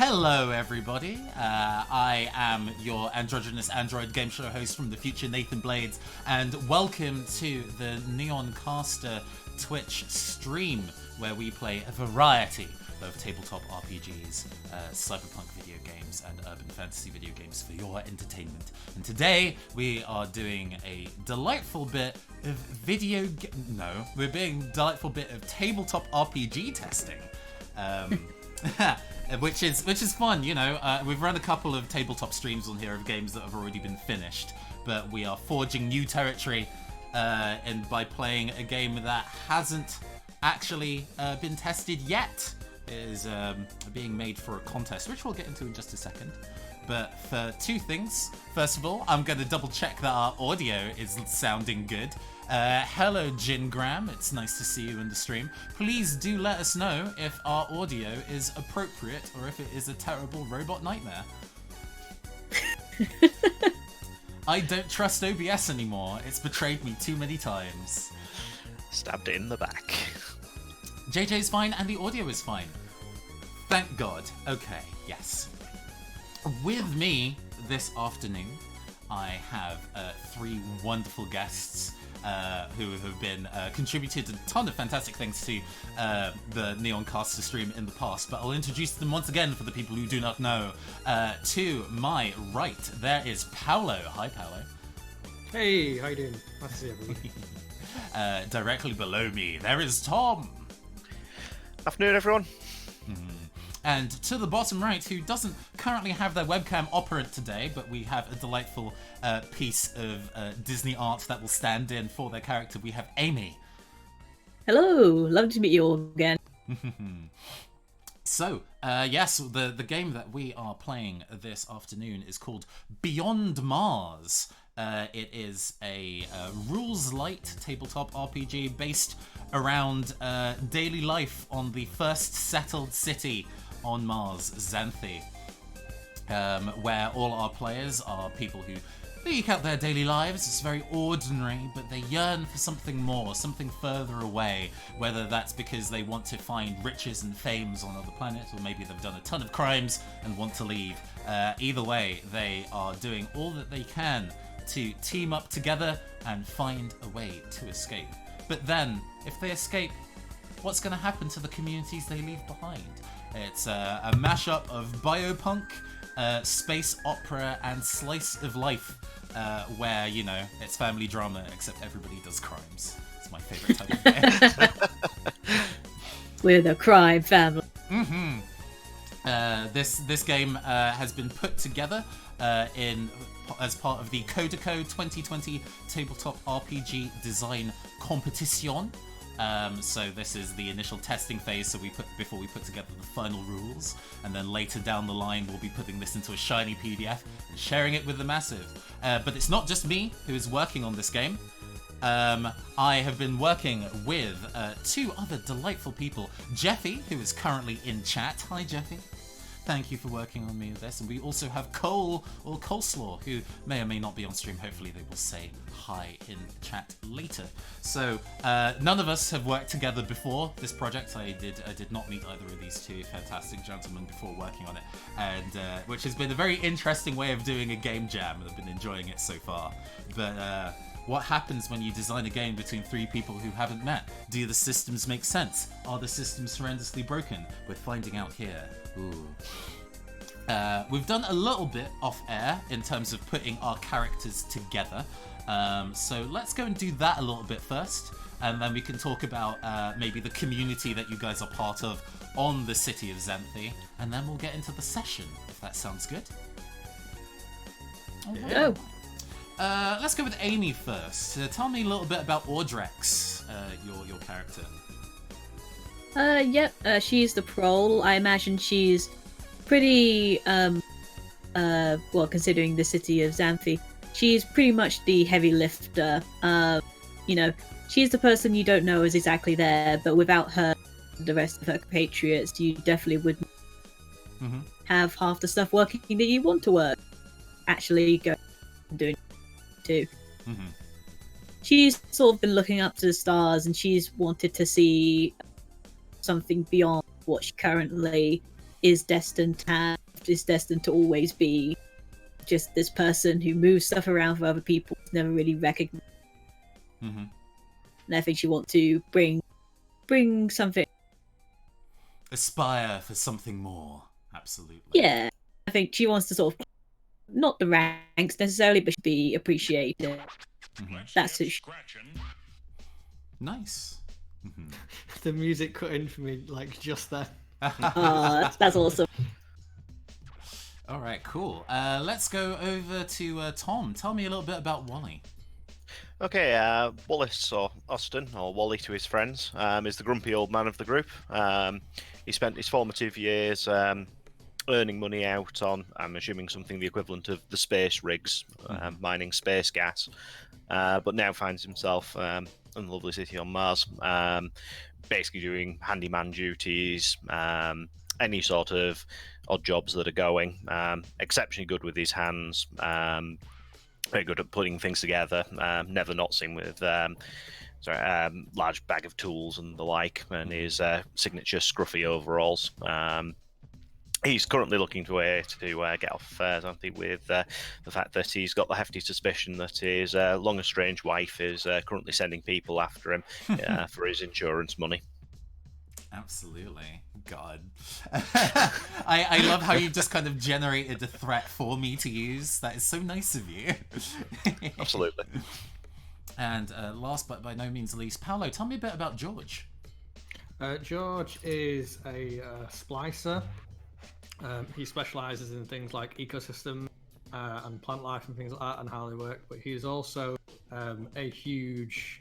Hello, everybody. I am your androgynous android game show host from the future, Nathan Blades, and welcome to the Neon Caster Twitch stream, where we play a variety of tabletop RPGs, cyberpunk video games, and urban fantasy video games for your entertainment. And today we are doing a delightful bit of delightful bit of tabletop RPG testing. Which is fun, you know. We've run a couple of tabletop streams on here of games that have already been finished, but we are forging new territory, and by playing a game that hasn't actually been tested yet. It is being made for a contest, which we'll get into in just a second. But for two things, first of all, I'm going to double check that our audio is sounding good. Hello, Jingram. It's nice to see you in the stream. Please do let us know if our audio is appropriate or if it is a terrible robot nightmare. I don't trust OBS anymore. It's betrayed me too many times. Stabbed it in the back. JJ's fine and the audio is fine. Thank God. Okay, yes. With me this afternoon, I have three wonderful guests who have been contributed a ton of fantastic things to the Neon Caster stream in the past, but I'll introduce them once again for the people who do not know. To my right, there is Paolo. Hi, Paolo. Hey, how you doing? Nice to see everybody. Directly below me, there is Tom. Afternoon, everyone. And to the bottom right, who doesn't currently have their webcam operant today, but we have a delightful piece of Disney art that will stand in for their character, we have Amy. Hello, lovely to meet you all again. So, yes, the game that we are playing this afternoon is called Beyond Mars. It is a rules-light tabletop RPG based around daily life on the first settled city on Mars, Xanthe, where all our players are people who eke out their daily lives. It's very ordinary, but they yearn for something more, something further away, whether that's because they want to find riches and fames on other planets, or maybe they've done a ton of crimes and want to leave. Either way, they are doing all that they can to team up together and find a way to escape. But then, if they escape, what's going to happen to the communities they leave behind? It's a mashup of Biopunk, space opera, and slice of life, where, you know, it's family drama, except everybody does crimes. It's my favourite type of game. We're the crime family. This game has been put together as part of the Codeco 2020 Tabletop RPG Design Competition. So this is the initial testing phase, before we put together the final rules, and then later down the line we'll be putting this into a shiny PDF and sharing it with the massive. But it's not just me who is working on this game. I have been working with two other delightful people. Jeffi, who is currently in chat. Hi, Jeffi. Thank you for working on me with this. And we also have Cole, or Coleslaw, who may or may not be on stream. Hopefully they will say hi in chat later. So, none of us have worked together before this project. I did not meet either of these two fantastic gentlemen before working on it, and which has been a very interesting way of doing a game jam, and I've been enjoying it so far. But what happens when you design a game between three people who haven't met? Do the systems make sense? Are the systems horrendously broken? We're finding out here. Ooh. We've done a little bit off air in terms of putting our characters together. So let's go and do that a little bit first, and then we can talk about maybe the community that you guys are part of on the city of Xanthe, and then we'll get into the session, if that sounds good. Go. Let's go with Amy first. Tell me a little bit about Audrex, your character. She's the prole. I imagine she's pretty, well, considering the city of Xanthe, she's pretty much the heavy lifter. You know, she's the person you don't know is exactly there, but without her, the rest of her compatriots, you definitely wouldn't have half the stuff working that you want to work. Actually, go and doing too. She's sort of been looking up to the stars, and she's wanted to see something beyond what she currently is destined to always be just this person who moves stuff around for other people, never really recognized. Mm-hmm. And I think she wants to bring something. Aspire for something more. Absolutely. Yeah, I think she wants to sort of not the ranks necessarily, but be appreciated. Mm-hmm. That's it. Nice. Mm-hmm. The music cut in for me like just then. That's awesome. All right, cool. Let's go over to Tom. Tell me a little bit about Wally. Okay, Wallace, or Austin, or Wally to his friends, is the grumpy old man of the group. He spent his formative years earning money out on, I'm assuming, something the equivalent of the space rigs, mining space gas, but now finds himself in the lovely city on Mars, basically doing handyman duties, any sort of odd jobs that are going, exceptionally good with his hands, very good at putting things together, never not seen with large bag of tools and the like, and his signature scruffy overalls. He's currently looking to get off Xanthe with the fact that he's got the hefty suspicion that his long estranged wife is currently sending people after him for his insurance money. Absolutely. God. I love how you just kind of generated a threat for me to use. That is so nice of you. Absolutely. And last but by no means least, Paolo, tell me a bit about George. George is a splicer. He specializes in things like ecosystem and plant life and things like that and how they work, but he's also a huge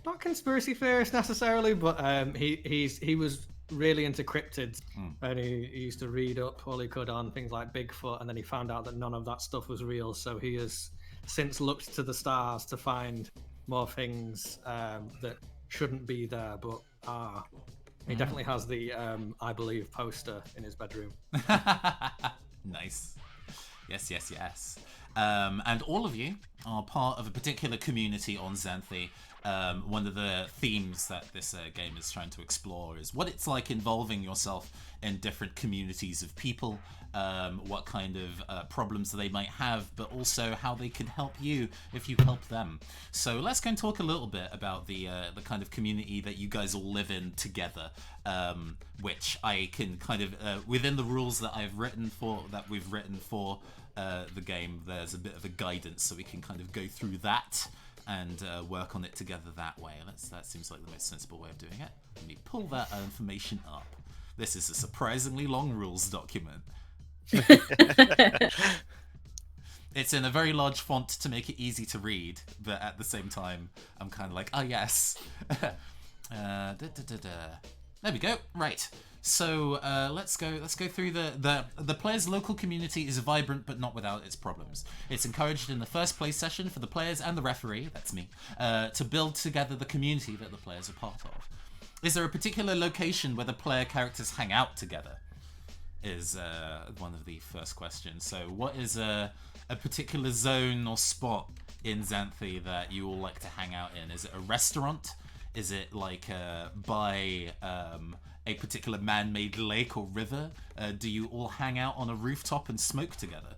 not conspiracy theorist necessarily, but he was really into cryptids, and he used to read up all he could on things like Bigfoot, and then he found out that none of that stuff was real, so he has since looked to the stars to find more things that shouldn't be there but are. He definitely has the I Believe poster in his bedroom. Nice. Yes. And all of you are part of a particular community on Xanthe. One of the themes that this game is trying to explore is what it's like involving yourself in different communities of people, what kind of problems they might have, but also how they can help you if you help them. So let's go and talk a little bit about the kind of community that you guys all live in together, which I can kind of, within the rules that we've written for the game, there's a bit of a guidance so we can kind of go through that and work on it together that way. That seems like the most sensible way of doing it. Let me pull that information up. This is a surprisingly long rules document. It's in a very large font to make it easy to read, but at the same time, I'm kind of like, oh yes. There we go. Right. So let's go through the players' local community is vibrant but not without its problems. It's encouraged in the first play session for the players and the referee, that's me, to build together the community that the players are part of. Is there a particular location where the player characters hang out together? Is one of the first questions. So what is a particular zone or spot in Xanthe that you all like to hang out in? Is it a restaurant? Is it like by a particular man-made lake or river? Do you all hang out on a rooftop and smoke together?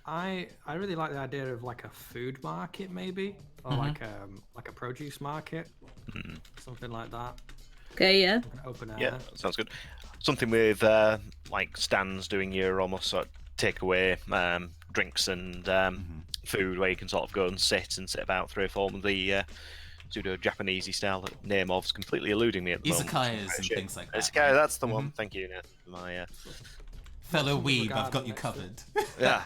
I really like the idea of like a food market maybe, or like a produce market, something like that. Okay, yeah. Open air. Yeah, that sounds good. Something with like stands doing your almost sort of takeaway drinks and food where you can sort of go and sit about 3 or 4 of the pseudo-Japanesey style name of's completely eluding me at the moment. Izakayas and things like that. Izakaya, that's the one. Thank you. My fellow weeb, I've got you covered. yeah.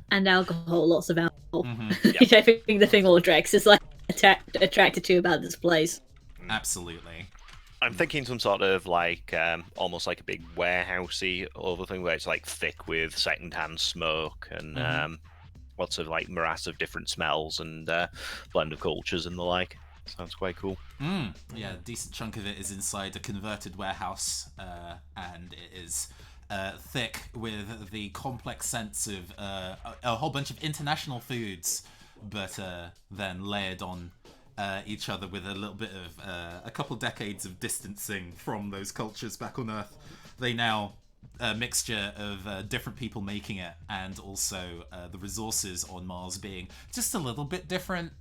And alcohol, lots of alcohol. Mm-hmm. Which I think the thing all Drex is like attracted to about this place. Absolutely. I'm thinking some sort of like almost like a big warehousey over thing where it's like thick with second-hand smoke and lots of like morass of different smells and blend of cultures and the like. Sounds quite cool. Yeah, a decent chunk of it is inside a converted warehouse, and it is thick with the complex sense of a whole bunch of international foods, but then layered on each other with a little bit of a couple decades of distancing from those cultures back on Earth. They now a mixture of different people making it, and also the resources on Mars being just a little bit different.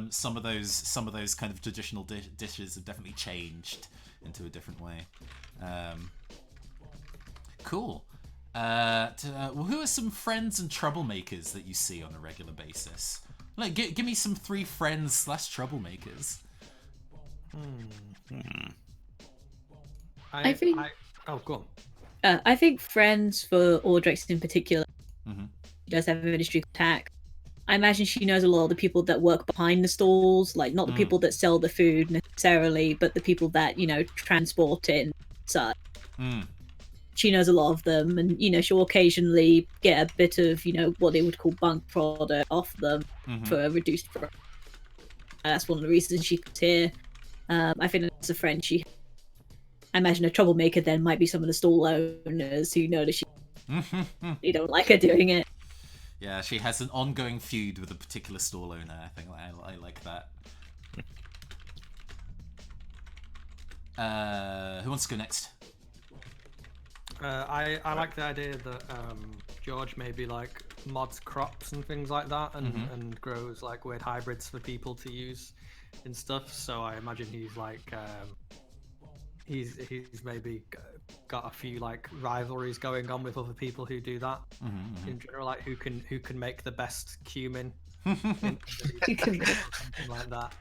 Some of those kind of traditional dishes have definitely changed into a different way. Cool. Well, who are some friends and troublemakers that you see on a regular basis? Like, give me some 3 friends / troublemakers. I think. Oh, go on. I think friends for Audrex in particular. Mm-hmm. She does have a ministry attack. I imagine she knows a lot of the people that work behind the stalls, like not the people that sell the food necessarily, but the people that, transport it and such. She knows a lot of them, and she'll occasionally get a bit of what they would call bunk product off them for a reduced price. That's one of the reasons she's here. I think that's a friend she. I imagine a troublemaker then might be some of the stall owners who know that they don't like her doing it. Yeah, she has an ongoing feud with a particular stall owner. I think I like that. Who wants to go next? I like the idea that George maybe like mods crops and things like that, and grows like weird hybrids for people to use and stuff. So I imagine he's like he's maybe got a few like rivalries going on with other people who do that. In general, like who can make the best cumin, something like that.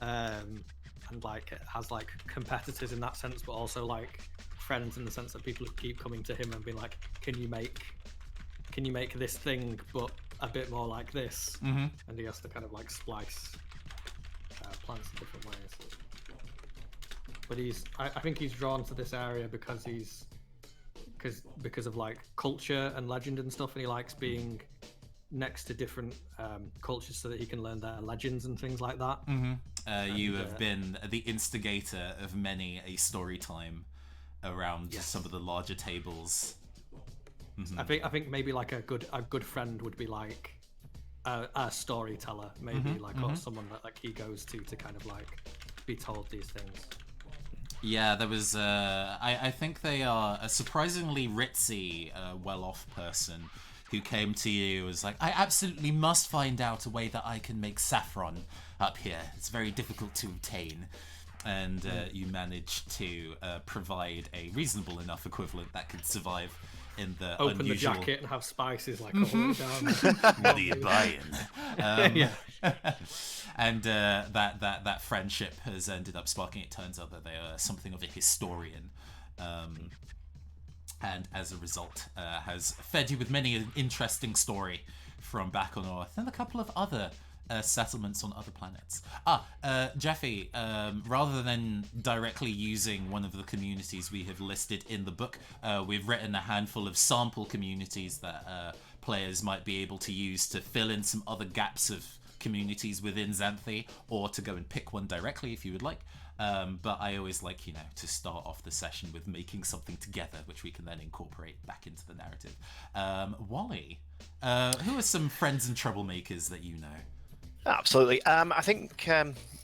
And like it has like competitors in that sense, but also like friends in the sense that people keep coming to him and being like, can you make this thing but a bit more like this? And he has to kind of like splice plants in different ways. But I think he's drawn to this area because of like culture and legend and stuff, and he likes being next to different cultures so that he can learn their legends and things like that. You have been the instigator of many a story time around some of the larger tables. I think maybe like a good friend would be like a storyteller, maybe or someone that like he goes to kind of like be told these things. Yeah, there was I think they are a surprisingly ritzy, well-off person who came to you was like, I absolutely must find out a way that I can make saffron up here. It's very difficult to obtain. And you managed to provide a reasonable enough equivalent that could survive in the open unusual... the jacket and have spices like all the way down. What are you buying? And that friendship has ended up sparking. It turns out that they are something of a historian, and as a result has fed you with many an interesting story from back on Earth and a couple of other settlements on other planets. Jeffi, rather than directly using one of the communities we have listed in the book, we've written a handful of sample communities that players might be able to use to fill in some other gaps of communities within Xanthe, or to go and pick one directly if you would like. But I always like, to start off the session with making something together, which we can then incorporate back into the narrative. Wally, who are some friends and troublemakers that you know? Absolutely. I think,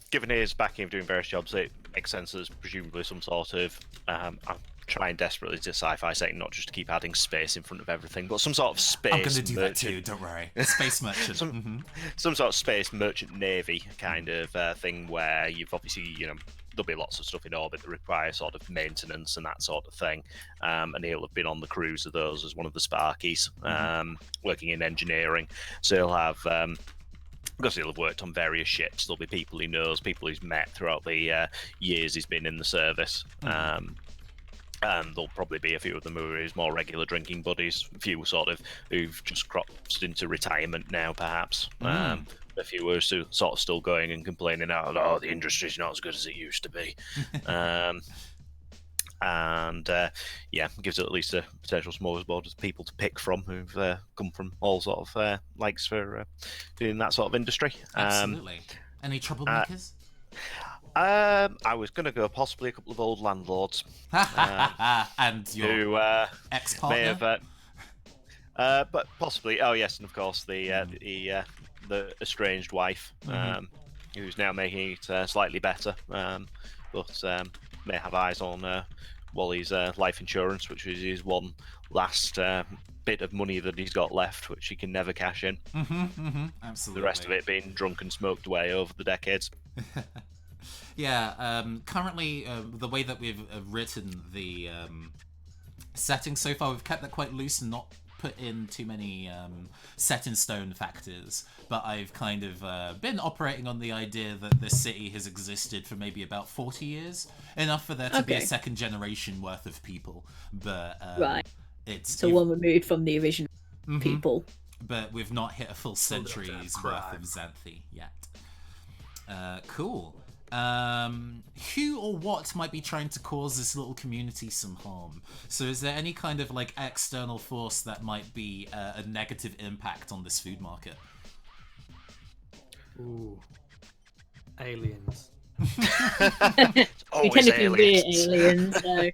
given his backing of doing various jobs, it makes sense as presumably some sort of... I'm trying desperately to sci-fi setting, not just to keep adding space in front of everything, but some sort of space I'm going to do merchant. that too, don't worry. Space merchant. Some sort of space merchant navy kind of thing where you've obviously, there'll be lots of stuff in orbit that require sort of maintenance and that sort of thing. And he'll have been on the crews of those as one of the Sparkies, working in engineering. So he'll have... because he'll have worked on various ships, there'll be people he knows, people he's met throughout the years he's been in the service. And there'll probably be a few of them who are his more regular drinking buddies, a few sort of who've just crossed into retirement now, perhaps. A few who are sort of still going and complaining out, the industry's not as good as it used to be. Gives it at least a potential smorgasbord of people to pick from who've come from all sort of likes for doing that sort of industry. Absolutely. Any troublemakers? I was going to go possibly a couple of old landlords. And your ex-partner? But possibly, oh yes, and of course the estranged wife. who's now making it slightly better, but may have eyes on Wally's life insurance, which is his one last bit of money that he's got left, which he can never cash in. Absolutely. The rest of it being drunk and smoked away over the decades. Yeah, currently, the way that we've written the settings so far, we've kept that quite loose and not put in too many set in stone factors, but I've kind of been operating on the idea that this city has existed for maybe about 40 years, enough for there to be a second generation worth of people, but right. It's so one removed from the original people, but we've not hit a full century's worth of Xanthe yet. Cool. Who or what might be trying to cause this little community some harm? So is there any kind of like external force that might be a negative impact on this food market? Ooh, aliens. We technically be aliens, so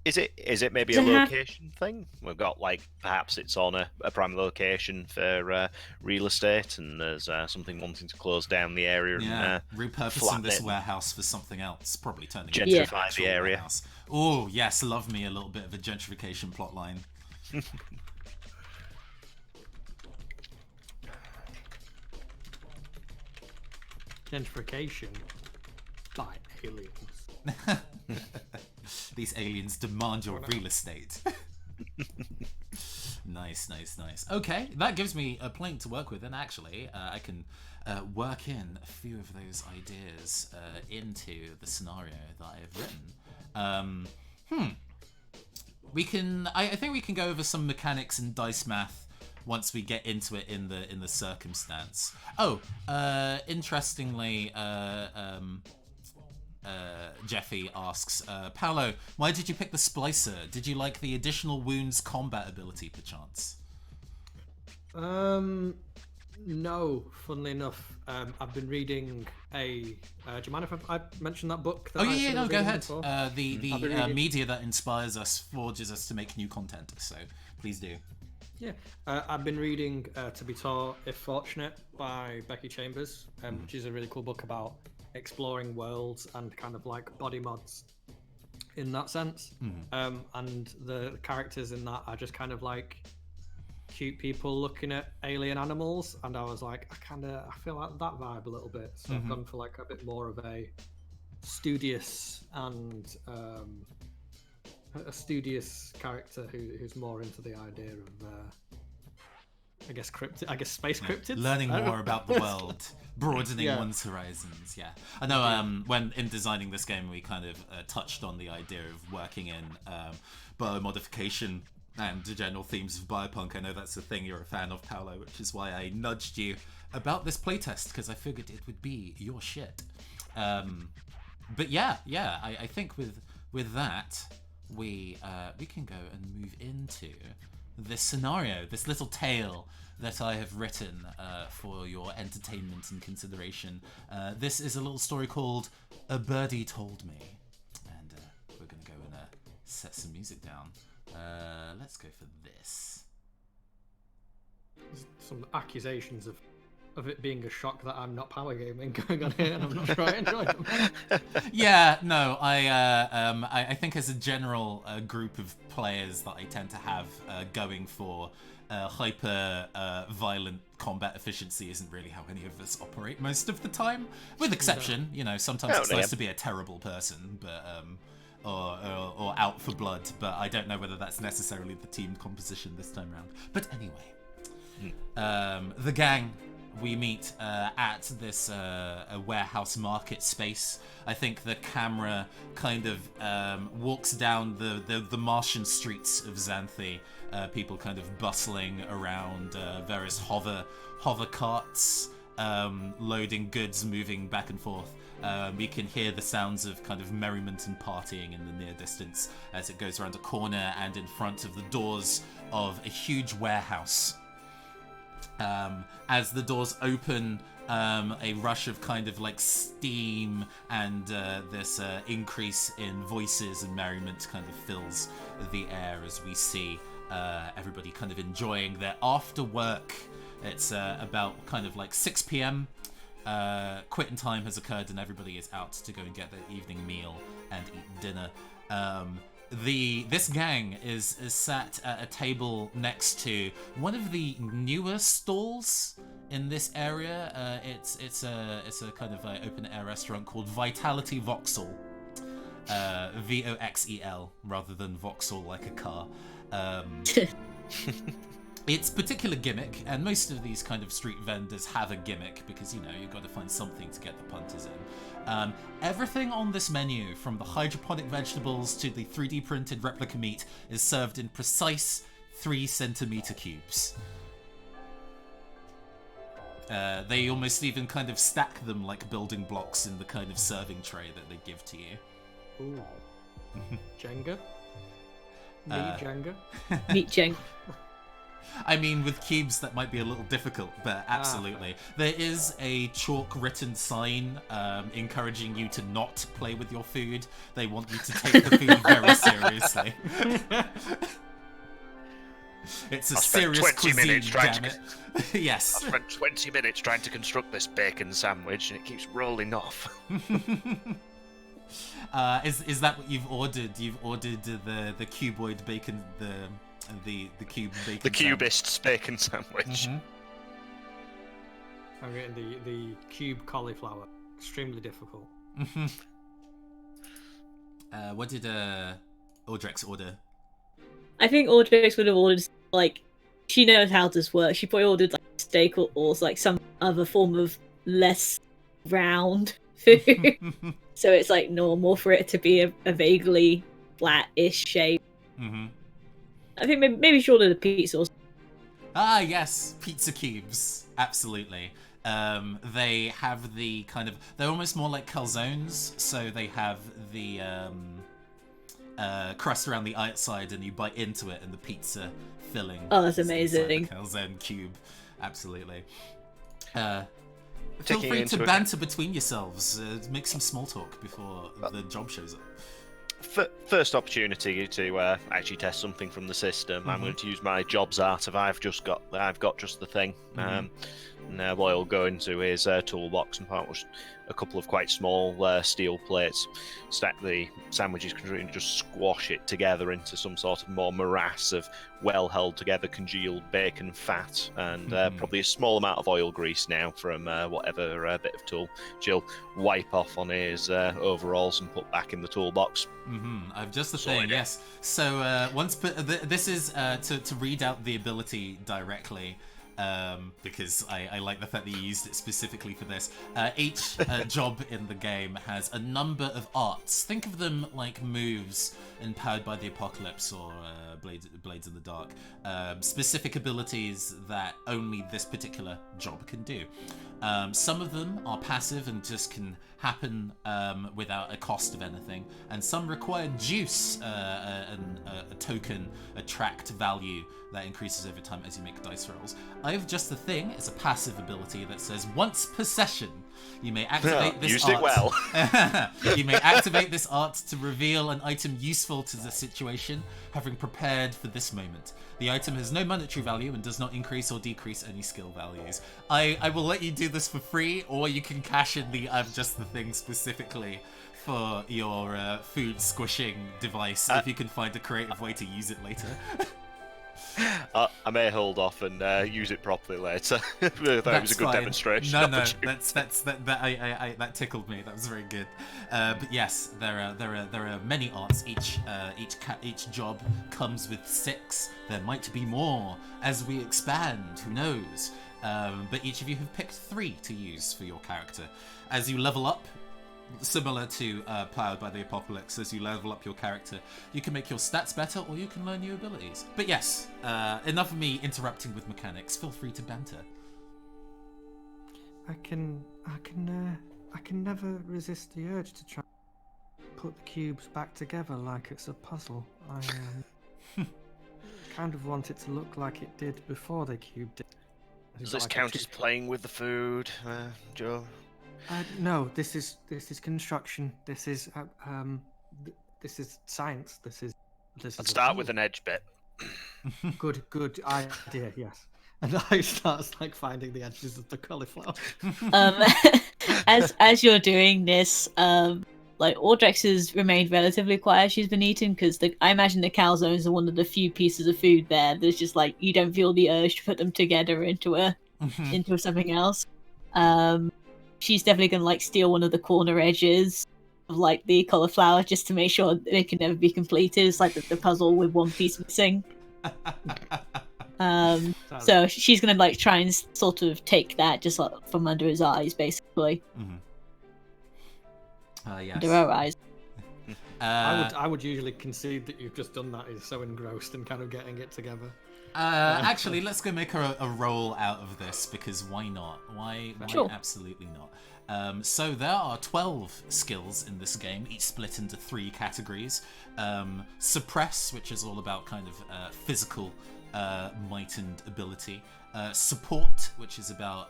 Is it maybe a location thing? We've got like perhaps it's on a prime location for real estate, and there's something wanting to close down the area. Yeah, and repurposing this warehouse for something else, probably turning it gentrify into the area. Warehouse. Oh yes, love me a little bit of a gentrification plotline. Gentrification by aliens. These aliens demand your real estate. Nice. Okay, that gives me a plane to work with, and actually, I can work in a few of those ideas into the scenario that I've written. We can. I think we can go over some mechanics and dice math once we get into it in the circumstance. Oh, interestingly, Jeffi asks, Paolo, why did you pick the Splicer? Did you like the additional wounds combat ability, perchance? No, funnily enough, I've been reading do you mind if I mention that book? That No, go ahead. Before? The media that inspires us, forges us to make new content, so please do. Yeah, I've been reading To Be Taught If Fortunate by Becky Chambers, which is a really cool book about exploring worlds and kind of like body mods in that sense. And the characters in that are just kind of like cute people looking at alien animals, and I was like, I feel like that vibe a little bit, so I've gone for like a bit more of a studious and a studious character who's more into the idea of space cryptids. Learning more about the world, broadening one's horizons. Yeah, I know. When in designing this game, we kind of touched on the idea of working in biomodification and the general themes of Biopunk. I know that's a thing you're a fan of, Paolo, which is why I nudged you about this playtest, because I figured it would be your shit. But I think with that, we can go and move into this scenario, this little tale that I have written for your entertainment and consideration. This is a little story called A Birdie Told Me, and we're going to go and set some music down. Let's go for this. Some accusations of it being a shock that I'm not power gaming going on here, and I'm not sure I enjoy them. Yeah, no, I think as a general group of players that I tend to have going for hyper violent combat efficiency isn't really how any of us operate most of the time, with exception, sometimes it's nice to be a terrible person, but or out for blood, but I don't know whether that's necessarily the team composition this time around. But anyway, the gang, we meet at this warehouse market space. I think the camera kind of walks down the Martian streets of Xanthe, people kind of bustling around various hover carts, loading goods, moving back and forth. We can hear the sounds of kind of merriment and partying in the near distance as it goes around a corner and in front of the doors of a huge warehouse. As the doors open, a rush of kind of like steam and this increase in voices and merriment kind of fills the air as we see everybody kind of enjoying their after work It's about kind of like 6 p.m. Quitting time has occurred and everybody is out to go and get their evening meal and eat dinner. This gang is sat at a table next to one of the newer stalls in this area. It's a kind of open air restaurant called Vitality Voxel. Voxel rather than Vauxhall like a car. Its particular gimmick, and most of these kind of street vendors have a gimmick because, you've got to find something to get the punters in. Everything on this menu, from the hydroponic vegetables to the 3D printed replica meat, is served in precise 3-centimeter cubes. They almost even kind of stack them like building blocks in the kind of serving tray that they give to you. Ooh. Jenga? Jenga? Meat Jenga. I mean, with cubes that might be a little difficult, but absolutely. There is a chalk written sign encouraging you to not play with your food. They want you to take the food very seriously. It's a serious cuisine, damn it. Yes. I spent 20 minutes trying to construct this bacon sandwich and it keeps rolling off. Is that what you've ordered? You've ordered the cuboid bacon, the cube bacon. The cubist's bacon sandwich. Mm-hmm. I'm getting the cube cauliflower. Extremely difficult. Mm-hmm. What did Audrex order? I think Audrex would have ordered, like, she knows how this works. She probably ordered like steak or like some other form of less round food. So it's like normal for it to be a vaguely flat-ish shape. Mm-hmm. I think maybe she ordered a pizza or something. Ah, yes, pizza cubes. Absolutely. They have the kind of... They're almost more like calzones, so they have the crust around the outside and you bite into it and the pizza filling. Oh, that's is inside amazing. the calzone cube. Absolutely. Feel Taking free into to banter between yourselves. Make some small talk before the job shows up. First opportunity to actually test something from the system. I'm going to use my jobs art if I've got just the thing. And what I'll go into his toolbox and part was a couple of quite small steel plates. Stack the sandwiches and just squash it together into some sort of more morass of well held together congealed bacon fat and probably a small amount of oil grease now from whatever bit of tool she'll wipe off on his overalls and put back in the toolbox. I've just the thing, yes. So this is to read out the ability directly. Because I like the fact that you used it specifically for this. Each job in the game has a number of arts. Think of them like moves empowered by the Apocalypse or Blades in the Dark. Specific abilities that only this particular job can do. Some of them are passive and just can happen without a cost of anything, and some require juice, a token, attract value that increases over time as you make dice rolls. I have just the thing. It's a passive ability that says once per session you may activate this Used art. it well. You may activate this art to reveal an item useful to the situation, having prepared for this moment. The item has no monetary value and does not increase or decrease any skill values. I will let you do this for free, or you can cash in the I've just the thing specifically for your food squishing device if you can find a creative way to use it later. I may hold off and use it properly later. That was a good demonstration. No, that tickled me. That was very good. But yes, there are many arts. Each job comes with 6. There might be more as we expand. Who knows? But each of you have picked 3 to use for your character. As you level up, similar to Plowed by the Apocalypse, as you level up your character, you can make your stats better or you can learn new abilities. But yes, enough of me interrupting with mechanics. Feel free to banter. I can never resist the urge to try and put the cubes back together like it's a puzzle. I kind of want it to look like it did before the cube did. Does this count as playing with the food, Joe? No, this is construction. This is science. This is. Let's start with an edge bit. Good idea. Yes. And I starts like finding the edges of the cauliflower. As you're doing this, like Audrex has remained relatively quiet. She's been eating because I imagine the calzones are one of the few pieces of food there. There's just like you don't feel the urge to put them together into something else. She's definitely gonna like steal one of the corner edges of like the cauliflower just to make sure it can never be completed. It's like the puzzle with one piece missing. So she's gonna like try and sort of take that just like, from under his eyes, basically. Yes. Under her eyes. I would usually concede that you've just done that. He's so engrossed in kind of getting it together. Actually, let's go make a roll out of this, because why not? Why Sure. absolutely not? So there are 12 skills in this game, each split into 3 categories. Suppress, which is all about kind of physical might and ability. Support, which is about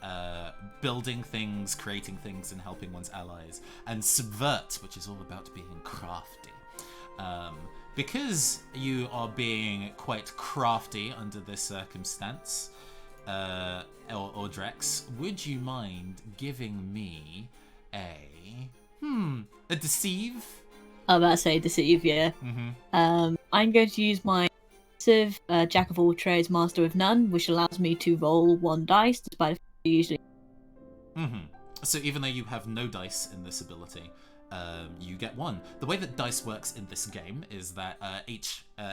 building things, creating things, and helping one's allies. And subvert, which is all about being crafty. Because you are being quite crafty under this circumstance, Audrex, would you mind giving me a deceive? I was about to say deceive, yeah. I'm going to use my passive, Jack of all trades, Master of none, which allows me to roll 1 dice, despite the fact that usually. So even though you have no dice in this ability, you get 1. The way that dice works in this game is that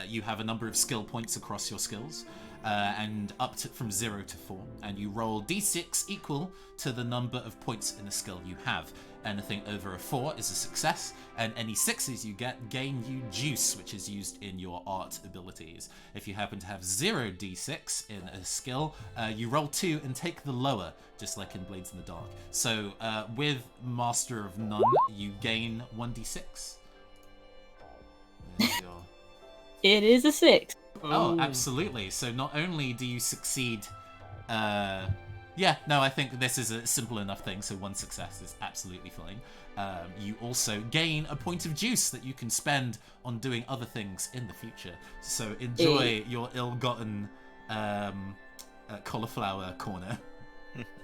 you have a number of skill points across your skills, and up to from 0 to 4, and you roll d6 equal to the number of points in a skill you have. Anything over a 4 is a success, and any 6s you get gain you juice, which is used in your art abilities. If you happen to have 0 d6 in a skill, you roll 2 and take the lower, just like in Blades in the Dark. So with Master of None, you gain 1d6. It is a 6. Oh, absolutely. So not only do you succeed... I think this is a simple enough thing, so 1 success is absolutely fine. You also gain a point of juice that you can spend on doing other things in the future. So enjoy your ill-gotten cauliflower corner.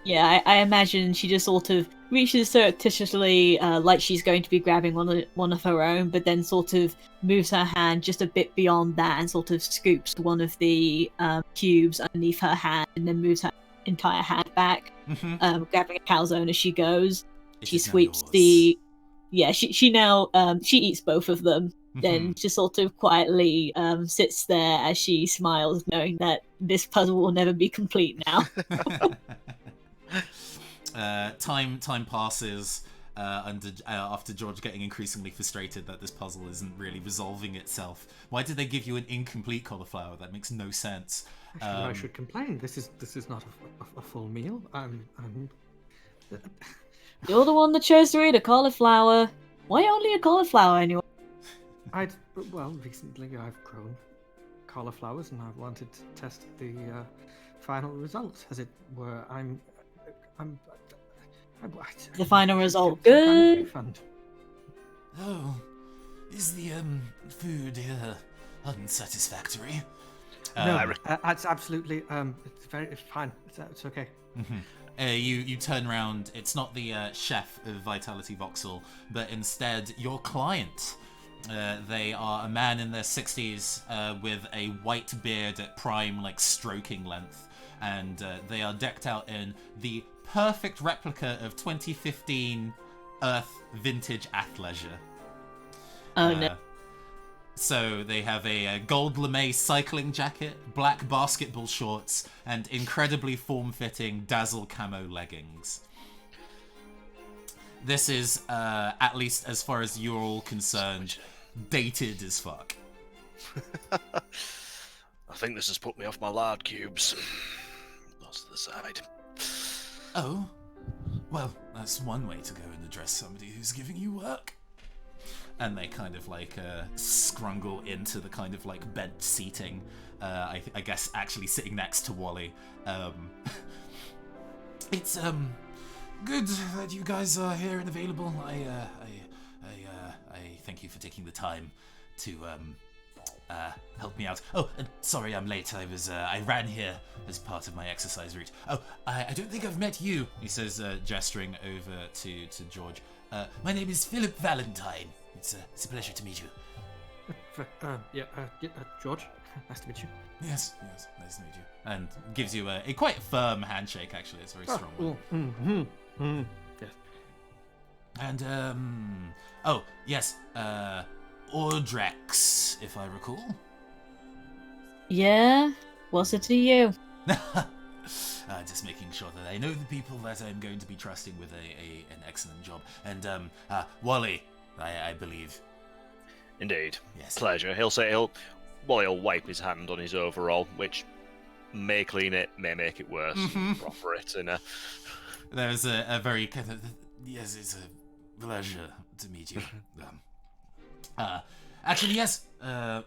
Yeah, I imagine she just sort of reaches surreptitiously, like she's going to be grabbing one of her own, but then sort of moves her hand just a bit beyond that and sort of scoops one of the cubes underneath her hand, and then moves her entire hand back, grabbing a calzone as she goes. She sweeps the... Yeah, she now she eats both of them, then just sort of quietly sits there as she smiles, knowing that this puzzle will never be complete now. Time passes after George getting increasingly frustrated that this puzzle isn't really resolving itself. Why did they give you an incomplete cauliflower? That makes no sense. I should complain. This is not a full meal. You're the one that chose to eat a cauliflower. Why only a cauliflower anyway? Recently I've grown cauliflowers and I wanted to test the final results, as it were. The final result good? Oh, is the food here unsatisfactory? No, it's absolutely it's fine. It's okay. You turn around. It's not the chef of Vitality Voxel, but instead your client. They are a man in their 60s with a white beard at prime, like stroking length, and they are decked out in the perfect replica of 2015 Earth vintage athleisure. Oh no. So they have a gold lame cycling jacket, black basketball shorts, and incredibly form-fitting dazzle camo leggings. This is, at least as far as you're all concerned, dated as fuck. I think this has put me off my lard cubes. Lost to the side. Oh, well, that's one way to go and address somebody who's giving you work. And they kind of like scrungle into the kind of like bed seating. I guess actually sitting next to Wally. It's good that you guys are here and available. I thank you for taking the time to help me out. Oh, and sorry I'm late. I ran here as part of my exercise route. Oh, I don't think I've met you, he says, gesturing over to George. My name is Philip Valentine. It's a pleasure to meet you. George, nice to meet you. Yes, nice to meet you. And gives you a quite firm handshake, actually. It's a very strong one. Yes. And, oh, yes, Ordrex, if I recall. Yeah? What's it to you? Just making sure that I know the people that I'm going to be trusting with an excellent job. And, Wally, I believe. Indeed. Yes. Pleasure. Wally will wipe his hand on his overall, which may clean it, may make it worse. Offer it in a... There's a very kind of... Yes, it's a pleasure to meet you. Actually, yes.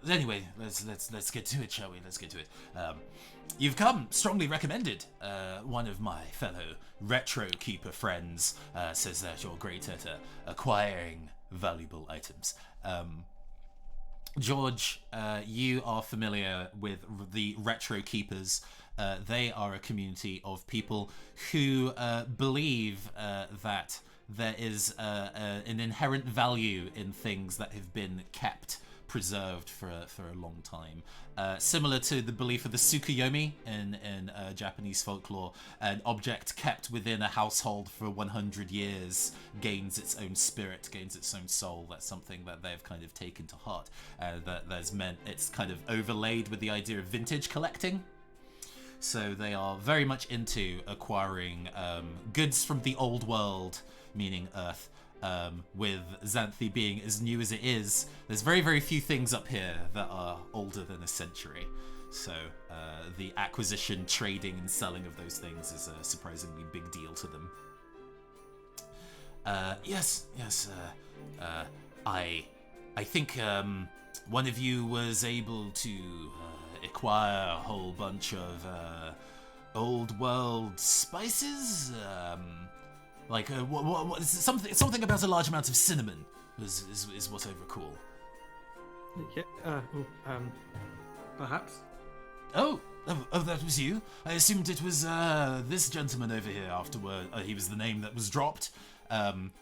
Anyway, let's get to it, shall we? Let's get to it. You've come strongly recommended. One of my fellow retro keeper friends says that you're great at acquiring valuable items. George, you are familiar with the retro keepers. They are a community of people who believe that there is an inherent value in things that have been kept, preserved for a long time. Similar to the belief of the Tsukuyomi in Japanese folklore, an object kept within a household for 100 years gains its own spirit, gains its own soul. That's something that they've kind of taken to heart. It's kind of overlaid with the idea of vintage collecting. So they are very much into acquiring goods from the old world, meaning Earth. With Xanthe being as new as it is, there's very, very few things up here that are older than a century. So the acquisition, trading, and selling of those things is a surprisingly big deal to them. Yes. I think one of you was able to acquire a whole bunch of old world spices. Like what something about a large amount of cinnamon is what I recall. Yeah. Perhaps. Oh, that was you. I assumed it was this gentleman over here. Afterward, he was the name that was dropped.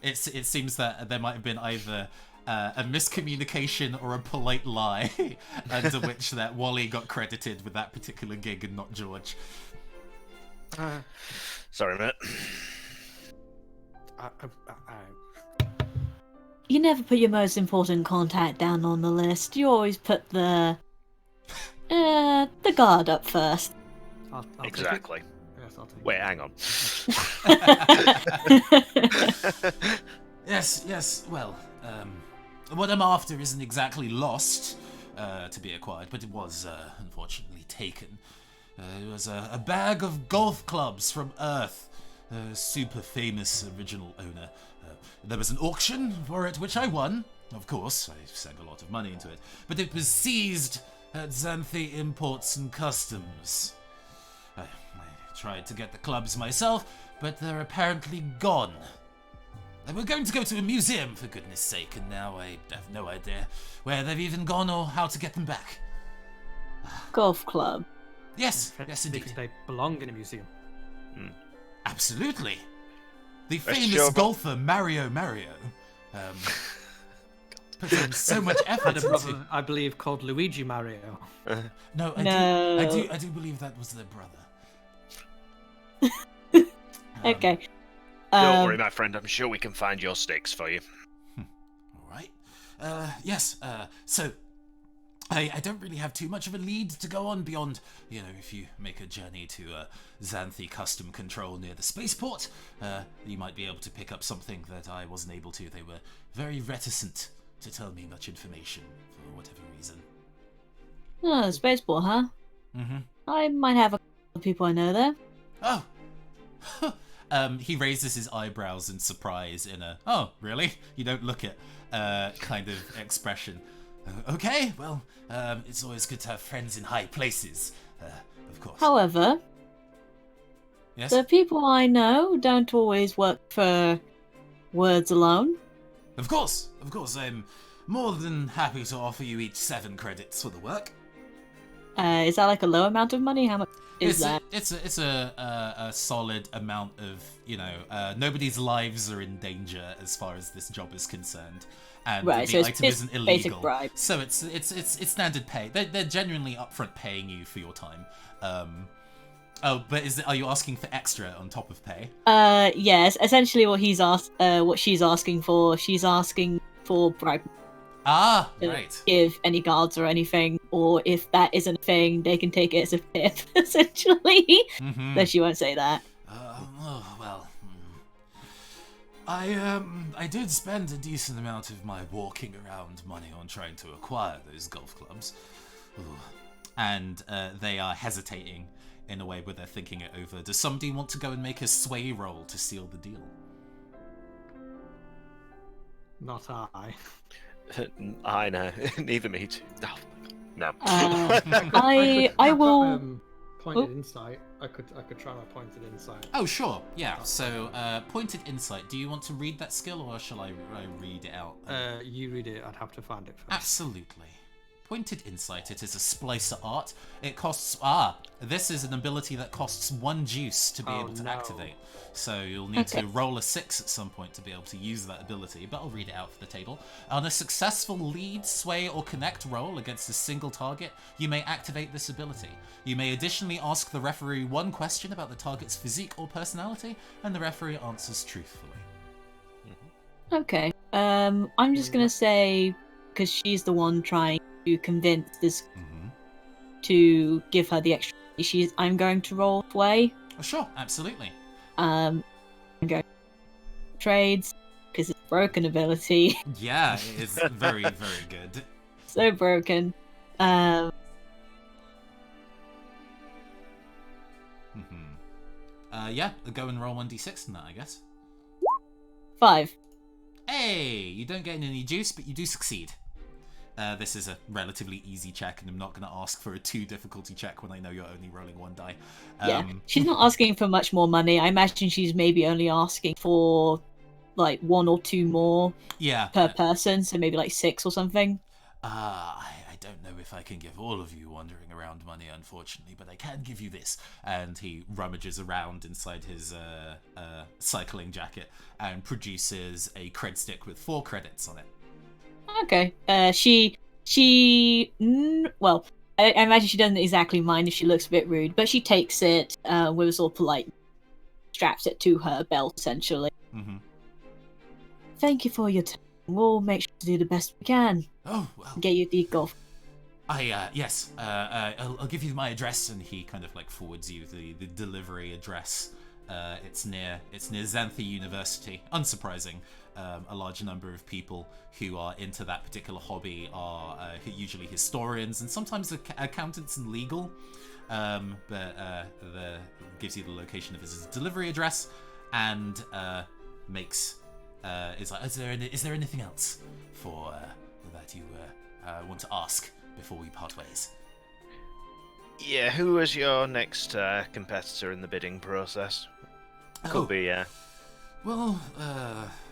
It seems that there might have been either a miscommunication or a polite lie, under which that Wally got credited with that particular gig and not George. Sorry, mate. You never put your most important contact down on the list. You always put the guard up first. I'll Exactly. Yes, I'll take it. Wait, hang on. Yes. Well, what I'm after isn't exactly lost to be acquired, but it was unfortunately taken. It was a bag of golf clubs from Earth. A super famous original owner. There was an auction for it, which I won. Of course, I sank a lot of money into it. But it was seized at Xanthe Imports and Customs. I tried to get the clubs myself, but they're apparently gone. They were going to go to a museum, for goodness sake, and now I have no idea where they've even gone or how to get them back. Golf club. Yes, indeed. They belong in a museum. Absolutely. The Rest famous assured, golfer Mario put in so much effort Had a brother, into. I believe, called Luigi Mario. No, No. I do believe that was their brother. Okay. Don't worry, my friend. I'm sure we can find your sticks for you. All right. Yes. So I don't really have too much of a lead to go on beyond, if you make a journey to Xanthe Custom Control near the spaceport, you might be able to pick up something that I wasn't able to. They were very reticent to tell me much information for whatever reason. Oh, spaceport, huh? Mm-hmm. I might have a couple of people I know there. Oh! He raises his eyebrows in surprise in a, oh, really? You don't look it, kind of expression. Okay, well, it's always good to have friends in high places, of course. However, Yes? the people I know don't always work for words alone. Of course. more than happy to offer you each 7 credits for the work. Is that like a low amount of money? How much is that? It's a solid amount of, nobody's lives are in danger as far as this job is concerned, and Right, the so item it's isn't basic illegal. bribe. So it's standard pay. They're genuinely upfront paying you for your time. But are you asking for extra on top of pay? Yes. Essentially, what she's asking for. She's asking for bribe. Ah, To right. give any guards or anything, or if that isn't a thing, they can take it as a tip, essentially. Mm-hmm. Though she won't say that. I did spend a decent amount of my walking around money on trying to acquire those golf clubs. Ooh. And they are hesitating in a way where they're thinking it over. Does somebody want to go and make a sway roll to seal the deal? Not I. I know. Neither me too. No. I I've will. got, pointed insight. I could try my pointed insight. Oh, sure. Yeah. So, pointed insight. Do you want to read that skill, or shall I read it out? You read it. I'd have to find it first. Absolutely. Pointed insight. It is a splicer art. It costs... this is an ability that costs 1 juice to be able to activate. So you'll need to roll a 6 at some point to be able to use that ability, but I'll read it out for the table. On a successful lead, sway, or connect roll against a single target, you may activate this ability. You may additionally ask the referee 1 question about the target's physique or personality, and the referee answers truthfully. Okay. I'm just gonna say, because she's the one trying to convince this to give her the extra. I'm going to roll sway. Oh, sure, absolutely. I'm going trades because it's broken ability. Yeah, it is very, very good. So broken. Yeah, go and roll 1d6 in that, I guess. 5. Hey, you don't get any juice, but you do succeed. This is a relatively easy check, and I'm not going to ask for a 2 difficulty check when I know you're only rolling 1 die. Yeah, she's not asking for much more money. I imagine she's maybe only asking for like 1 or 2 more per person, so maybe like 6 or something. I don't know if I can give all of you wandering around money, unfortunately, but I can give you this. And he rummages around inside his cycling jacket and produces a cred stick with 4 credits on it. Okay. Well, I imagine she doesn't exactly mind if she looks a bit rude, but she takes it with a sort of polite, straps it to her belt, essentially. Mm-hmm. Thank you for your time. We'll make sure to do the best we can. Oh, well. Get you the golf. Yes. I'll give you my address, and he kind of like forwards you the delivery address. It's near Xanthe University. Unsurprising. A large number of people who are into that particular hobby are usually historians and sometimes accountants and legal. But gives you the location of his delivery address and is like, is there anything else for that you want to ask before we part ways? Yeah, who was your next competitor in the bidding process? Could be, Well,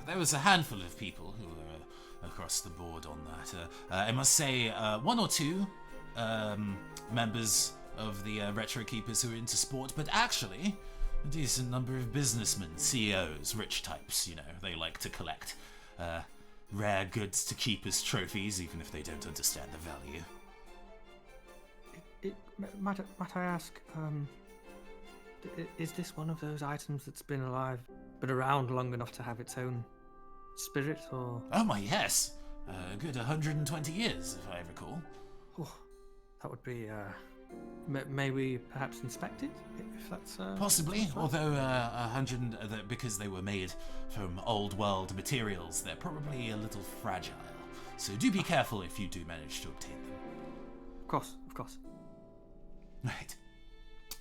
there was a handful of people who were across the board on that. I must say, 1 or 2 members of the Retro Keepers who are into sport, but actually, a decent number of businessmen, CEOs, rich types, they like to collect rare goods to keep as trophies, even if they don't understand the value. Might I ask, is this one of those items that's been around long enough to have its own spirit, or? Oh my, yes! A good 120 years, if I recall. Oh, that would be, may we perhaps inspect it, if that's, Possibly, although 100, because they were made from old world materials, they're probably a little fragile. So do be careful if you do manage to obtain them. Of course. Right.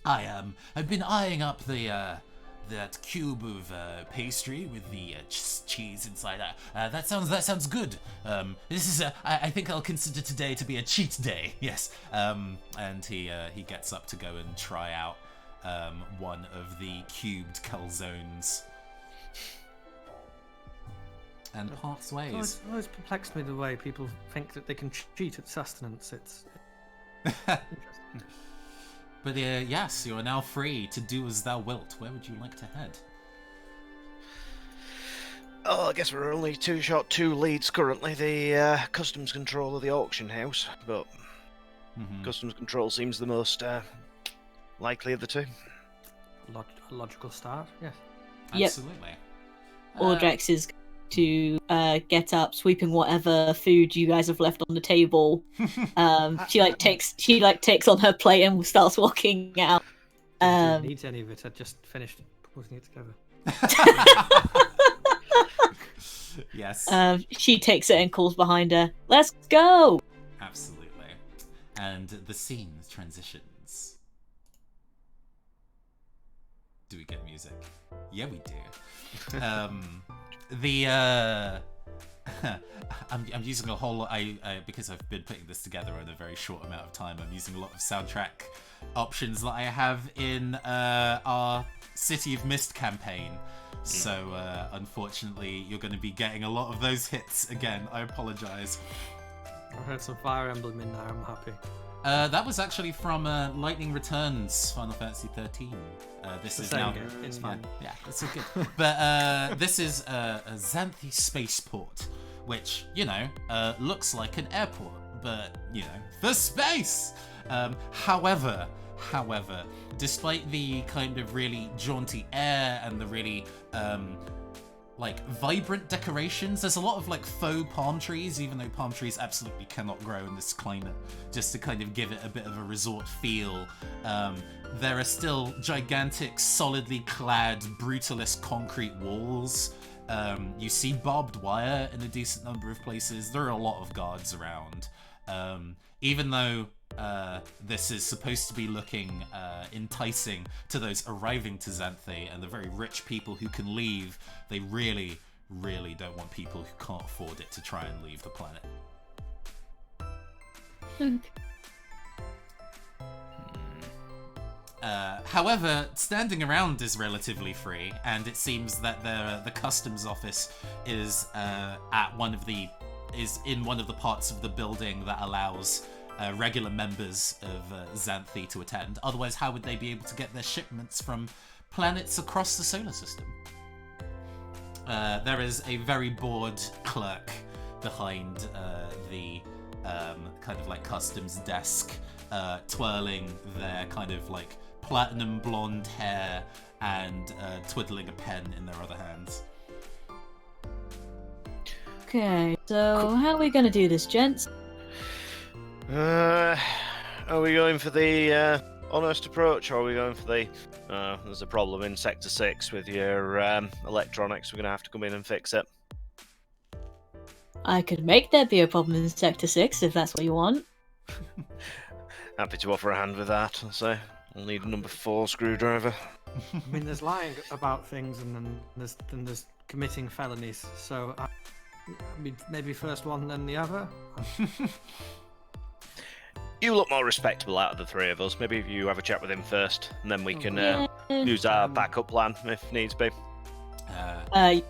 I've been eyeing up that cube of pastry with the cheese inside. That sounds good. This is I think I'll consider today to be a cheat day. Yes. And he gets up to go and try out one of the cubed calzones. and parts ways. It's always perplexed me the way people think that they can cheat at sustenance. It's interesting. But yes, you are now free to do as thou wilt. Where would you like to head? Oh, I guess we're only two leads currently. The customs control of the auction house, but customs control seems the most likely of the two. A logical start, yes. Absolutely. Audrex is to get up, sweeping whatever food you guys have left on the table. She takes on her plate and starts walking out. I didn't need any of it. I just finished putting it together. Yes. She takes it and calls behind her, "Let's go!" Absolutely. And the scene transitions. Do we get music? Yeah, we do. I'm using a whole lot. Because I've been putting this together in a very short amount of time. I'm using a lot of soundtrack options that I have in our City of Mist campaign. So unfortunately, you're going to be getting a lot of those hits again. I apologize. I heard some Fire Emblem in there. I'm happy. That was actually from Lightning Returns, Final Fantasy 13. This is now. Game. It's fine. Yeah, it's all good. But this is a Xanthe spaceport, which looks like an airport, but for space. However, despite the kind of really jaunty air and the really vibrant decorations, there's a lot of faux palm trees, even though palm trees absolutely cannot grow in this climate, just to kind of give it a bit of a resort feel. There are still gigantic, solidly clad, brutalist concrete walls. You see barbed wire in a decent number of places. There are a lot of guards around. Even though this is supposed to be looking enticing to those arriving to Xanthe and the very rich people who can leave, they really, really don't want people who can't afford it to try and leave the planet. However, standing around is relatively free, and it seems that the customs office is in one of the parts of the building that allows regular members of Xanthe to attend. Otherwise, how would they be able to get their shipments from planets across the solar system? There is a very bored clerk behind the kind of customs desk, twirling their kind of platinum blonde hair and twiddling a pen in their other hands. Okay, so how are we gonna do this, gents? Are we going for the honest approach, or are we going for the there's a problem in Sector 6 with your electronics, we're going to have to come in and fix it? I could make there be a problem in Sector 6 if that's what you want. Happy to offer a hand with that. I'll need a number 4 screwdriver. I mean, there's lying about things, and then there's committing felonies. So, I mean, maybe first one, then the other. You look more respectable out of the three of us. Maybe if you have a chat with him first, and then we can use our backup plan if needs be.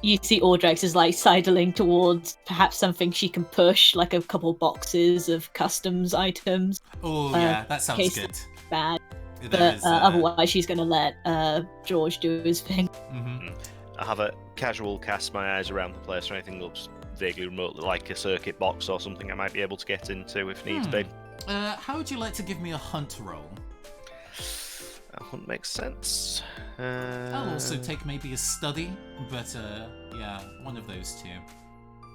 You see Audrex is sidling towards perhaps something she can push, like a couple boxes of customs items. Oh yeah, that sounds good. Bad. But otherwise she's going to let George do his thing. Mm-hmm. I have a casual cast my eyes around the place, or anything looks vaguely remotely like a circuit box or something I might be able to get into if needs be. How would you like to give me a hunt roll? A hunt makes sense. I'll also take maybe a study, but yeah, one of those two.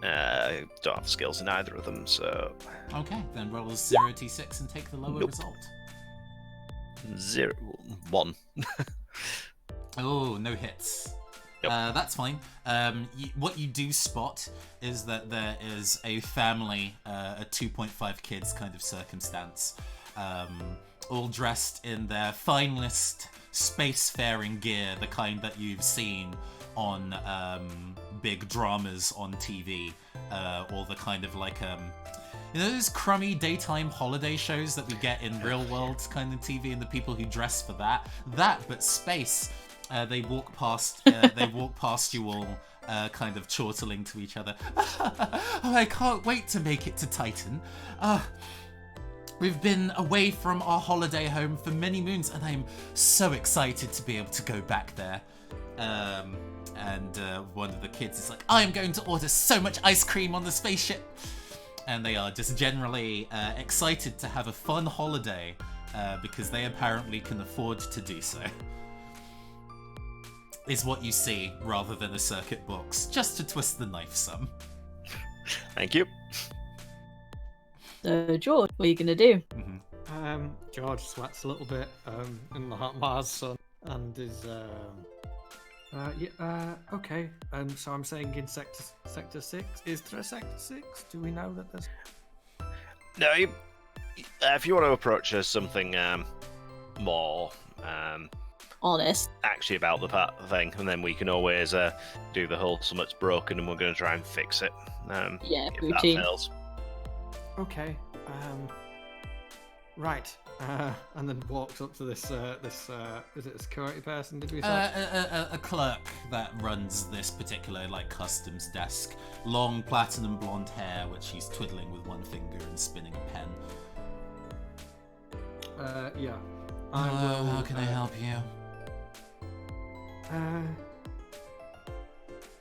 I don't have skills in either of them, so... Okay, then roll a 0d6 and take the lower result. 1. Oh, no hits. Yep. That's fine. What you do spot is that there is a family, a 2.5 kids kind of circumstance, all dressed in their finest spacefaring gear, the kind that you've seen on big dramas on TV, or the kind of those crummy daytime holiday shows that we get in real world kind of TV, and the people who dress for that, but space. They walk past you all kind of chortling to each other. Oh, I can't wait to make it to Titan. We've been away from our holiday home for many moons, and I'm so excited to be able to go back there. And one of the kids is like, I'm going to order so much ice cream on the spaceship. And they are just generally excited to have a fun holiday because they apparently can afford to do so. Is what you see rather than a circuit box, just to twist the knife some. Thank you. So, George, what are you going to do? Mm-hmm. George sweats a little bit in the hot Mars sun and is... okay. So I'm saying in sector 6. Is there a sector 6? Do we know that there's... No, if you want to approach us something more... Honest. actually about the thing, and then we can always do the whole something's broken and we're going to try and fix it. Yeah, if routine. that fails. Okay. Right. And then walks up to this is it a security person? Did we say? A clerk that runs this particular customs desk. Long platinum blonde hair, which he's twiddling with one finger and spinning a pen. Yeah. Hello, how can I help you?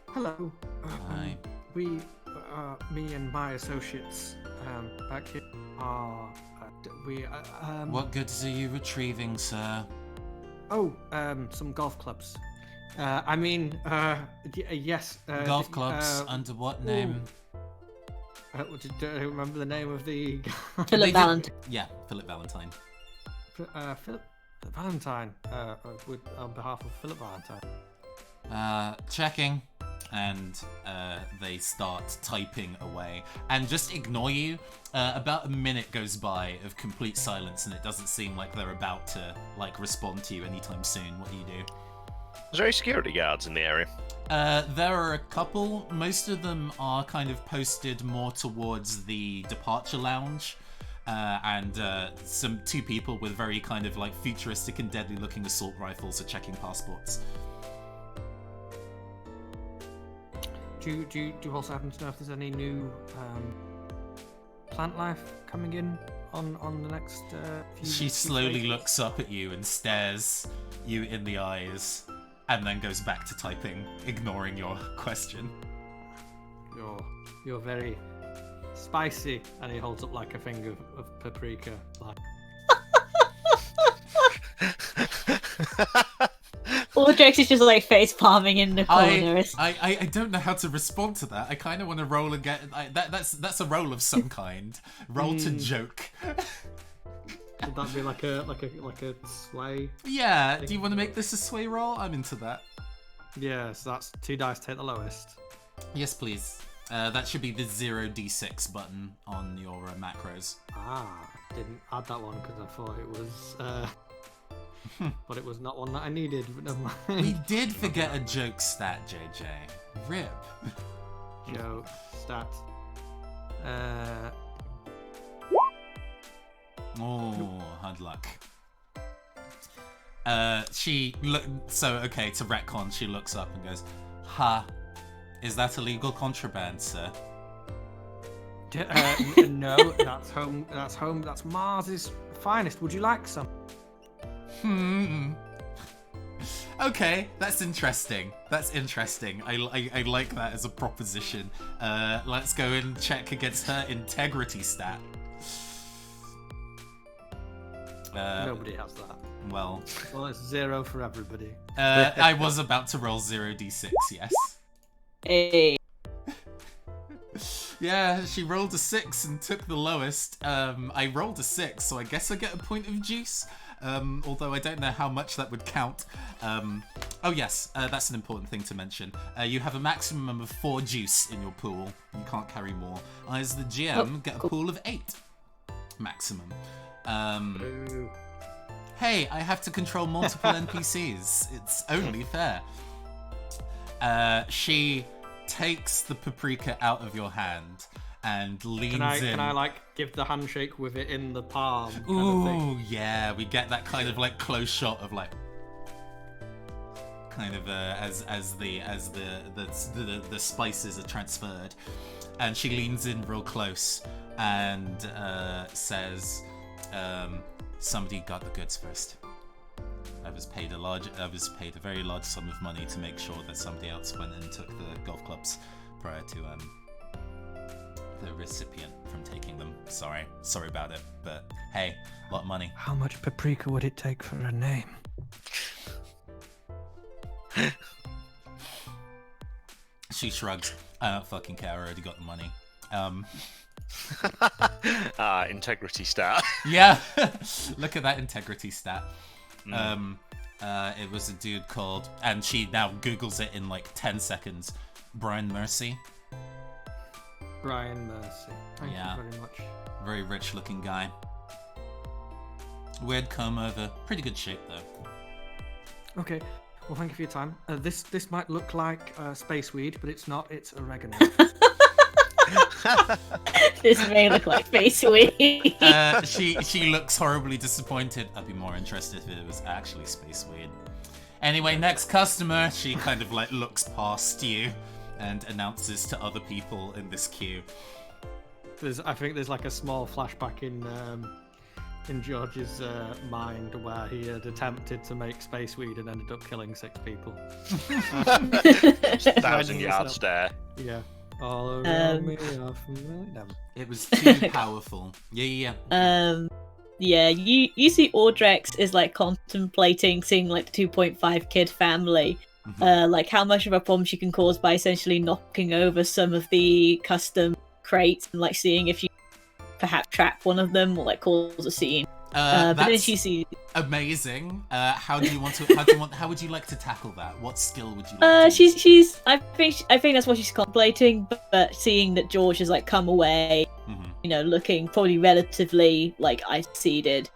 Hello. Hi. Me and my associates back here are What goods are you retrieving, sir? some golf clubs. Yes. Golf clubs under what name? Do you remember the name of the Philip Valentine. Yeah, Philip Valentine. Philip Valentine? On behalf of Philip Valentine. Checking. And they start typing away and just ignore you. About a minute goes by of complete silence, and it doesn't seem like they're about to respond to you anytime soon. What do you do? Is there any security guards in the area? There are a couple. Most of them are kind of posted more towards the departure lounge. And two people with very kind of futuristic and deadly looking assault rifles are checking passports. Do you also happen to know if there's any new plant life coming in on the next few? She slowly looks up at you and stares you in the eyes, and then goes back to typing, ignoring your question. You're very spicy, and he holds up a finger of paprika. All jokes is just face palming in the corner. I don't know how to respond to that. I kind of want to roll and get that's a roll of some kind. Roll to joke. Would that be like a sway? Yeah. Do you want to make this a sway roll? I'm into that. Yeah. So that's 2 dice. Take the lowest. Yes, please. That should be the 0d6 button on your macros. I didn't add that one because I thought it was. But it was not one that I needed. But never mind. We did forget a joke stat, JJ. Rip. Joke stat. Oh, hard luck. To retcon, she looks up and goes, "Ha, is that illegal contraband, sir?" No, that's home. That's Mars's finest. Would you like some? Okay, that's interesting. I like that as a proposition. Let's go and check against her integrity stat. Nobody has that. Well, it's 0 for everybody. I was about to roll 0d6, yes. Hey. Yeah, she rolled a 6 and took the lowest. I rolled a 6, so I guess I get a point of juice. Although I don't know how much that would count. Oh yes, that's an important thing to mention. You have a maximum of 4 juice in your pool. You can't carry more. I, as the GM, get a pool of 8 maximum. Hey, I have to control multiple NPCs. It's only fair. She takes the paprika out of your hand and leans in. Can I give the handshake with it in the palm? Ooh, yeah, we get that kind of close shot of kind of as the spices are transferred, and she leans in real close and says, "Somebody got the goods first. I was paid a very large sum of money to make sure that somebody else went and took the golf clubs prior to the recipient from taking them. Sorry about it, but hey, a lot of money." How much paprika would it take for a name? She shrugs. "I don't fucking care. I already got the money." Integrity stat. Yeah, look at that integrity stat. It was a dude called, and she now Googles it in like 10 seconds. Brian Mercy. Brian Mercy. Thank you very much. Very rich looking guy. Weird comb over. Pretty good shape though. Okay. Well, thank you for your time. This might look like space weed, but it's not. It's oregano. This may look like face weed. She looks horribly disappointed. I'd be more interested if it was actually space weed. Anyway, next customer. She kind of like looks past you and announces to other people in this queue. I think there's like a small flashback in George's mind where he had attempted to make space weed and ended up killing 6 people. 1,000-yard stare. Yeah. All around me are familiar. It was too powerful. Yeah. Yeah, you see Audrex is like contemplating seeing like the 2.5 kid family. Like how much of a problem she can cause by essentially knocking over some of the custom crates and like seeing if you perhaps trap one of them or like cause a scene. But then she sees amazing. How would you like to tackle that? What skill would you like? She's I think that's what she's contemplating, but seeing that George has like come away, looking probably relatively like ice-seeded,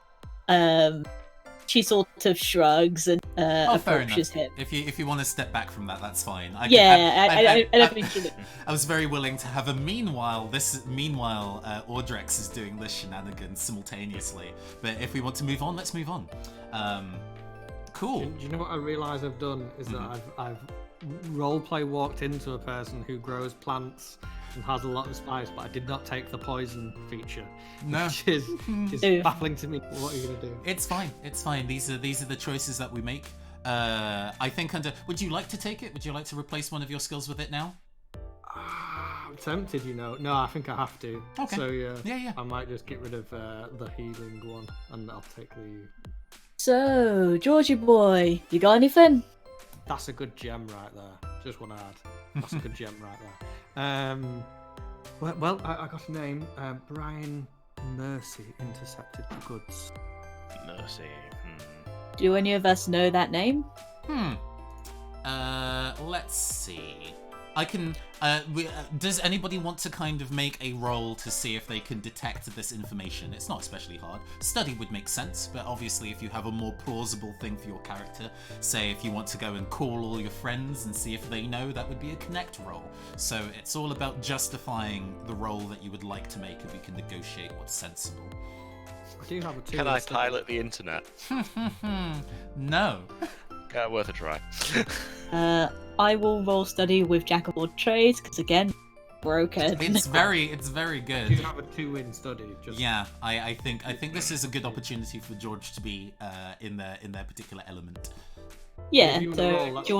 she sort of shrugs and approaches him. If you want to step back from that, that's fine. I definitely should. I was very willing to have a meanwhile. Audrex is doing this shenanigans simultaneously. But if we want to move on, let's move on. Cool. Do you know what I realise I've done is that I've roleplay walked into a person who grows plants and has a lot of spice, but I did not take the poison feature. No, which is baffling to me. What are you gonna do? It's fine. These are the choices that we make. I think would you like to take it? Would you like to replace one of your skills with it now? I'm tempted, No, I think I have to. Okay. So yeah. I might just get rid of the healing one, and I'll take the. So, Georgie boy, you got anything? That's a good gem right there. Just want to add. That's a good gem right there. Well, I got a name. Brian Mercy intercepted the goods. Mercy. Do any of us know that name? Let's see. I can. Does anybody want to kind of make a roll to see if they can detect this information? It's not especially hard. Study would make sense, but obviously if you have a more plausible thing for your character, say if you want to go and call all your friends and see if they know, that would be a connect roll. So it's all about justifying the roll that you would like to make, and we can negotiate what's sensible. I do have a 2. Can I pilot the internet? No. Worth a try. I will roll study with Jack of all trades because again, broken. It's very good. You have a 2 in study. Yeah, I think this is a good opportunity for George to be in their particular element. Yeah. So do you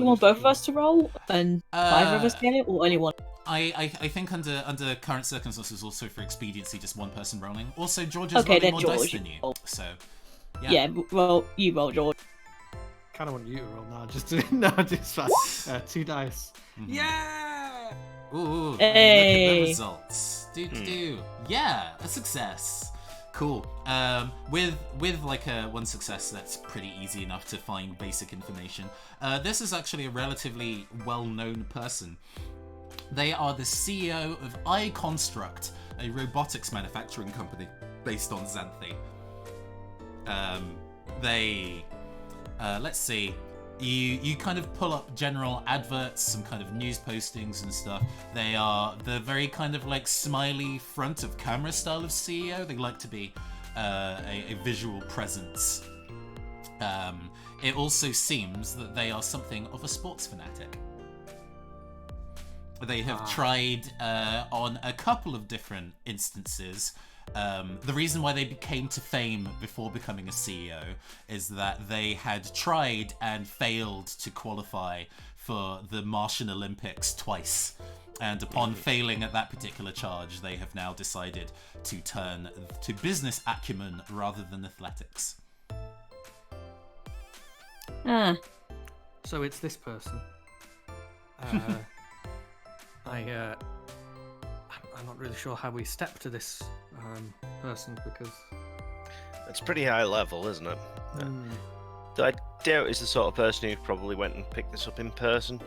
want both of us to roll and 5 of us get it, or only one? I think under current circumstances, also for expediency, just one person rolling. Also, George is okay, rolling more George, dice than you, so yeah. Yeah, you roll, George. Kind of want you to roll now, just 2 dice. Yeah. Ooh, hey. Look at the results. Yeah, a success. Cool. With like one success, that's pretty easy enough to find basic information. This is actually a relatively well-known person. They are the CEO of iConstruct, a robotics manufacturing company based on Xanthe. Let's see. You kind of pull up general adverts, some kind of news postings and stuff. They are the very kind of like smiley front of camera style of CEO. They like to be a visual presence it also seems that they are something of a sports fanatic. They have tried on a couple of different instances. The reason why they came to fame before becoming a CEO is that they had tried and failed to qualify for the Martian Olympics twice. And upon failing at that particular charge, they have now decided to turn to business acumen rather than athletics. So it's this person. I'm not really sure how we step to this person because It's pretty high level, isn't it? I doubt he's the sort of person who probably went and picked this up in person.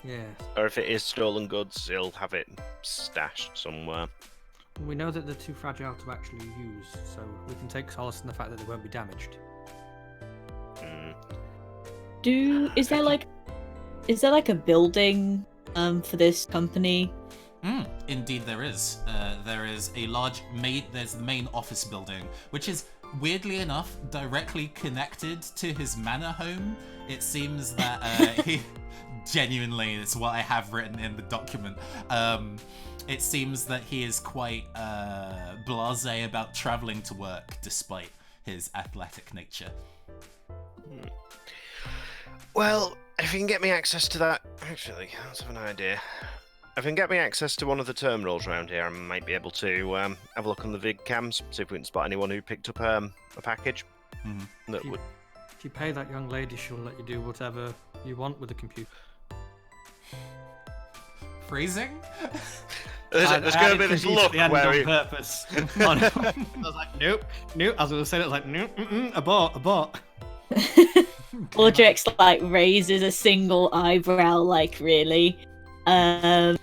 yeah, Or if it is stolen goods, he'll have it stashed somewhere. we know that they're too fragile to actually use, so we can take solace in the fact that they won't be damaged. Is there like a building for this company? Indeed there is. There is a large there's the main office building, which is weirdly enough directly connected to his manor home. It seems that he genuinely, it's what I have written in the document. It seems that he is quite blasé about traveling to work despite his athletic nature. Well, if you can get me access to that... Actually, let's have an idea. If you can get me access to one of the terminals around here, I might be able to have a look on the vid cams, see if we can spot anyone who picked up a package. That would... If you pay that young lady, she'll let you do whatever you want with the computer. Phrasing? There's going to be this look where on purpose. I was like, nope. I was going to say it, like, nope, abort. Audrex like raises a single eyebrow, like really, and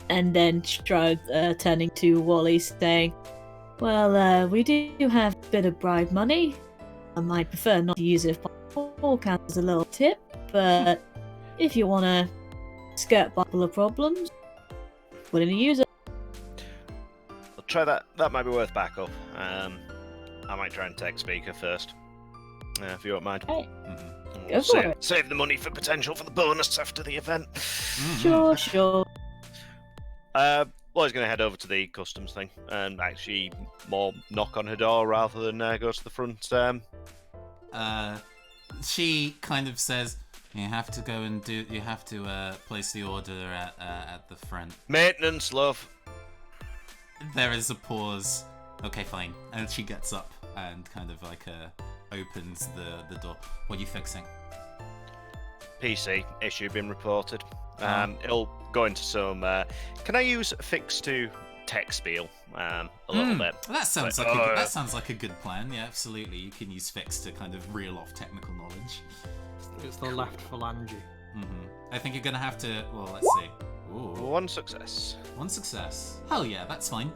then shrugs, turning to Wally, saying, "Well, we do have a bit of bribe money. I might prefer not to use it all counts as a little tip, but if you want to skirt by a couple of problems, willing to use it." I'll try that. That might be worth backup. I might try and take speaker first. If you don't mind. Hey, go for it. Save the money for potential for the bonus after the event. Sure. Lloyd's going to head over to the customs thing and actually more knock on her door rather than go to the front. She kind of says, "You have to go and do. You have to place the order at the front." Maintenance, love. There is a pause. Okay, fine. And she gets up and kind of like opens the door. What are you fixing? PC issue been reported. It'll go into some. Can I use fix to tech spiel a little bit? That sounds that sounds like a good plan. Yeah, absolutely. You can use fix to kind of reel off technical knowledge. It's the left phalange. I think you're gonna have to. Well, let's see. Ooh. One success. Hell yeah, that's fine.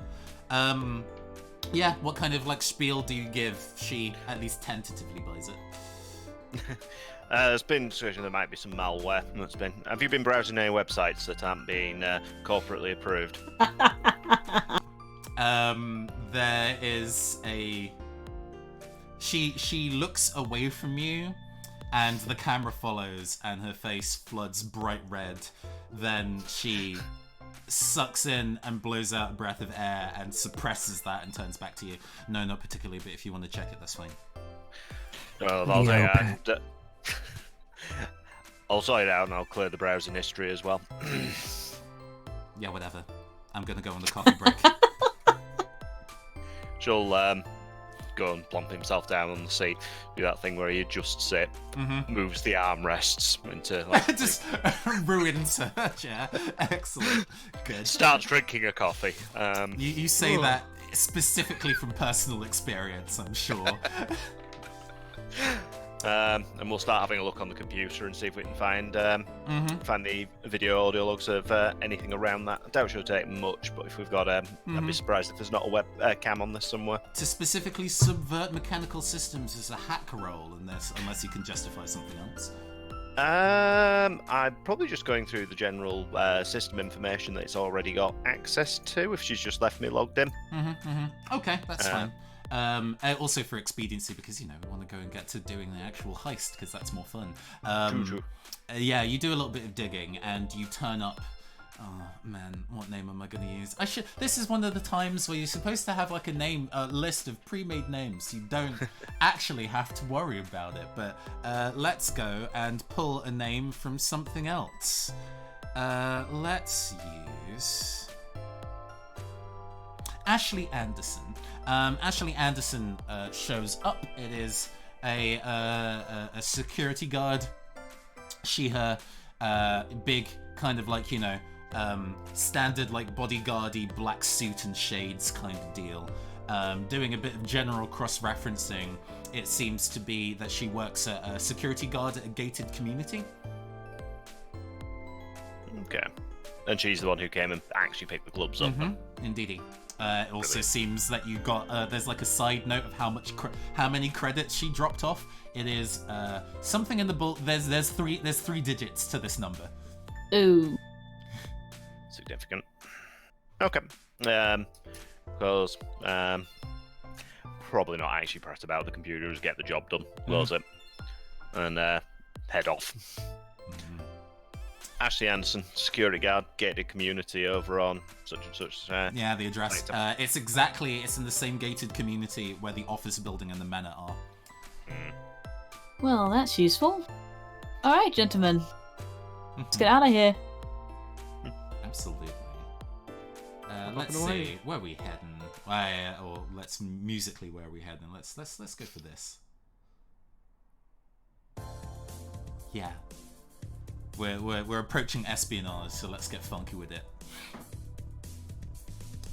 Yeah, what kind of like spiel do you give? She at least tentatively buys it. There's been discussion there might be some malware. That's been. Have you been browsing any websites that aren't being corporately approved? There is a. She looks away from you, and the camera follows, and her face floods bright red. Then she sucks in and blows out a breath of air and suppresses that and turns back to you. No, not particularly, but if you want to check it, that's fine. Well, I'll sort it out and I'll clear the browsing history as well. Yeah, whatever. I'm gonna go on the coffee break. She'll go and plump himself down on the seat, do that thing where he adjusts it, moves the armrests into like, just ruins her chair. Excellent. Good. Starts drinking a coffee. You say that specifically from personal experience, I'm sure. And we'll start having a look on the computer and see if we can find find the video audio logs of anything around that. I doubt it'll take much, but if we've got, I'd be surprised if there's not a web cam on this somewhere. To specifically subvert mechanical systems is a hack roll, unless you can justify something else. I'm probably just going through the general system information that it's already got access to. If she's just left me logged in. Okay, that's fine. Also for expediency, because we want to go and get to doing the actual heist, because that's more fun. True. Yeah, you do a little bit of digging, and you turn up. Oh man, what name am I going to use? This is one of the times where you're supposed to have like a list of pre-made names. You don't actually have to worry about it. But let's go and pull a name from something else. Let's use Ashley Anderson. Ashley Anderson shows up. It is a security guard. Her big kind of like standard like bodyguardy black suit and shades kind of deal. Doing a bit of general cross-referencing, it seems to be that she works at a security guard at a gated community. Okay. And she's the one who came and actually picked the gloves up. Indeedy. It also seems that you got there's like a side note of how many credits she dropped off. It is something in the book. There's three digits to this number. Ooh. Significant. Okay. Because probably not actually pressed about the computers, get the job done, close it, and head off. Ashley Anderson, security guard, gated community over on such and such. Yeah, the address. It's in the same gated community where the office building and the manor are. Well, that's useful. All right, gentlemen, let's get out of here. Absolutely. Let's see, where are we heading? Or let's musically, where are we heading? Let's go for this. Yeah. We're approaching espionage, so let's get funky with it.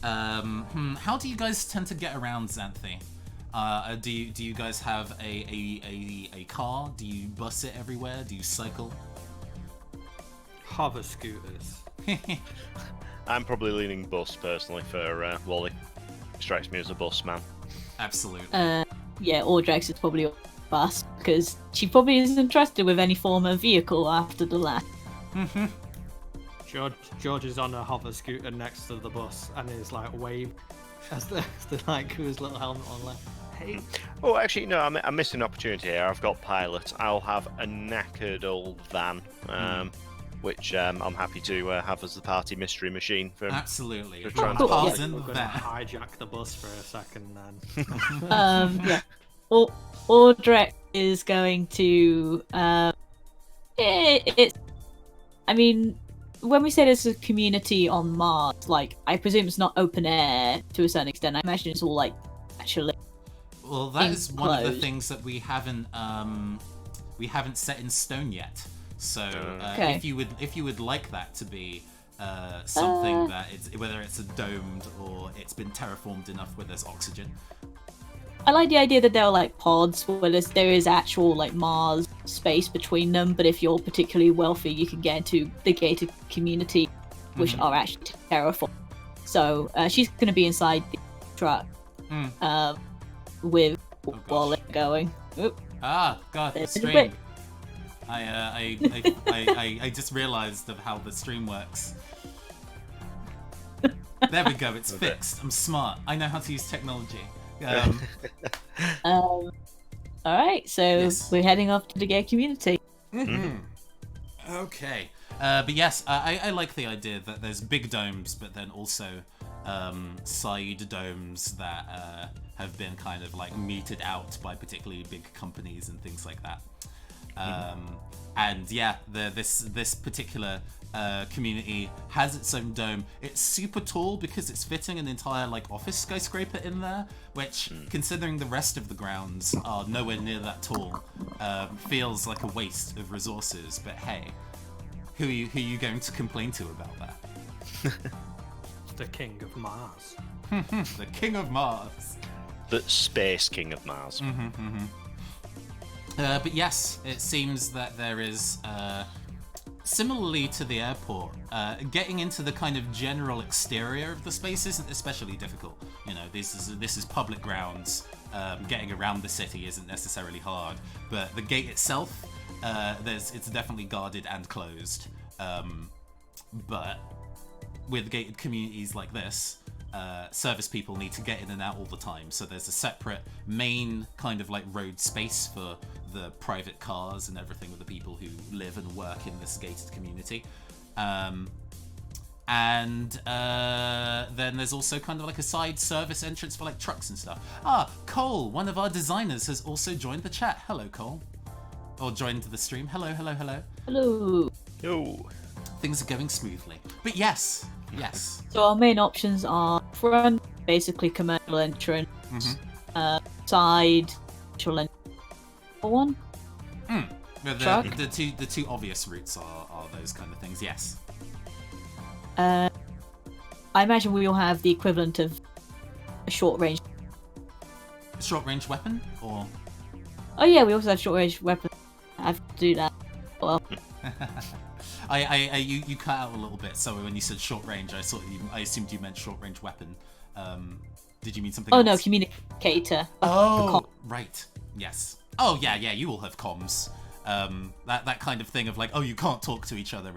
How do you guys tend to get around Xanthe? Do you guys have a car? Do you bus it everywhere? Do you cycle? Hover scooters. I'm probably leaning bus personally for Wally. Strikes me as a bus man. Absolutely. Yeah, Audrex is probably a bus because she probably isn't trusted with any form of vehicle after the last. George is on a hover scooter next to the bus and is like wave as the like his little helmet on left. Hey. Oh, actually, no, I'm missing an opportunity here. I've got pilot. I'll have a knackered old van, which I'm happy to have as the party mystery machine for. Absolutely. For We're Pardon gonna that. hijack the bus for a second then. Yeah. Audrex is going to. It's. I mean, when we say there's a community on Mars, like I presume it's not open air to a certain extent. I imagine it's all like actually. Well, that is one of the enclosed. things that we haven't set in stone yet. So Okay. if you would like that to be something that it's whether it's a domed or it's been terraformed enough where there's oxygen. I like the idea that there are like pods where there is actual like Mars space between them, but if you're particularly wealthy, you can get into the gated community, which are actually terraformed. So she's going to be inside the truck with Wally going. Oop. Ah, God, the There's a stream. bit. I just realised of how the stream works. There we go. It's fixed. I'm smart. I know how to use technology. All right, so Yes. we're heading off to the gay community. Okay. But yes, I like the idea that there's big domes, but then also side domes that have been kind of like meted out by particularly big companies and things like that. And yeah, this particular community has its own dome. It's super tall because it's fitting an entire like office skyscraper in there, which, considering the rest of the grounds are nowhere near that tall, feels like a waste of resources. But hey, who are you going to complain to about that? The King of Mars. The King of Mars. The Space King of Mars. But yes, it seems that there is, similarly to the airport, getting into the kind of general exterior of the space isn't especially difficult. You know, this is public grounds. Getting around the city isn't necessarily hard, but the gate itself, it's definitely guarded and closed. But with gated communities like this, service people need to get in and out all the time. So there's a separate main kind of like road space for the private cars and everything with the people who live and work in this gated community. And then there's also kind of like a side service entrance for like trucks and stuff. Cole, one of our designers, has also joined the chat. Hello, Cole. Or joined the stream. Hello. Hello. Yo. Things are going smoothly. But yes. So our main options are front, basically commercial entrance, side, commercial entrance. One. But the two obvious routes are those kind of things. Yes. I imagine we will have the equivalent of a short range. A short range weapon, or? Oh yeah, we also have short range weapons. I have to do that. Well. You cut out a little bit. So when you said short range, I assumed you meant short range weapon. Did you mean something else? No, communicator. Oh, right. Yes. Oh yeah. You all have comms. That kind of thing of like, you can't talk to each other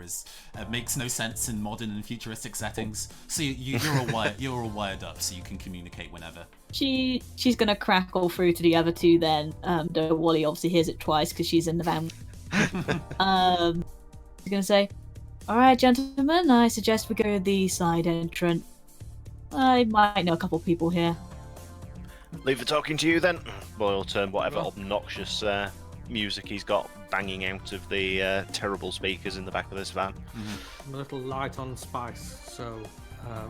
makes no sense in modern and futuristic settings. So you're all wired up, so you can communicate whenever. She's gonna crackle through to the other two then. Though Wally obviously hears it twice because she's in the van. She's gonna say, "All right, gentlemen, I suggest we go to the side entrance. I might know a couple of people here." Leave the talking to you then. Boyle turn whatever obnoxious music he's got banging out of the terrible speakers in the back of this van. I'm a little light on spice, so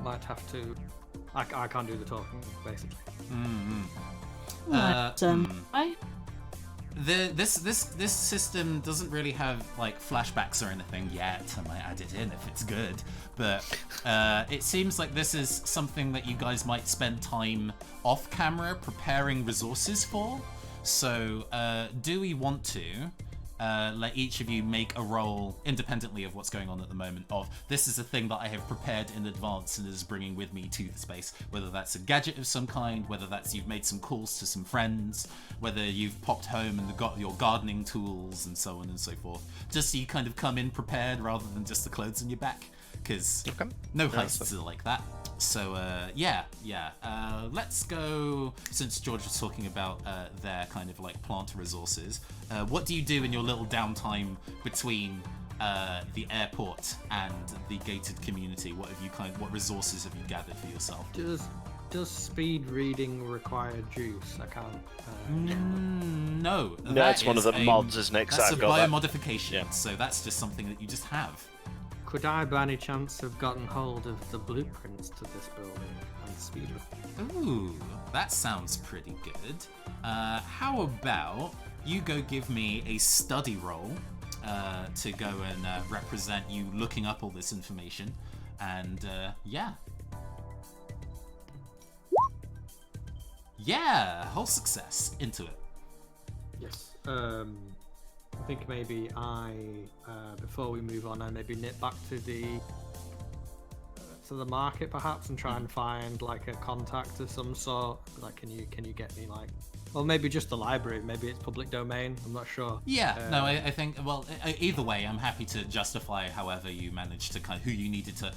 might have to. I can't do the talking, basically. This system doesn't really have like flashbacks or anything yet. I might add it in if it's good, but it seems like this is something that you guys might spend time off camera preparing resources for. So do we want to let each of you make a roll independently of what's going on at the moment of this is a thing that I have prepared in advance and is bringing with me to the space, whether that's a gadget of some kind, whether that's you've made some calls to some friends, whether you've popped home and got your gardening tools and so on and so forth, just so you kind of come in prepared rather than just the clothes on your back, because no heists are like that. So let's go, since George was talking about their kind of like plant resources, what do you do in your little downtime between the airport and the gated community? What resources have you gathered for yourself? Does speed reading require juice? I can't. No, it's one of the mods, isn't it? That's a biomodification, so that's just something that you just have. Could I, by any chance, have gotten hold of the blueprints to this building and speed? Ooh, that sounds pretty good. How about you go give me a study roll to go and represent you looking up all this information, and whole success into it. Yes. I think maybe before we move on, I maybe nip back to the market perhaps and try and find like a contact of some sort. Like, can you get me like, well, maybe just the library, maybe it's public domain. I'm not sure. I think either way, I'm happy to justify however you managed to who you needed to.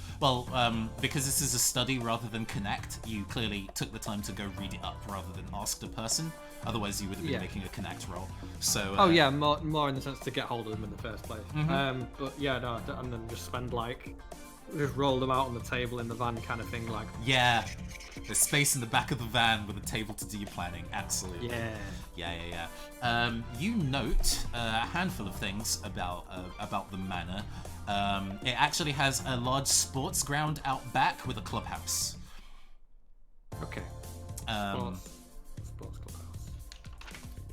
Because this is a study rather than connect, you clearly took the time to go read it up rather than ask the person. Otherwise, you would have been making a connect roll. So. More in the sense to get hold of them in the first place. And then just roll them out on the table in the van, kind of thing. Like. Yeah. There's space in the back of the van with a table to do your planning. Absolutely. Yeah. You note a handful of things about the manor. It actually has a large sports ground out back with a clubhouse. Okay. Sports clubhouse.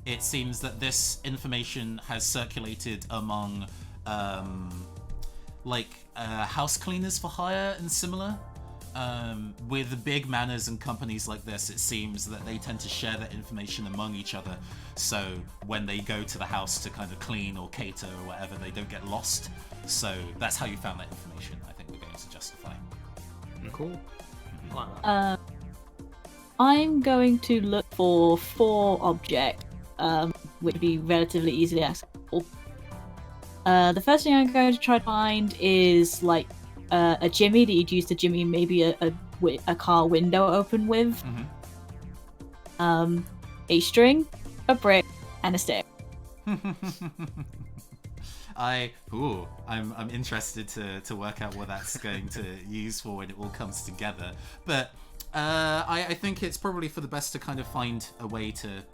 It seems that this information has circulated among house cleaners for hire and similar. With the big manors and companies like this, it seems that they tend to share that information among each other. So when they go to the house to kind of clean or cater or whatever, they don't get lost. So that's how you found that information. I think we're going to justify. Cool. Mm-hmm. I like that. I'm going to look for 4 objects, which would be relatively easily accessible. The first thing I'm going to try to find is like a jimmy that you'd use to jimmy maybe a a car window open with a string, a brick, and a stick. I'm interested to work out what that's going to use for when it all comes together. But I think it's probably for the best to kind of find a way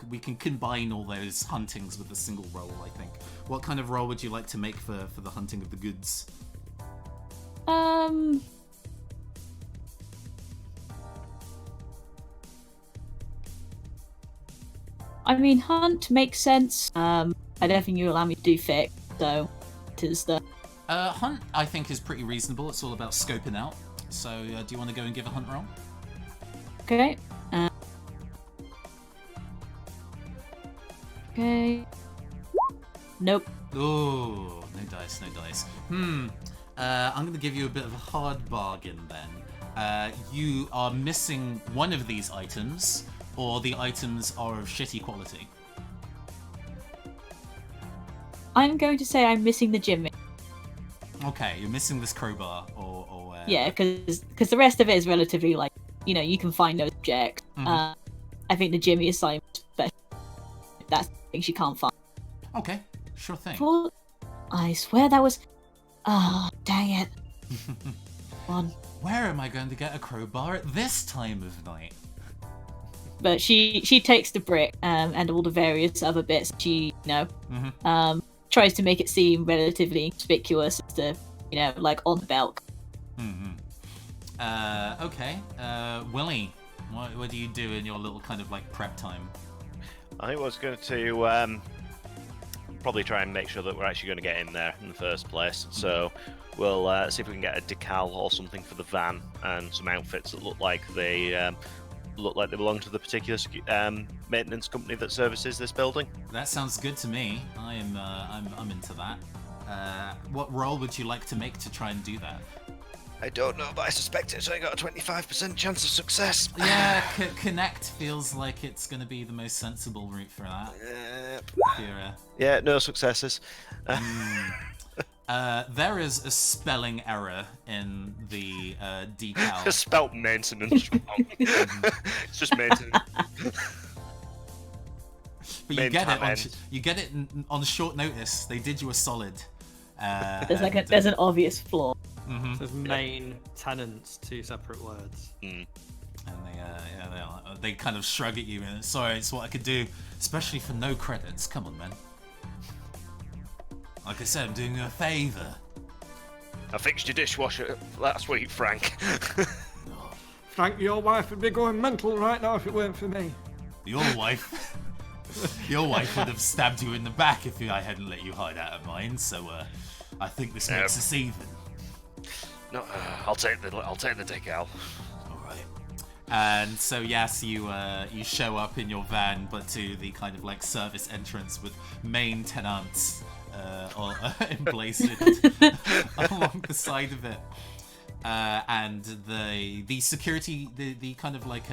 we can combine all those huntings with a single roll, I think. What kind of roll would you like to make for the hunting of the goods? I mean, hunt makes sense. I don't think you allow me to do fix, so it is the... Hunt, I think, is pretty reasonable. It's all about scoping out. So, do you want to go and give a hunt roll? Okay. Okay. Nope. Oh, no dice, no dice. I'm going to give you a bit of a hard bargain then. You are missing one of these items, or the items are of shitty quality. I'm going to say I'm missing the Jimmy. Okay, you're missing this crowbar, or Yeah, because the rest of it is relatively, like, you know, you can find those objects. I think the Jimmy is something special. That's things you can't find. Okay, sure thing. I swear that was... Oh, dang it. One. Where am I going to get a crowbar at this time of night? But she takes the brick and all the various other bits. She, you know, tries to make it seem relatively conspicuous as to, you know, like on the belt. Okay. Willie, what do you do in your little kind of like prep time? I was going to probably try and make sure that we're actually going to get in there in the first place. So we'll see if we can get a decal or something for the van and some outfits that look like they belong to the particular maintenance company that services this building. That sounds good to me. I'm into that. What roll would you like to make to try and do that? I don't know, but I suspect it's only got a 25% chance of success. Yeah, Connect feels like it's going to be the most sensible route for that. Yeah, no successes. There is a spelling error in the decal. It's spelt maintenance wrong. It's just maintenance. But you get it on short notice. They did you a solid. There's an obvious flaw. There's main tenants, two separate words. And they kind of shrug at you and sorry, it's what I could do, especially for no credits. Come on, man. Like I said, I'm doing you a favour. I fixed your dishwasher last week, Frank. Frank, your wife would be going mental right now if it weren't for me. Your wife would have stabbed you in the back if I hadn't let you hide out of mine. So I think this makes us even. No, I'll take the decal. All right. And so yes, you show up in your van, but to the kind of like service entrance with main tenants emblazoned along the side of it, and the security, the kind of like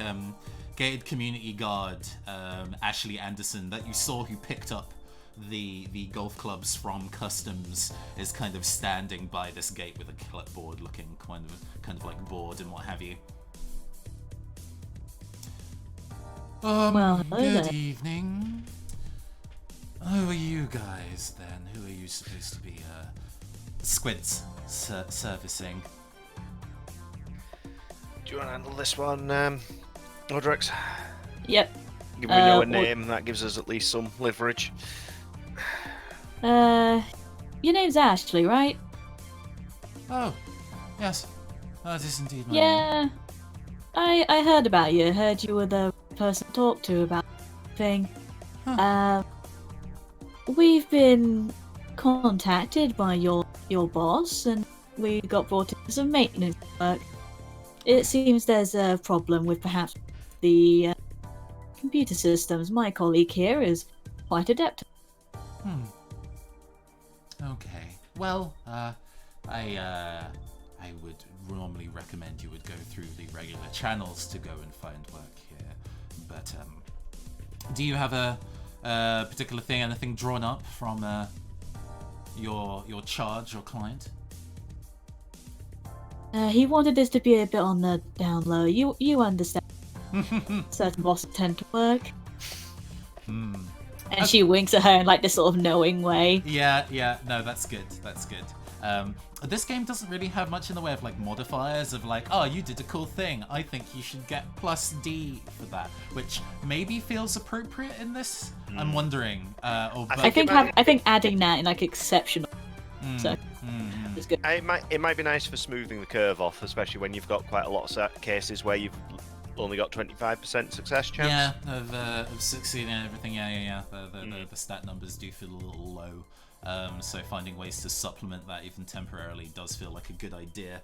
gated community guard, Ashley Anderson, that you saw who picked up the golf clubs from customs, is kind of standing by this gate with a clipboard, looking kind of like bored and what have you. Well, good evening. Who are you guys then? Who are you supposed to be squids servicing? Do you want to handle this one, Odrex? Yep. If we know a name, that gives us at least some leverage. Your name's Ashley, right? Oh, yes. That is indeed my name. Yeah. I heard about you. Heard you were the person to talk to about thing. Huh. We've been contacted by your boss, and we got brought into some maintenance work. It seems there's a problem with perhaps the computer systems. My colleague here is quite adept. Okay. Well, I would normally recommend you would go through the regular channels to go and find work here. But do you have a particular thing, anything drawn up from your charge or client? He wanted this to be a bit on the down low. You understand. Certain bosses tend to work. And she winks at her in like this sort of knowing way. Yeah. No, that's good. This game doesn't really have much in the way of like modifiers of like, oh, you did a cool thing. I think you should get +D for that, which maybe feels appropriate in this. I'm wondering. I think adding that in like exceptional. So it's good. It might be nice for smoothing the curve off, especially when you've got quite a lot of cases where you've only got 25% success chance. Yeah, of succeeding and everything. Yeah. The stat numbers do feel a little low. So finding ways to supplement that even temporarily does feel like a good idea.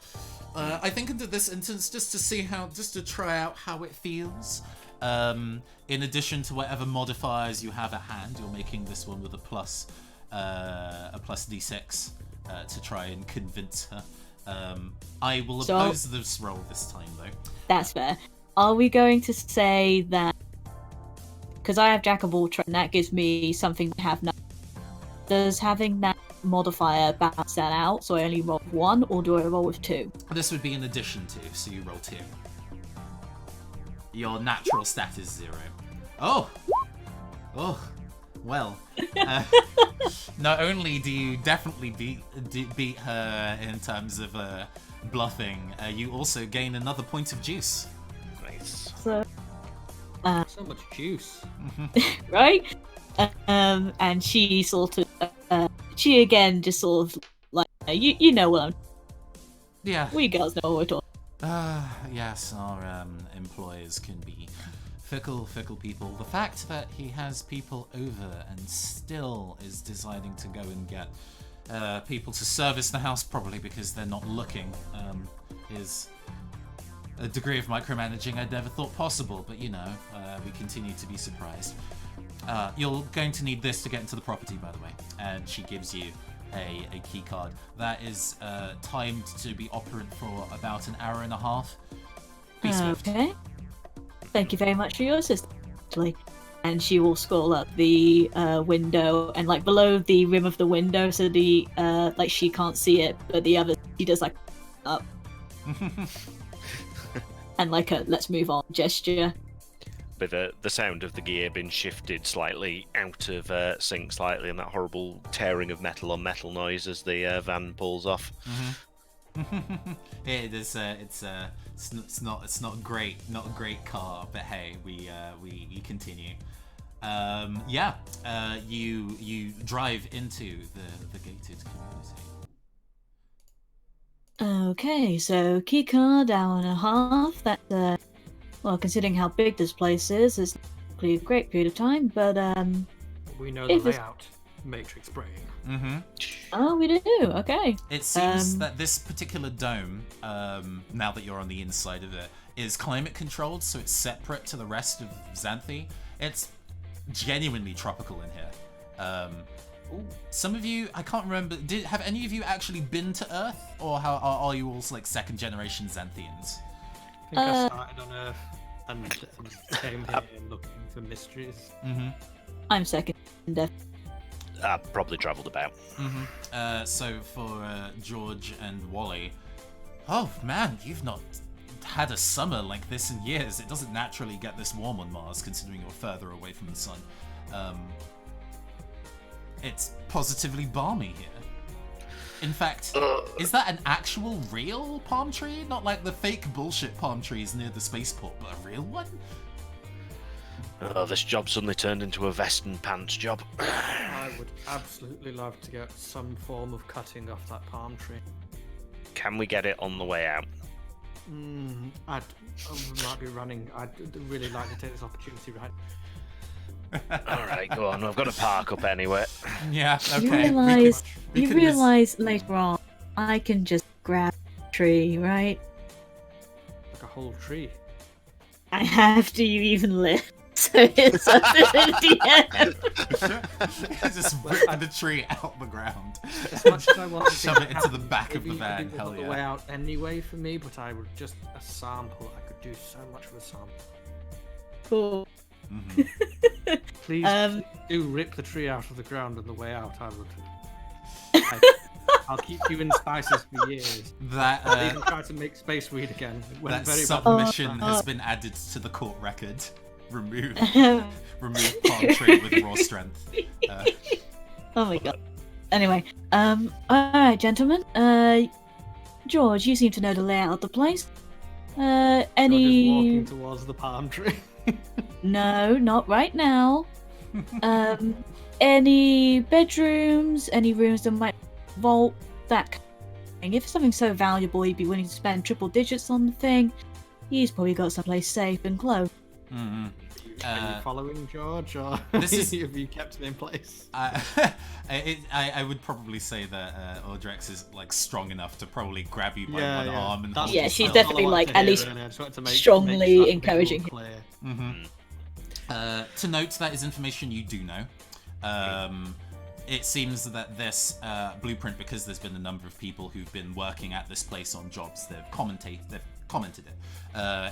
I think into this instance, just to try out how it feels. In addition to whatever modifiers you have at hand, you're making this one with a plus D6 to try and convince her. I will oppose this roll this time, though. That's fair. Are we going to say that because I have Jack of all trades, and that gives me something to have now? Does having that modifier balance that out, so I only roll 1, or do I roll with 2? This would be in addition to, so you roll 2. Your natural stat is 0. Oh, well. Not only do you definitely beat her in terms of bluffing, you also gain another point of juice. Nice. So much juice. Right? And she sort of, she again just sort of like, you know what I'm. Yeah. We girls know what we're talking. Yes, our employers can be fickle people. The fact that he has people over and still is deciding to go and get people to service the house, probably because they're not looking, is a degree of micromanaging I'd never thought possible, but we continue to be surprised. You're going to need this to get into the property, by the way, and she gives you a key card. That is timed to be operant for about an hour and a half. Be swift. Okay. Thank you very much for your assistance, actually. And she will scroll up the window, and like below the rim of the window, so the like she can't see it, but the other she does like up. And like a let's move on gesture. With the sound of the gear being shifted slightly out of sync slightly, and that horrible tearing of metal on metal noise as the van pulls off. It is. It's not a great car, but hey, we continue. You drive into the gated community. Okay, so keycard, hour and a half. That's well, considering how big this place is, it's actually a great period of time. But we know the layout. Matrix brain. Mm-hmm. Oh, we do. Okay. It seems that this particular dome, now that you're on the inside of it, is climate controlled, so it's separate to the rest of Xanthe. It's genuinely tropical in here. Some of you, I can't remember. Have any of you actually been to Earth, or are you all like second generation Xanthians? I think I started on Earth and came here looking for mysteries. Mm-hmm. I'm second. I've probably travelled about. Mm-hmm. So for George and Wally, oh man, you've not had a summer like this in years. It doesn't naturally get this warm on Mars, considering you're further away from the sun. It's positively balmy here. In fact, is that an actual real palm tree? Not like the fake bullshit palm trees near the spaceport, but a real one? Oh, this job suddenly turned into a vest and pants job. I would absolutely love to get some form of cutting off that palm tree. Can we get it on the way out? I might be running. I'd really like to take this opportunity right. All right, go on. I've got to park up anyway. Yeah, okay. You realise later on, I can just grab a tree, right? Like a whole tree. I have to even live. So it's up to the end. Just rip the tree out the ground. As much as I want to shove it into the back of the van. It Hell was the way out anyway for me, but I would just a sample. I could do so much with a sample. Cool. Mm-hmm. Please do rip the tree out of the ground on the way out. I would. I'll keep you in spices for years. That I'll even try to make Space Weed again. It went that very submission badly. has been added to the court record. Remove palm tree with raw strength. Oh my god. Anyway, alright, gentlemen. George, you seem to know the layout of the place. George is Any... walking towards the palm tree. No, not right now. Any bedrooms, any rooms that might vault, that kind of thing. If it's something so valuable he'd be willing to spend triple digits on the thing, he's probably got someplace safe and close. Mm-hmm. Are you following George, or this is- have you kept him in place? I would probably say that Audrex is like strong enough to probably grab you by one arm and hold Yeah, you she's still. definitely like at least strongly encouraging him. Mm-hmm. To note, that is information you do know. It seems that this blueprint, because there's been a number of people who've been working at this place on jobs, they've commented it.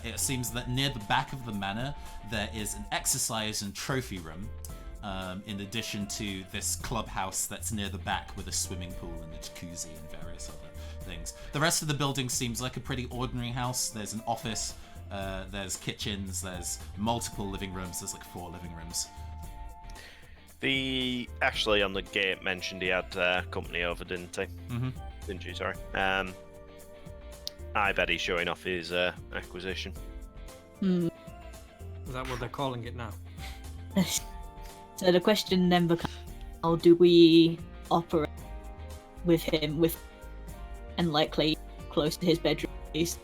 It seems that near the back of the manor there is an exercise and trophy room, in addition to this clubhouse that's near the back with a swimming pool and a jacuzzi and various other things. The rest of the building seems like a pretty ordinary house. There's an office, there's kitchens, there's multiple living rooms, there's like 4 living rooms. Ashley on the gate mentioned he had company over, didn't he? Mm-hmm. Didn't you? Sorry. I bet he's showing off his acquisition. Is that what they're calling it now? So the question then becomes, how do we operate with him, and likely close to his bedroom at least?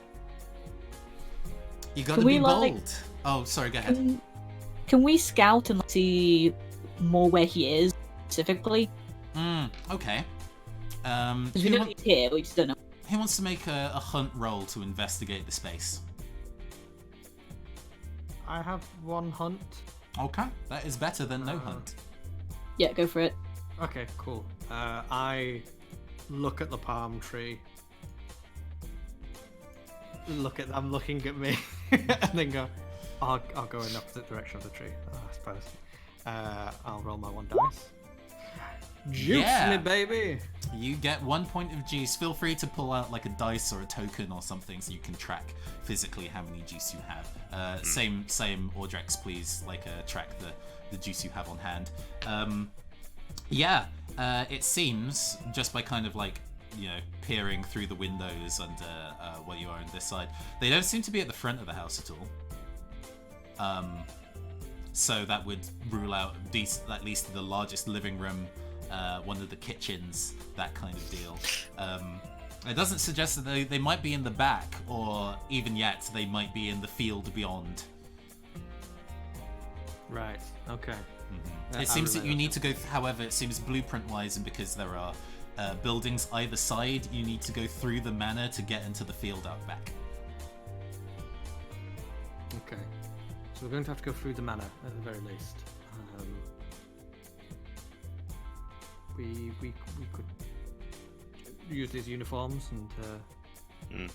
You gotta Can be we, bold. like- Oh, sorry, go ahead. Can we scout and see more where he is specifically? Okay. Because we Who, know wa- he's here, we just don't know. who wants to make a hunt roll to investigate the space? I have 1 hunt. Okay, that is better than no hunt. Yeah, go for it. Okay, cool. I look at the palm tree. I'm looking at me, and then go. I'll go in the opposite direction of the tree. I suppose. I'll roll my 1 dice. Juice me, baby. You get 1 point of juice. Feel free to pull out like a dice or a token or something so you can track physically how many juice you have. Same Audrex, please. Track the juice you have on hand. It seems just by kind of peering through the windows under where you are on this side, they don't seem to be at the front of the house at all. So that would rule out at least the largest living room, one of the kitchens, that kind of deal. It doesn't suggest that they might be in the back, or even yet they might be in the field beyond. Right. Okay. Mm-hmm. It seems that you need to go. However, it seems blueprint-wise, and because there are buildings either side, you need to go through the manor to get into the field out back. Okay. So we're going to have to go through the manor at the very least. We could use these uniforms and.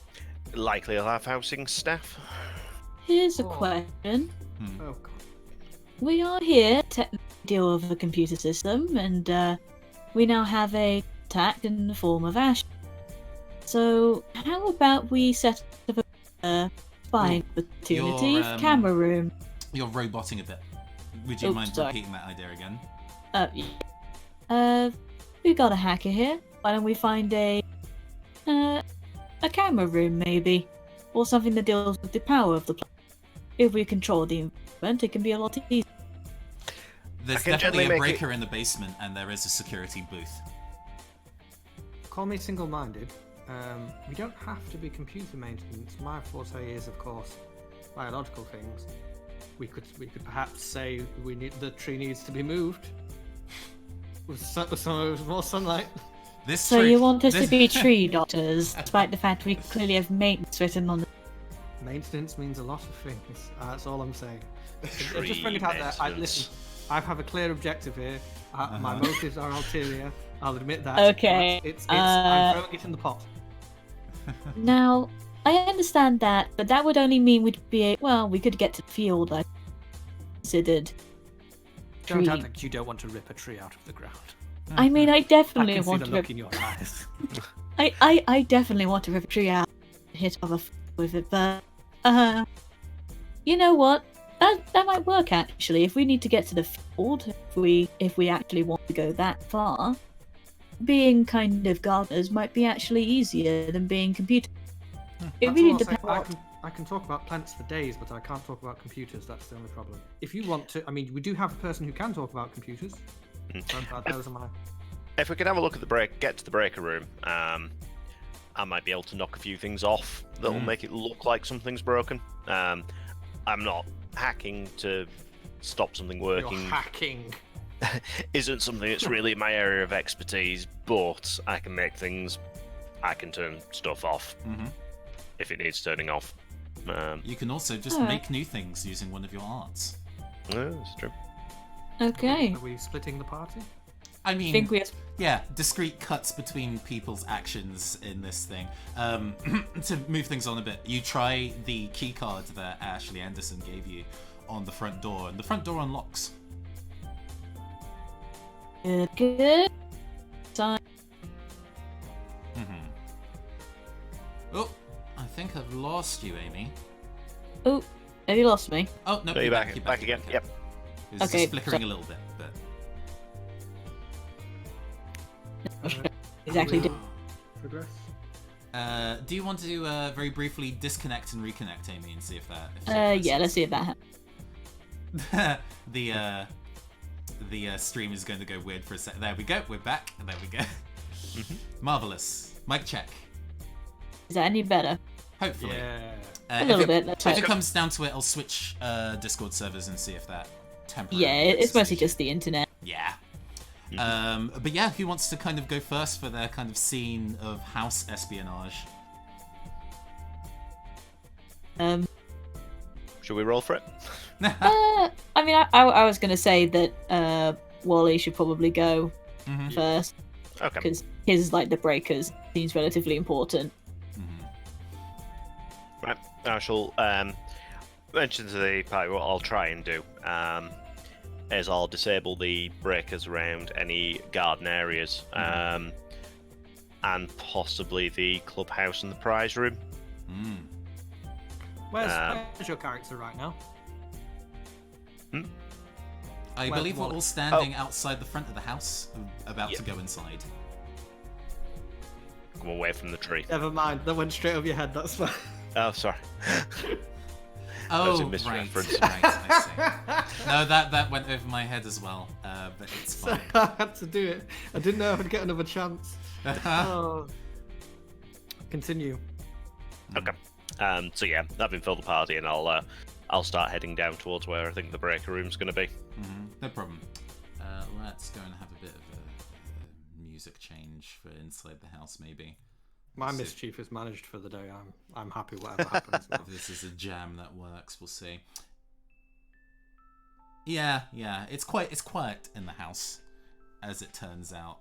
Likely he'll have housing staff. Here's a Oh. question. Oh god. We are here to deal with the computer system, and we now have a contact in the form of Ash. So how about we set up a spying opportunity your, camera room? You're roboting a bit. Would you mind sorry. repeating that idea again? We got a hacker here. Why don't we find a camera room maybe, or something that deals with the power of the place? If we control the environment, it can be a lot easier. There's can definitely gently a make breaker in the basement, and there is a security booth. Call me single-minded. We don't have to be computer maintenance. My forte is, of course, biological things. We could perhaps say the tree needs to be moved with some more sunlight. So you want us to be tree doctors, despite the fact we clearly have maintenance written on the... Maintenance means a lot of things. That's all I'm saying. Tree Just bring it out there. maintenance. Listen, I have a clear objective here. My motives are ulterior. I'll admit that. Okay, but I'm throwing it in the pot. Now, I understand that, but that would only mean we could get to the field, I considered. Don't Tree. act like you don't want to rip a tree out of the ground. I mean, I I definitely can see want the to. look in your eyes. I definitely want to rip a tree out, and hit other with it, but you know what? That might work actually. If we need to get to the field, if we actually want to go that far, being kind of gardeners might be actually easier than being computer. It That's really what I say, depends. I can talk about plants for days, but I can't talk about computers. That's the only problem. If you want to, I mean, we do have a person who can talk about computers. Those are my... If we could have a look at get to the breaker room, I might be able to knock a few things off that will make it look like something's broken. I'm not hacking to stop something working. You're hacking. Isn't something that's really my area of expertise, but I can make things. I can turn stuff off if it needs turning off. You can also just make new things using one of your arts. Yeah, that's true. Okay. Are we splitting the party? I mean, Think we yeah, discrete cuts between people's actions in this thing. To move things on a bit, you try the key card that Ashley Anderson gave you on the front door, and the front door unlocks. good. Time. Oh, I think I've lost you, Amy. Oh, have you lost me? Oh, no, No, you're back again. okay. Yep. It's Okay, just flickering a little bit, but... Exactly. Progress. do you want to very briefly disconnect and reconnect, Amy, and see if that... Yeah, let's see if that happens. the stream is going to go weird for a sec. There we go. We're back. There we go. Marvelous. Mic check. Is that any better? Hopefully. Yeah. A little bit. Let's If it hope. comes down to it, I'll switch Discord servers and see if that temporarily... Yeah, it's fixes mostly it. just the internet. Yeah. But yeah, who wants to kind of go first for their kind of scene of house espionage? Should we roll for it? I mean, I was gonna say that Wally should probably go first Okay. because his like the breakers seems relatively important. Right. I shall mention to the party what I'll try and do. Is I'll disable the breakers around any garden areas, and possibly the clubhouse and the prize room. Where's your character right now? I Well, believe we're Wally. all standing outside the front of the house, about Yep. to go inside. Come away from the tree. Never mind. That went straight over your head. That's fine. Oh, sorry. Oh, was a right, misreference. I see. No, that went over my head as well, but it's So fine. I had to do it. I didn't know if I'd get another chance. Oh. Continue. Okay. So yeah, having filled the party, and I'll start heading down towards where I think the breaker room's going to be. No problem. Let's go and have a bit of a music change for inside the house, maybe. My Let's see. mischief is managed for the day. I'm happy whatever happens. If this is a jam that works, we'll see. Yeah, it's quiet in the house, as it turns out.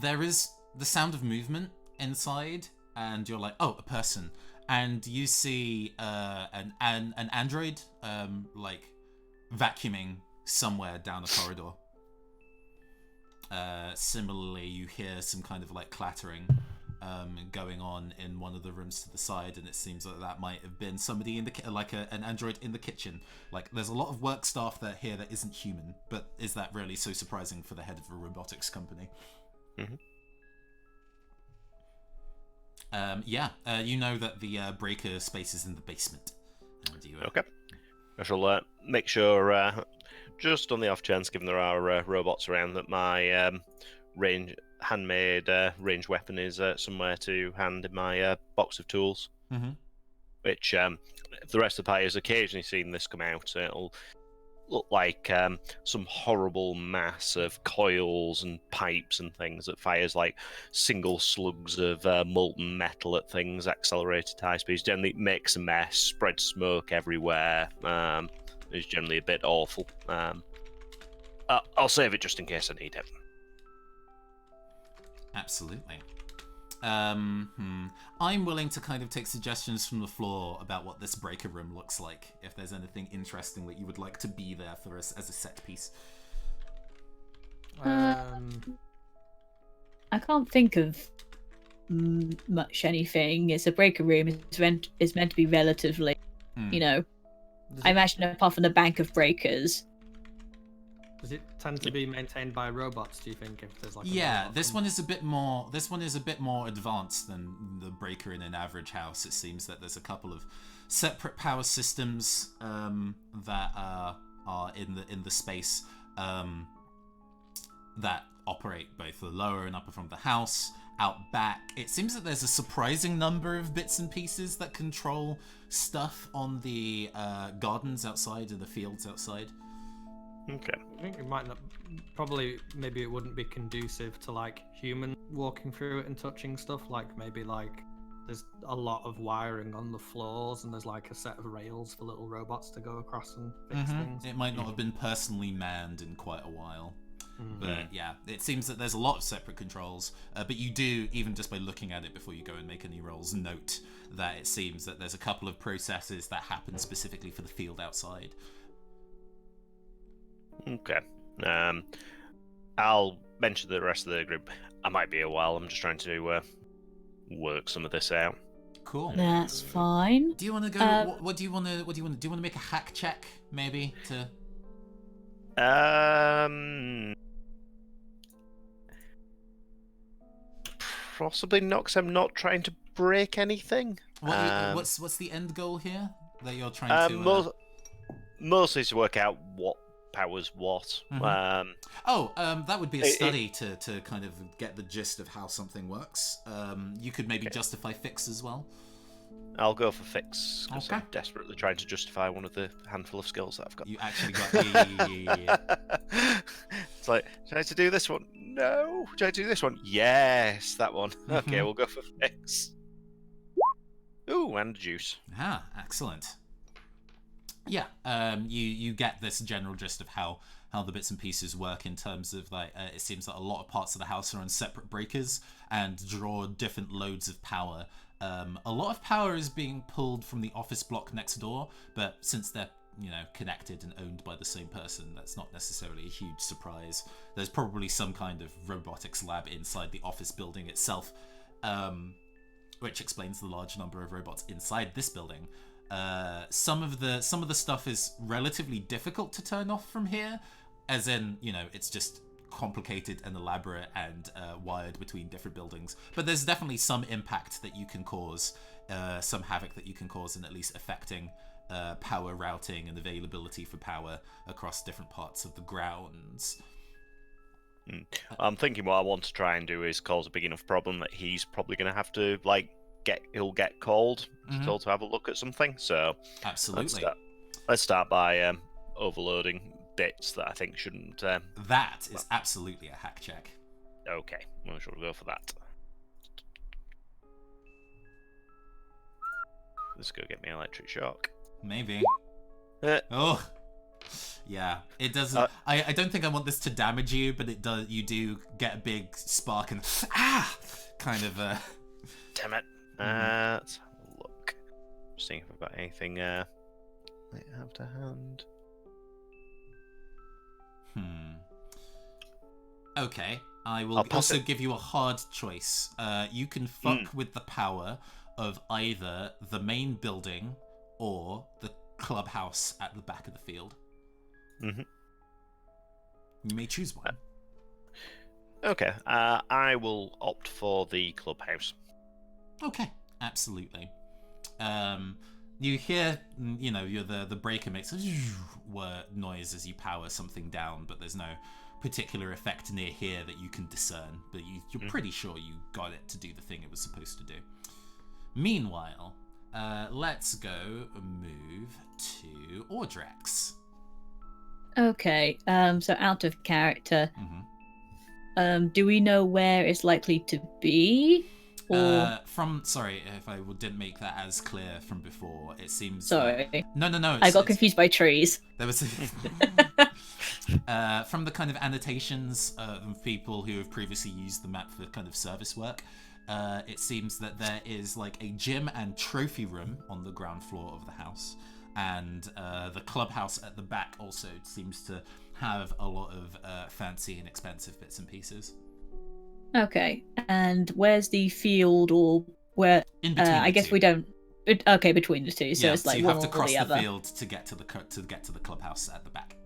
There is the sound of movement inside, and you're like, oh, a person, and you see an android like vacuuming somewhere down a corridor. Similarly, you hear some kind of like clattering going on in one of the rooms to the side, and it seems like that might have been somebody in the an android in the kitchen. Like, there's a lot of work staff here that isn't human, but is that really so surprising for the head of a robotics company? You know that the breaker space is in the basement. And you, Okay. I shall make sure, just on the off chance, given there are robots around, that my handmade ranged weapon is somewhere to hand in my box of tools. Which, if the rest of the party has occasionally seen this come out, it'll look like some horrible mass of coils and pipes and things that fires like single slugs of molten metal at things, accelerated high speeds. Generally makes a mess, spreads smoke everywhere. It's generally a bit awful. I'll save it just in case I need it. Absolutely. I'm willing to kind of take suggestions from the floor about what this breaker room looks like, if there's anything interesting that you would like to be there for us as a set piece. I can't think of much anything. It's a breaker room. It's meant to be relatively, you know. I imagine apart from the bank of breakers. Does it tend to be maintained by robots? Do you think if there's like this one is a bit more advanced than the breaker in an average house. It seems that there's a couple of separate power systems that are in the space that operate both the lower and upper from the house. Out back, it seems that there's a surprising number of bits and pieces that control stuff on the gardens outside and the fields outside. Okay. I think it might not. Probably, maybe it wouldn't be conducive to like human walking through it and touching stuff. Like maybe like there's a lot of wiring on the floors, and there's like a set of rails for little robots to go across and fix things. It might not have been personally manned in quite a while. But yeah, it seems that there's a lot of separate controls, but you do, even just by looking at it before you go and make any rolls, note that it seems that there's a couple of processes that happen specifically for the field outside. Okay. I'll mention the rest of the group. I might be a while. I'm just trying to work some of this out. Cool. That's fine. Do you want to go? What do you want to? Do you want to make a hack check, maybe to? Possibly not, because I'm not trying to break anything. What's the end goal here that you're trying to? Mostly to work out what powers what. That would be a study to kind of get the gist of how something works. You could maybe justify fix as well. I'll go for fix, because I'm desperately trying to justify one of the handful of skills that I've got. You actually got It's like, should I to do this one? No. Should I do this one? Yes, that one. Okay, we'll go for fix. Ooh, and juice. Ah, excellent. Yeah, you get this general gist of how the bits and pieces work in terms of like it seems that a lot of parts of the house are on separate breakers and draw different loads of power. A lot of power is being pulled from the office block next door, but since they're connected and owned by the same person, that's not necessarily a huge surprise. There's probably some kind of robotics lab inside the office building itself, which explains the large number of robots inside this building. Some of the stuff is relatively difficult to turn off from here, as in it's just complicated and elaborate and wired between different buildings. But there's definitely some impact that you can cause, some havoc that you can cause in at least affecting power routing and availability for power across different parts of the grounds. I'm thinking what I want to try and do is cause a big enough problem that he's probably going to have to he'll get called told to have a look at something. So absolutely, let's start by overloading bits that I think shouldn't. That is absolutely a hack check. Okay, well, shall we go for that? Let's go get me an electric shock. Maybe. Oh, yeah. It doesn't. I don't think I want this to damage you, but it does. You do get a big spark and kind of. Damn it. Let's have a look. Just seeing if I've got anything I have to hand. Okay. I will also give you a hard choice. You can fuck with the power of either the main building or the clubhouse at the back of the field. You may choose one. Okay. I will opt for the clubhouse. Okay, absolutely. You hear, the breaker makes a noise as you power something down, but there's no particular effect near here that you can discern. But you're pretty sure you got it to do the thing it was supposed to do. Meanwhile, let's go move to Audrex. Okay, so out of character. Do we know where it's likely to be? Or... sorry if I didn't make that as clear from before. It seems. Sorry. No. I got confused by trees. There was from the kind of annotations of people who have previously used the map for kind of service work. It seems that there is like a gym and trophy room on the ground floor of the house, and the clubhouse at the back also seems to have a lot of fancy and expensive bits and pieces. Okay, and where's the field, or where? In between I the guess two. we don't. Okay, between the two, so Yeah, it's like so you one have to or cross the the other. field to get to the clubhouse at the back.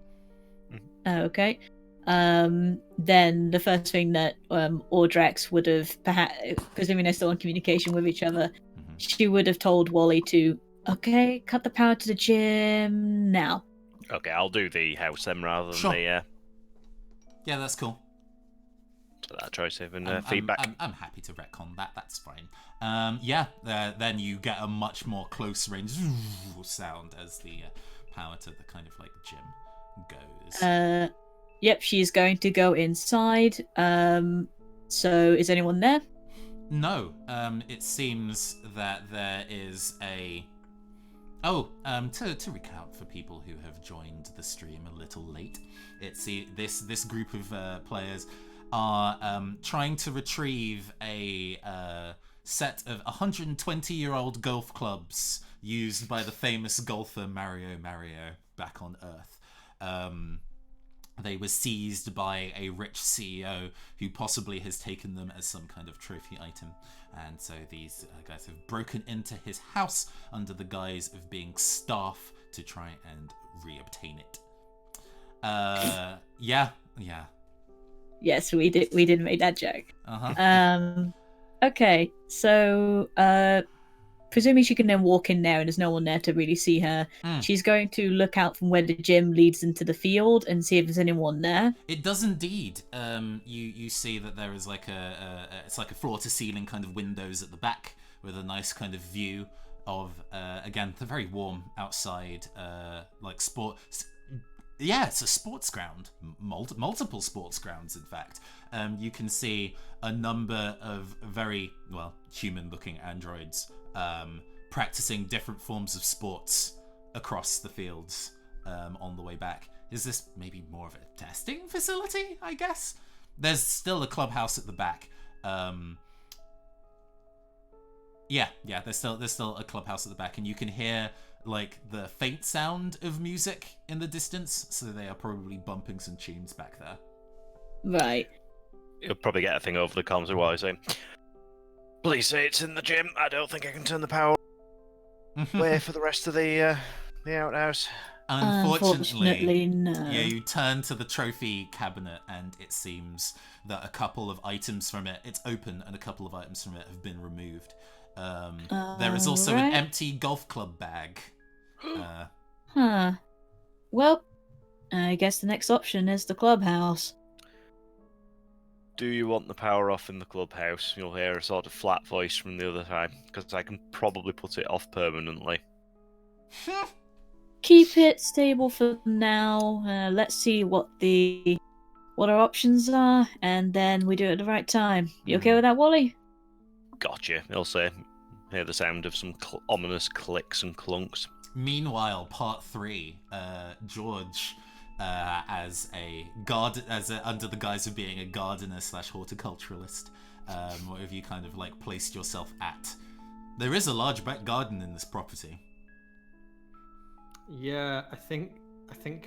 Okay. Then the first thing that Audrax would have, perhaps, presuming they're still in communication with each other, she would have told Wally to, okay, cut the power to the gym now. Okay, I'll do the house then rather than Sure. the. Yeah, that's cool. So that choice even feedback. I'm happy to retcon that. That's fine. Then you get a much more close range sound as the power to the kind of like gym goes. Yep, she's going to go inside. So is anyone there? No. It seems that there is a. Oh, to recount for people who have joined the stream a little late, this group of players are trying to retrieve a set of 120-year-old golf clubs used by the famous golfer Mario back on Earth. They were seized by a rich CEO who possibly has taken them as some kind of trophy item. And so these guys have broken into his house under the guise of being staff to try and reobtain it. Yeah. Yes, we did make that joke. Uh-huh. Okay, so presuming she can then walk in there and there's no one there to really see her, she's going to look out from where the gym leads into the field and see if there's anyone there. It does indeed. You see that there is like it's like a floor-to-ceiling kind of windows at the back with a nice kind of view of again the very warm outside like sport. Yeah, it's a sports ground. Multiple sports grounds, in fact. You can see a number of very, human-looking androids practicing different forms of sports across the fields on the way back. Is this maybe more of a testing facility, I guess? There's still a clubhouse at the back. There's still a clubhouse at the back, and you can hear like the faint sound of music in the distance, so they are probably bumping some tunes back there. Right. You'll probably get a thing over the comms while I say, please say it's in the gym. I don't think I can turn the power away for the rest of the outhouse. Unfortunately, no. Yeah, you turn to the trophy cabinet, and it seems that a couple of items from it, it's open, and a couple of items from it have been removed. There is also an empty golf club bag. Well, I guess the next option is the clubhouse. Do you want the power off in the clubhouse? You'll hear a sort of flat voice from the other side, because I can probably put it off permanently. Keep it stable for now. Let's see what our options are, and then we do it at the right time. You okay with that, Wally? Gotcha. He'll say, hear the sound of some ominous clicks and clunks. Meanwhile, part 3, George, under the guise of being a gardener / horticulturalist, what have you kind of like placed yourself at? There is a large back garden in this property. Yeah, I think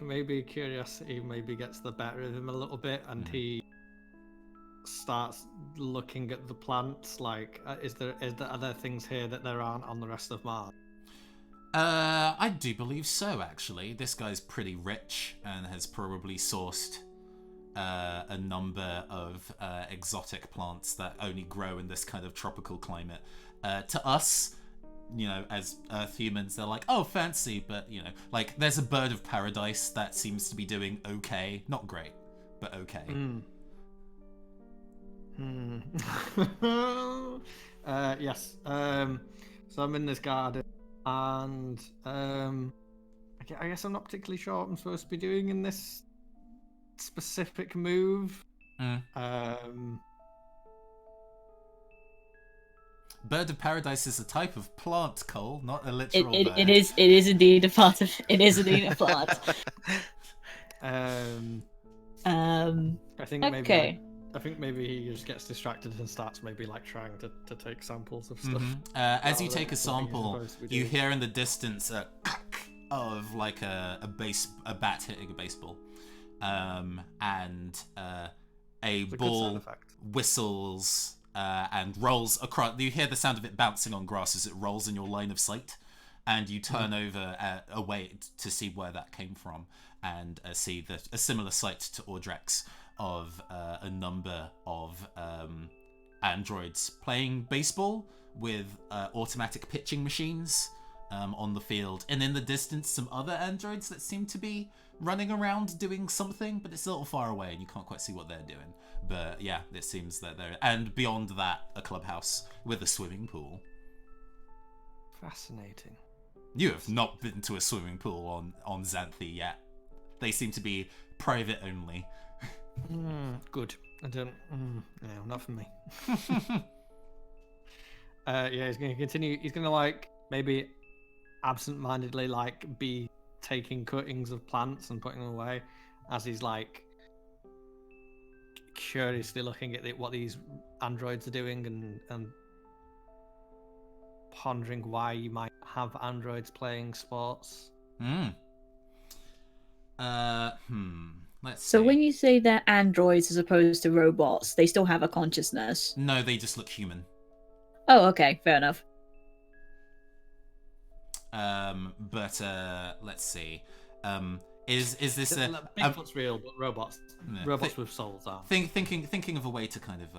maybe curiosity maybe gets the better of him a little bit, and he starts looking at the plants. Like, are there things here that there aren't on the rest of Mars? I do believe so, actually. This guy's pretty rich and has probably sourced a number of exotic plants that only grow in this kind of tropical climate. To us, as Earth humans, they're like, oh, fancy, but, like, there's a bird of paradise that seems to be doing okay. Not great, but okay. Yes. So I'm in this garden, and I guess I'm not particularly sure what I'm supposed to be doing in this specific move. Bird of paradise is a type of plant, Cole, not a literal bird. It is indeed a part of. It is indeed a plant. I think maybe. Okay. I think maybe he just gets distracted and starts maybe like trying to take samples of stuff. As you take a sample, you hear in the distance a crack of like a bat hitting a baseball. and a It's a good sound ball effect. whistles and rolls across. You hear the sound of it bouncing on grass as it rolls in your line of sight, and you turn over away to see where that came from, and see a similar sight to Ordrex of a number of androids playing baseball with automatic pitching machines on the field, and in the distance some other androids that seem to be running around doing something, but it's a little far away and you can't quite see what they're doing. But yeah, it seems that they're... And beyond that, a clubhouse with a swimming pool. Fascinating. You have not been to a swimming pool on Xanthe yet. They seem to be private only. Good. I don't... no, not for me. Yeah, he's going to continue. He's going to, like, maybe absent-mindedly, like, be taking cuttings of plants and putting them away as he's, like, curiously looking at what these androids are doing and pondering why you might have androids playing sports. Let's see. So when you say they're androids as opposed to robots, they still have a consciousness? No, they just look human. Oh, okay, fair enough. But let's see. Is this a Bigfoot's real, but robots with souls aren't. thinking of a way to kind of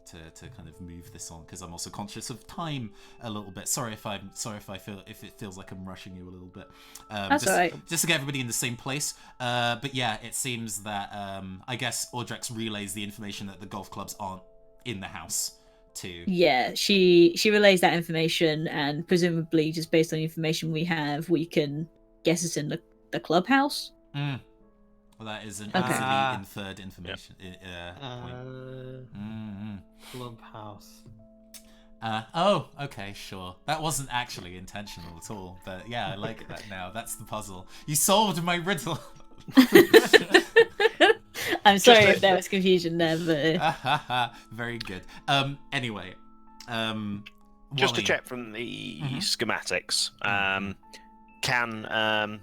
to kind of move this on, because I'm also conscious of time a little bit. Sorry if it feels like I'm rushing you a little bit. That's all right. Just to get everybody in the same place. But yeah, it seems that I guess Ordrex relays the information that the golf clubs aren't in the house to... Yeah, she relays that information, and presumably just based on the information we have, we can guess it's in the clubhouse. Well, that is an Okay. easily inferred information. Clubhouse. Oh, okay, sure. That wasn't actually intentional at all, but yeah, I like that now. That's the puzzle. You solved my riddle. I'm sorry if there was confusion there, but... Very good. Anyway, Just to Wally. check from the schematics, can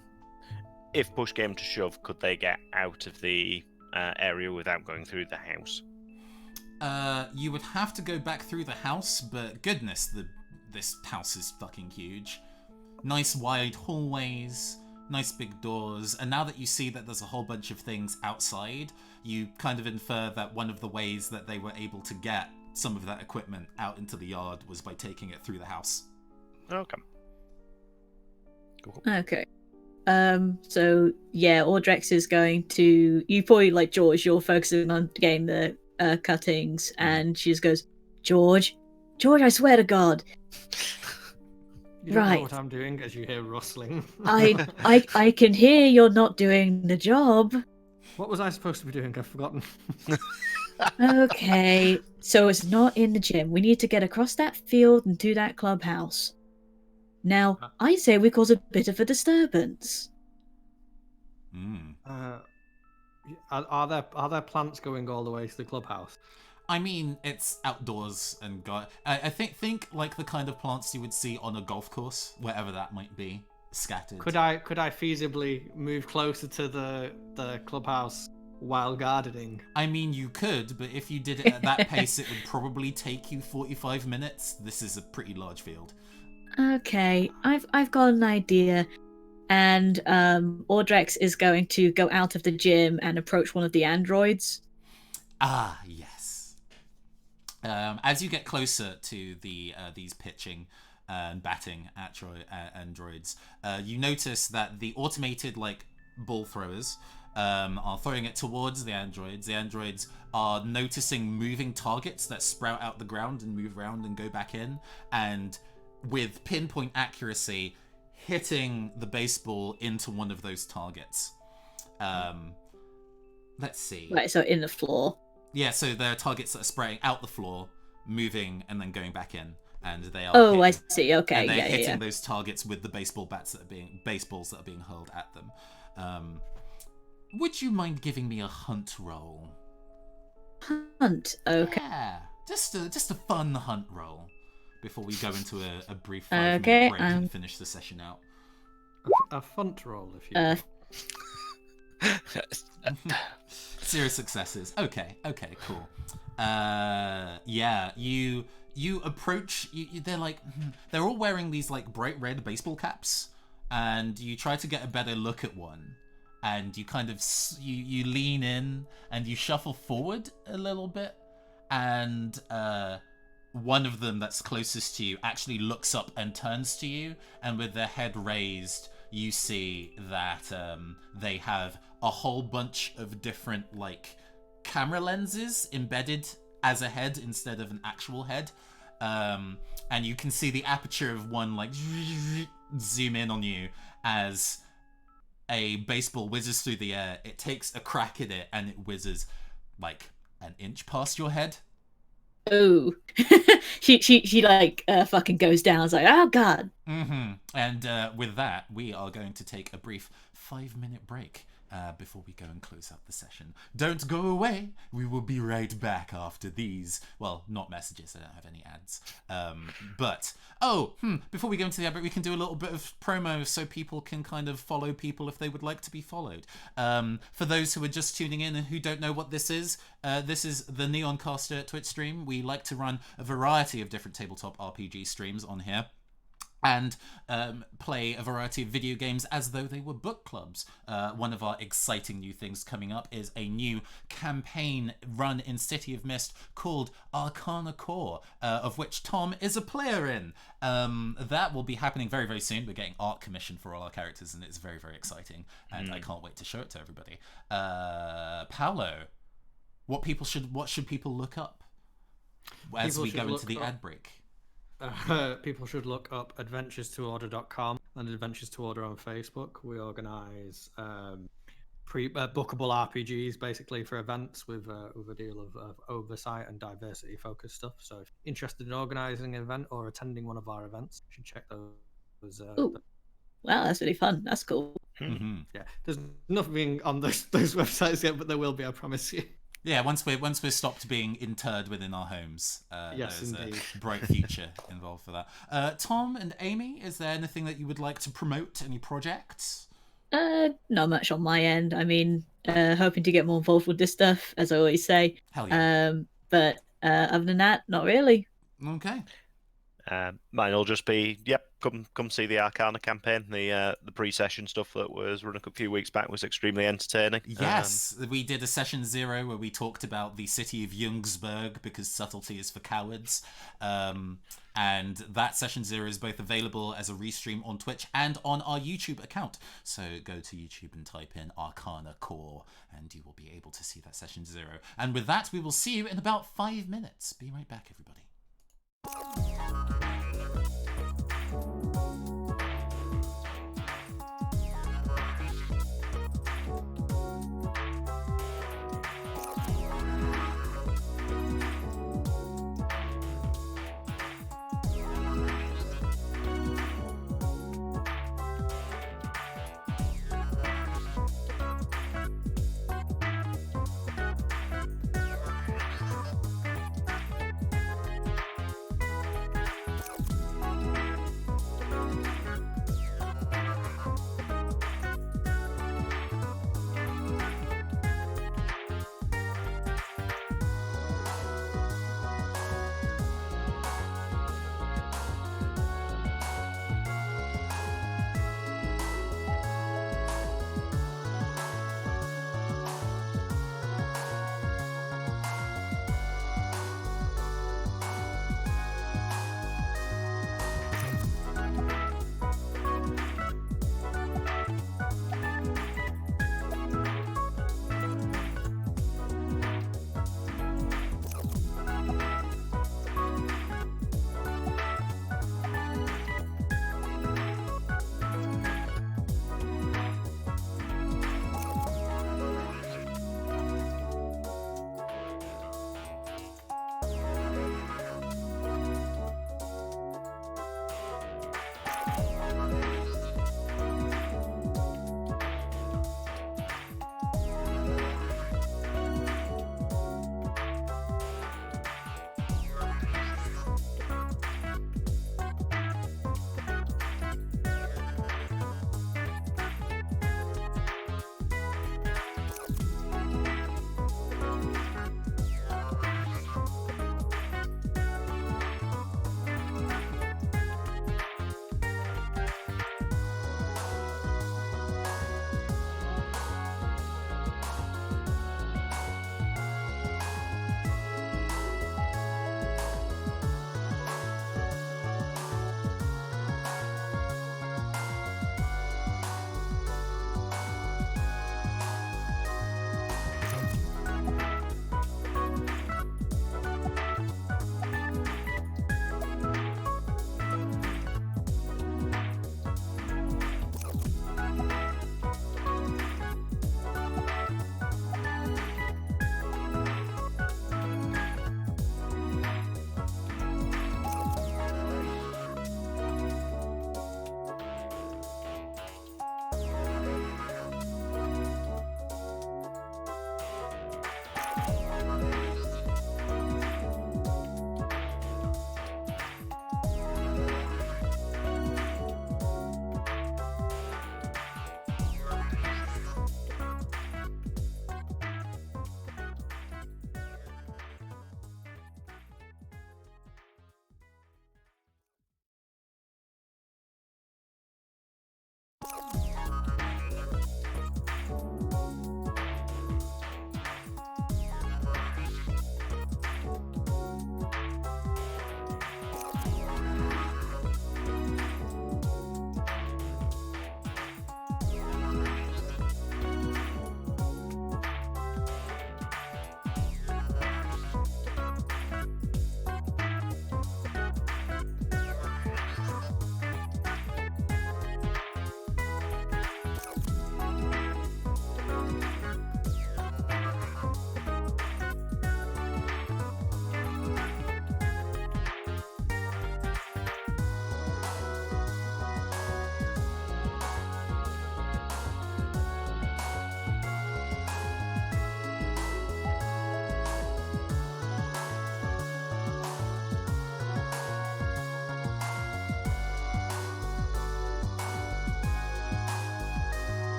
if push came to shove, could they get out of the area without going through the house? You would have to go back through the house, but goodness, this house is fucking huge. Nice wide hallways, nice big doors, and now that you see that there's a whole bunch of things outside, you kind of infer that one of the ways that they were able to get some of that equipment out into the yard was by taking it through the house. Okay. Cool. Okay. So yeah, Ordrex is going to... You probably, like George, you're focusing on getting the cuttings, and she just goes, George, I swear to God. You don't know Right. what I'm doing as you hear rustling. I can hear you're not doing the job. What was I supposed to be doing? I've forgotten. Okay, so it's not in the gym. We need to get across that field and to that clubhouse. Now, I say we cause a bit of a disturbance. Are there plants going all the way to the clubhouse? I mean, it's outdoors and I think like the kind of plants you would see on a golf course, wherever that might be, scattered. Could I feasibly move closer to the clubhouse while gardening? I mean, you could, but if you did it at that pace, it would probably take you 45 minutes. This is a pretty large field. Okay, I've got an idea. And Ordrex is going to go out of the gym and approach one of the androids. Ah, yes. As you get closer to these pitching and batting androids, you notice that the automated ball throwers are throwing it towards the androids. The androids are noticing moving targets that sprout out the ground and move around and go back in, and with pinpoint accuracy, hitting the baseball into one of those targets. Let's see. Right, so in the floor. Yeah, so there are targets that are spraying out the floor, moving, and then going back in, and they are. Oh, hitting, I see. Okay, and they're yeah, hitting yeah. those targets with the baseballs that are being hurled at them. Would you mind giving me a hunt roll? Hunt. Okay. Yeah, just a fun hunt roll before we go into a brief 5 Okay, minute break and finish the session out. A funt roll, if you will. Zero successes. Okay, cool. Yeah, you approach. They're like they're all wearing these like bright red baseball caps, and you try to get a better look at one, and you kind of you lean in and you shuffle forward a little bit, and one of them that's closest to you actually looks up and turns to you, and with their head raised, you see that they have a whole bunch of different like camera lenses embedded as a head instead of an actual head, and you can see the aperture of one like zoom in on you as a baseball whizzes through the air. It takes a crack at it and it whizzes like an inch past your head. Oh, she like fucking goes down. It's like, oh god. And with that, we are going to take a brief 5-minute break before we go and close out the session. Don't go away. We will be right back after these. Well, not messages. I don't have any ads. Before we go into the ad break, we can do a little bit of promo so people can kind of follow people if they would like to be followed. For those who are just tuning in and who don't know what this is the Neoncaster Twitch stream. We like to run a variety of different tabletop RPG streams on here, and play a variety of video games as though they were book clubs. One of our exciting new things coming up is a new campaign run in City of Mist called Arcana Core, of which Tom is a player in. That will be happening very, very soon. We're getting art commission for all our characters, and it's very, very exciting, and I can't wait to show it to everybody. Paolo, what should people look up as we go into the ad break? People should look up adventurestoorder.com and Adventures to Order on Facebook. We organise bookable RPGs basically for events with a deal of oversight and diversity focused stuff. So if you're interested in organising an event or attending one of our events, you should check those. Wow, that's really fun. That's cool. Yeah, there's nothing on those websites yet, but there will be, I promise you. Yeah, once we're stopped being interred within our homes, yes, there's indeed. a bright future involved for that. Tom and Amy, is there anything that you would like to promote? Any projects? Not much on my end. I mean, hoping to get more involved with this stuff, as I always say. Hell yeah. But other than that, not really. Okay. Mine will just be, come see the Arcana campaign. The pre-session stuff that was run a few weeks back was extremely entertaining. Yes, we did a session 0 where we talked about the city of Jungsberg because subtlety is for cowards. And that session 0 is both available as a restream on Twitch and on our YouTube account. So go to YouTube and type in Arcana Core and you will be able to see that session 0. And with that, we will see you in about 5 minutes. Be right back, everybody.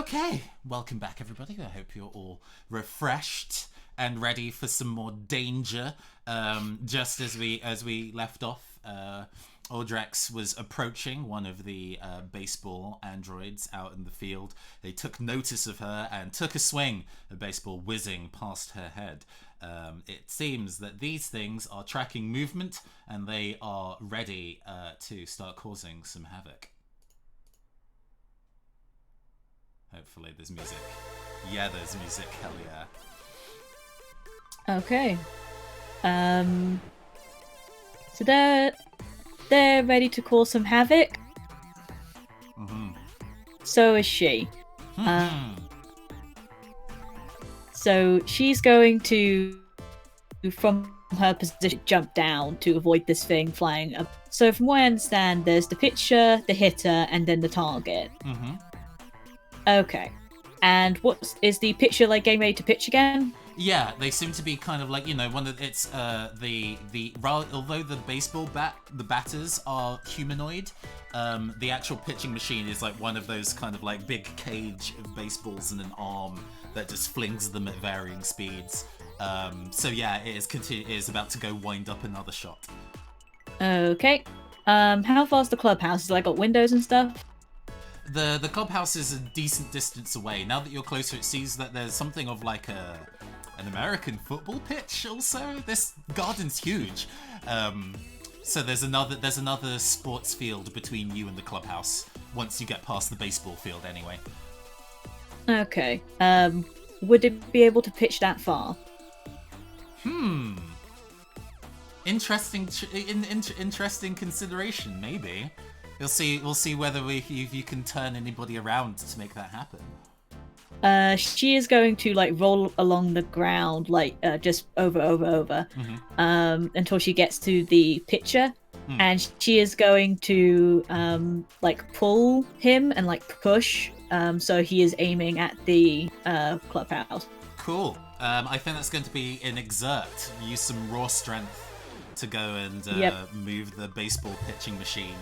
Okay, welcome back, everybody. I hope you're all refreshed and ready for some more danger. Just as we left off, Audrex was approaching one of the baseball androids out in the field. They took notice of her and took a swing, a baseball whizzing past her head. It seems that these things are tracking movement and they are ready to start causing some havoc. Hopefully there's music. Yeah, there's music. Hell yeah. Okay. So they're ready to cause some havoc. So is she. So she's going to, from her position, jump down to avoid this thing flying up. So from what I understand, there's the pitcher, the hitter, and then the target. Okay. And what is the pitcher like getting ready to pitch again? Yeah, they seem to be kind of like, one of it's although the baseball the batters are humanoid, the actual pitching machine is like one of those kind of like big cage of baseballs and an arm that just flings them at varying speeds. So yeah, it is about to go wind up another shot. Okay. How far's the clubhouse? Has it like got windows and stuff? The clubhouse is a decent distance away. Now that you're closer, it seems that there's something of like an American football pitch also. This garden's huge. So there's another sports field between you and the clubhouse once you get past the baseball field anyway. Okay. Would it be able to pitch that far? Interesting consideration, maybe. We'll see whether you can turn anybody around to make that happen. She is going to like roll along the ground, like just over, until she gets to the pitcher, and she is going to like pull him and like push, so he is aiming at the clubhouse. Cool. I think that's going to be an exert. Use some raw strength to go and move the baseball pitching machine.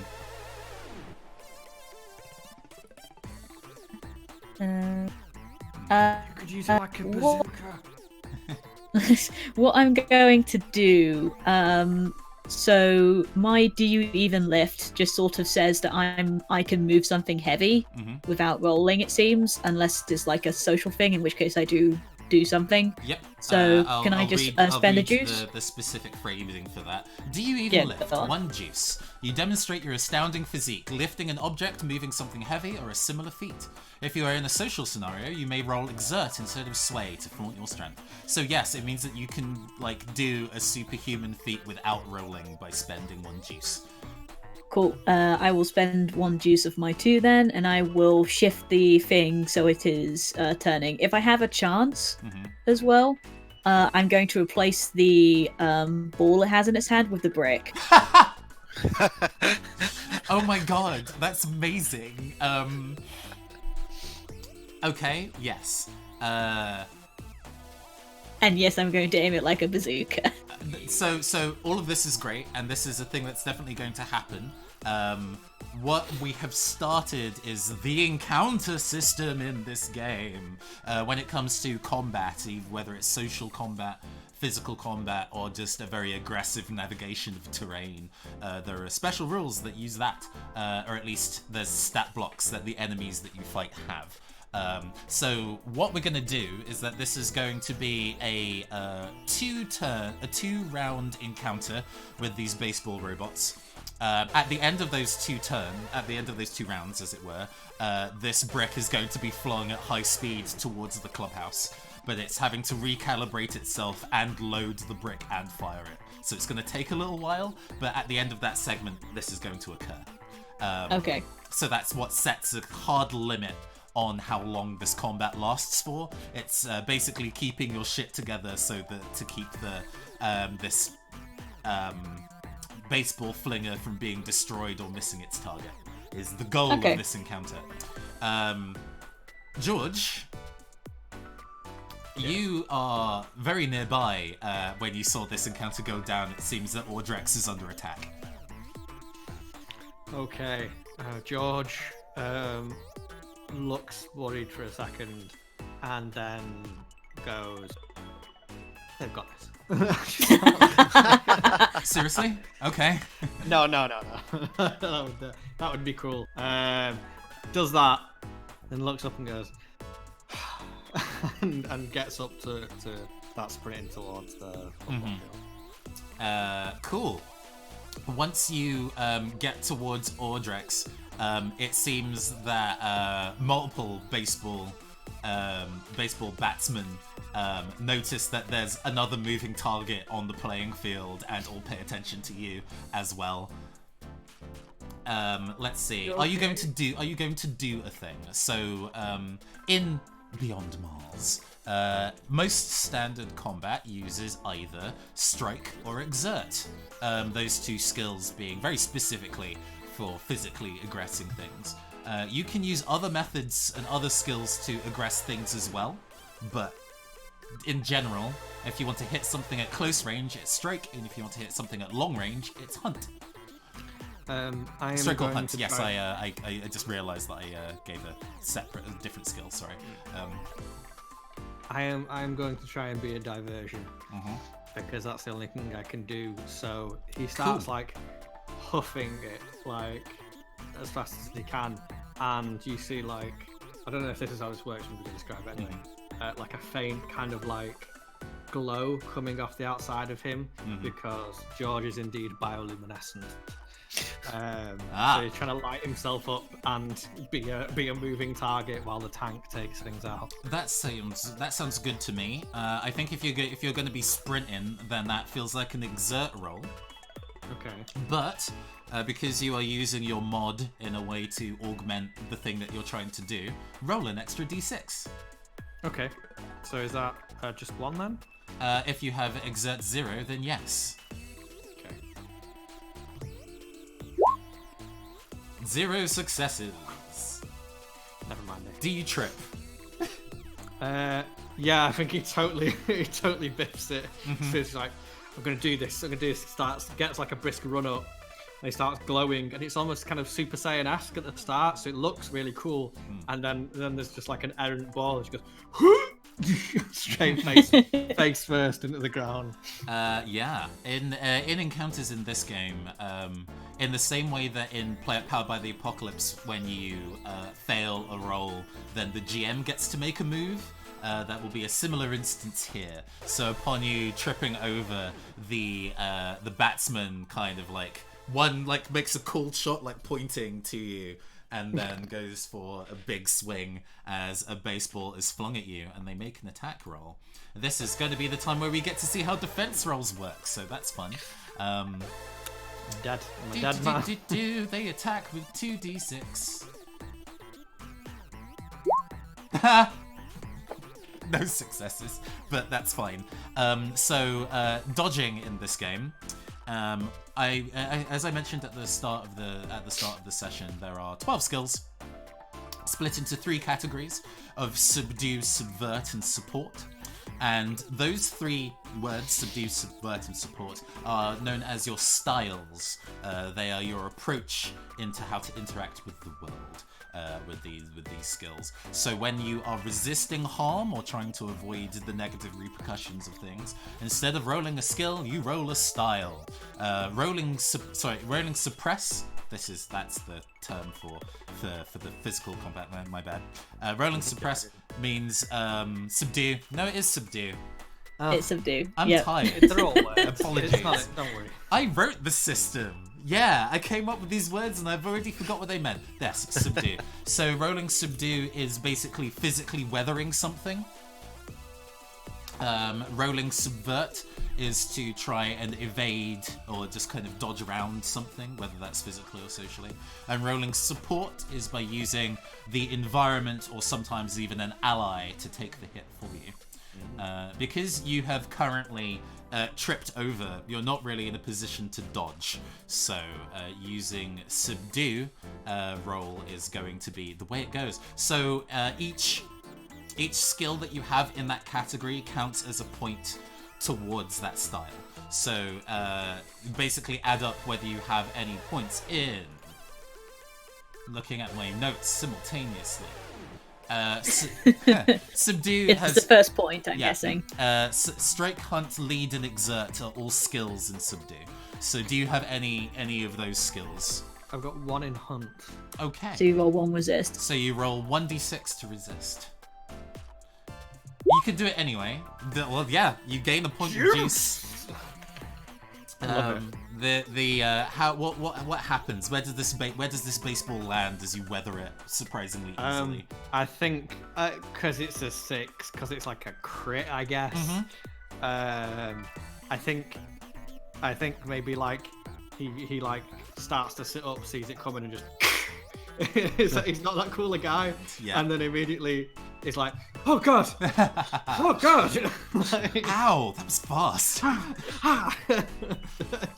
You could use it like a bazooka. What I'm going to do, so my do you even lift just sort of says that I can move something heavy without rolling, it seems, unless it's like a social thing, in which case I do something. Yep. So can I just spend a juice? The specific phrasing for that. Do you even lift? 1 juice. You demonstrate your astounding physique, lifting an object, moving something heavy, or a similar feat. If you are in a social scenario, you may roll exert instead of sway to flaunt your strength. So yes, it means that you can like do a superhuman feat without rolling by spending 1 juice. Cool. I will spend 1 juice of my 2 then, and I will shift the thing so it is turning. If I have a chance as well, I'm going to replace the ball it has in its hand with the brick. Oh my god, that's amazing. Okay, yes. And yes, I'm going to aim it like a bazooka. So all of this is great, and this is a thing that's definitely going to happen. What we have started is the encounter system in this game. When it comes to combat, whether it's social combat, physical combat, or just a very aggressive navigation of terrain, there are special rules that use that, or at least there's stat blocks that the enemies that you fight have. So what we're going to do is that this is going to be a 2-round encounter with these baseball robots. At the end of those 2 rounds, as it were, this brick is going to be flung at high speed towards the clubhouse, but it's having to recalibrate itself and load the brick and fire it. So it's going to take a little while, but at the end of that segment, this is going to occur. Okay. So that's what sets a hard limit on how long this combat lasts for. It's basically keeping your shit together so that to keep the this baseball flinger from being destroyed or missing its target is the goal of this encounter. George, you are very nearby when you saw this encounter go down. It seems that Audrex is under attack. Okay, George looks worried for a second, and then goes, "They've got this." Seriously? Okay. No. that would be cruel. Does that, then looks up and goes, and gets up to that sprinting towards the football field. Cool. Once you get towards Audrex, it seems that multiple baseball batsmen notice that there's another moving target on the playing field and all pay attention to you as well. Let's see. Are you going to do a thing? So in Beyond Mars, most standard combat uses either strike or exert. Those two skills being very specifically for physically aggressing things. You can use other methods and other skills to aggress things as well, but in general, if you want to hit something at close range, it's strike, and if you want to hit something at long range, it's hunt. I am Strike or going hunt, to yes, try- I just realised that I gave a different skill, sorry. I am going to try and be a diversion, Mhm. because that's the only thing I can do. So he starts Cool. like huffing it like as fast as he can, and you see like, I don't know if this is how this works. I'm going to describe it anyway. Like a faint kind of like glow coming off the outside of him, because George is indeed bioluminescent. So he's trying to light himself up and be a moving target while the tank takes things out. That sounds good to me. I think if you're going to be sprinting, then that feels like an exert roll. Okay. But because you are using your mod in a way to augment the thing that you're trying to do, roll an extra d6. Okay. So is that just one then? If you have exert 0, then yes. Okay. 0 successes. Never mind it. Do you trip? Yeah, I think he totally biffs it. So he's like, I'm gonna do this. Gets like a brisk run up. And he starts glowing, and it's almost kind of Super Saiyan-esque at the start, so it looks really cool. And then there's just like an errant ball, and she goes straight face first into the ground. Yeah. In encounters in this game, in the same way that in Powered by the Apocalypse, when you fail a roll, then the GM gets to make a move. That will be a similar instance here. So upon you tripping over, the batsman kind of like one like makes a cool shot like pointing to you, and then goes for a big swing as a baseball is flung at you, and they make an attack roll. This is going to be the time where we get to see how defense rolls work, so that's fun. Dead. I'm a dead man. They attack with 2d6. No successes, but that's fine. So dodging in this game, I as I mentioned at the start of the session, there are 12 skills split into 3 categories of subdue, subvert, and support. And those 3 words, subdue, subvert, and support, are known as your styles. They are your approach into how to interact with the world. With these skills. So when you are resisting harm or trying to avoid the negative repercussions of things, instead of rolling a skill, you roll a style. Rolling suppress. That's the term for the physical combat. My bad. Rolling suppress means subdue. No, it is subdue. It's subdue. I'm tired. They're all words. Apologies. It's not, don't worry. I wrote the system. Yeah, I came up with these words and I've already forgot what they meant. Yes, subdue. So rolling subdue is basically physically weathering something. Rolling subvert is to try and evade or just kind of dodge around something, whether that's physically or socially. And rolling support is by using the environment or sometimes even an ally to take the hit for you. Because you have currently tripped over, you're not really in a position to dodge. So using subdue roll is going to be the way it goes. So each skill that you have in that category counts as a point towards that style. So basically add up whether you have any points in. Looking at my notes simultaneously. Subdue It's has the first point, I'm guessing. Strike, Hunt, Lead, and Exert are all skills in Subdue. So do you have any of those skills? I've got 1 in Hunt. Okay. So you roll 1 resist. So you roll 1d6 to resist. You can do it anyway. Well, yeah, you gain a point of juice. What happens? Where does this baseball land as you weather it surprisingly easily? I think because it's a 6, because it's like a crit, I guess. I think maybe like he like starts to sit up, sees it coming, and just he's not that cool a guy, and then immediately is like, oh god, oh god, like, ow, that was fast.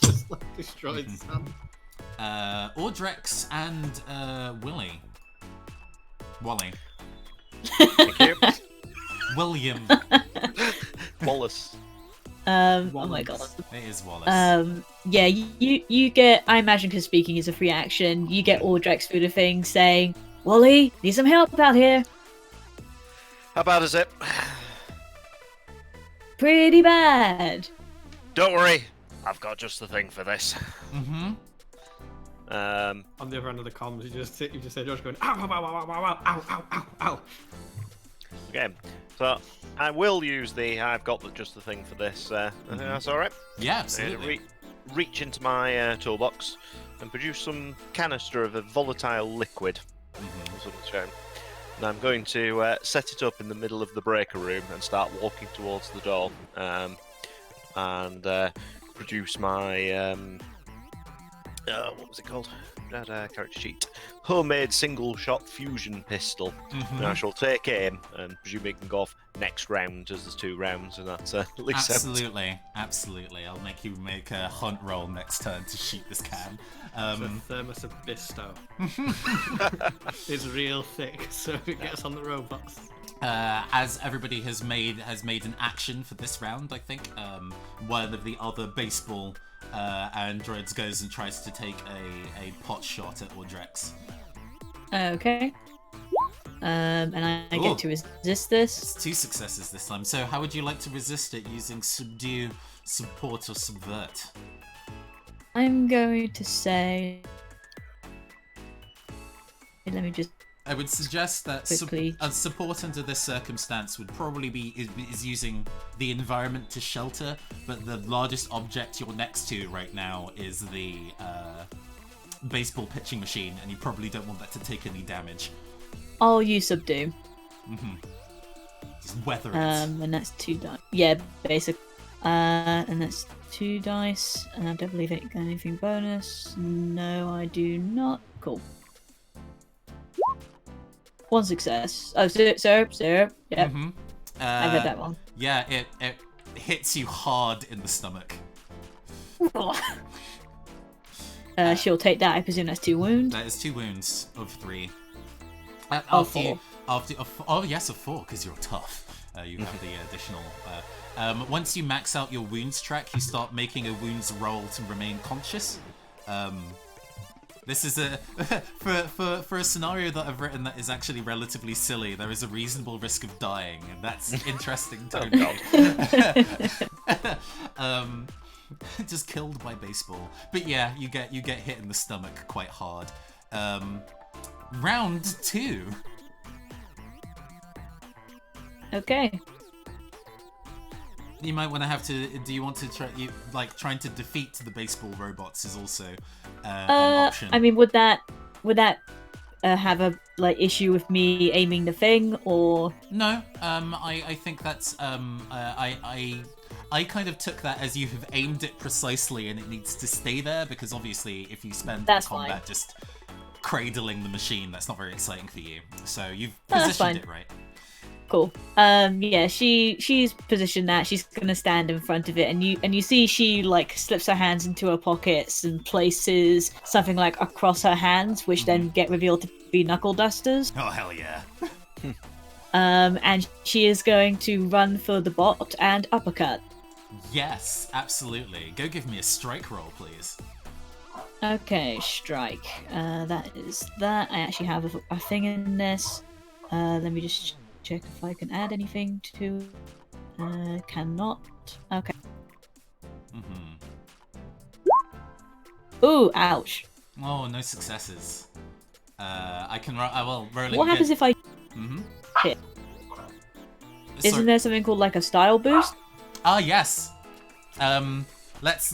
Just like destroyed Sam. Audrex and Wally. Thank you. William. Wallace. Oh my god. It is Wallace. Yeah, you get, I imagine because speaking is a free action, you get Audrex through the thing saying, Wally, need some help out here. How bad is it? Pretty bad. Don't worry, I've got just the thing for this. Mm-hmm. On the other end of the comms, you just say Josh going, ow, ow, ow, ow, ow, ow, ow, ow, ow. Okay, so I will use I've got just the thing for this. I think that's all right. Yeah, absolutely. Reach into my toolbox and produce some canister of a volatile liquid. And I'm going to set it up in the middle of the breaker room and start walking towards the door, and produce my what was it called? Character sheet. Homemade single-shot fusion pistol. And I shall take aim and presume it can go off next round, as there's 2 rounds, and that's at least absolutely. I'll make you make a hunt roll next turn to shoot this can. The thermos of Bisto. It's real thick, so it gets on the robots. As everybody has made an action for this round, I think one of the other baseball androids goes and tries to take a pot shot at Audrex. Okay. And I get to resist this. It's 2 successes this time. So how would you like to resist it using Subdue, Support, or Subvert? I'm going to say... Let me just... I would suggest that support under this circumstance would probably be is using the environment to shelter, but the largest object you're next to right now is the baseball pitching machine, and you probably don't want that to take any damage. I'll use Subdue. Just weather it. And that's 2 dice. Yeah, basic. And that's 2 dice. And I don't believe it got anything bonus. No, I do not. Cool. 1 success. Oh, 0. Yep. I read that one. Yeah, it hits you hard in the stomach. She'll take that. I presume that's 2 wounds. That is 2 wounds of 3. Of 4. Yes, of 4, because you're tough. You have the additional. Once you max out your wounds track, you start making a wounds roll to remain conscious. This is for a scenario that I've written that is actually relatively silly. There is a reasonable risk of dying, and that's interesting to note. Just killed by baseball. But yeah, you get hit in the stomach quite hard. Round 2. Okay. You might want to have to. Do you want to try? Trying to defeat the baseball robots is also an option. I mean, would that have a issue with me aiming the thing, or no? I think that's I kind of took that as you have aimed it precisely, and it needs to stay there, because obviously, if you spend combat just cradling the machine, that's not very exciting for you. So you've positioned it right. Cool. Yeah, she's positioned that. She's gonna stand in front of it, and you see she slips her hands into her pockets and places something across her hands, which then get revealed to be knuckle dusters. Oh hell yeah. And she is going to run for the bot and uppercut. Yes, absolutely. Go give me a strike roll, please. Okay, strike. That is that. I actually have a thing in this. Let me just check if I can add anything to. Cannot. Okay. Mm-hmm. Ooh, ouch. Oh, no successes. I can rolling. What happens if I Mm-hmm. hit? Isn't there something called like a style boost? Ah, yes. Let's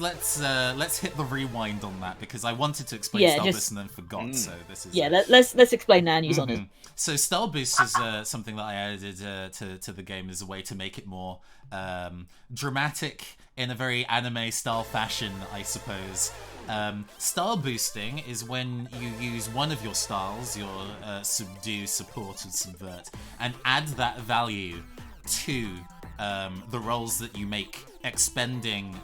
hit the rewind on that because I wanted to explain Style Boost and then forgot. So this is let's explain that and use on it. So Style Boost is something that I added to the game as a way to make it more dramatic in a very anime style fashion, I suppose. Style boosting is when you use one of your styles, your subdue, support, and subvert, and add that value to the rolls that you make, expending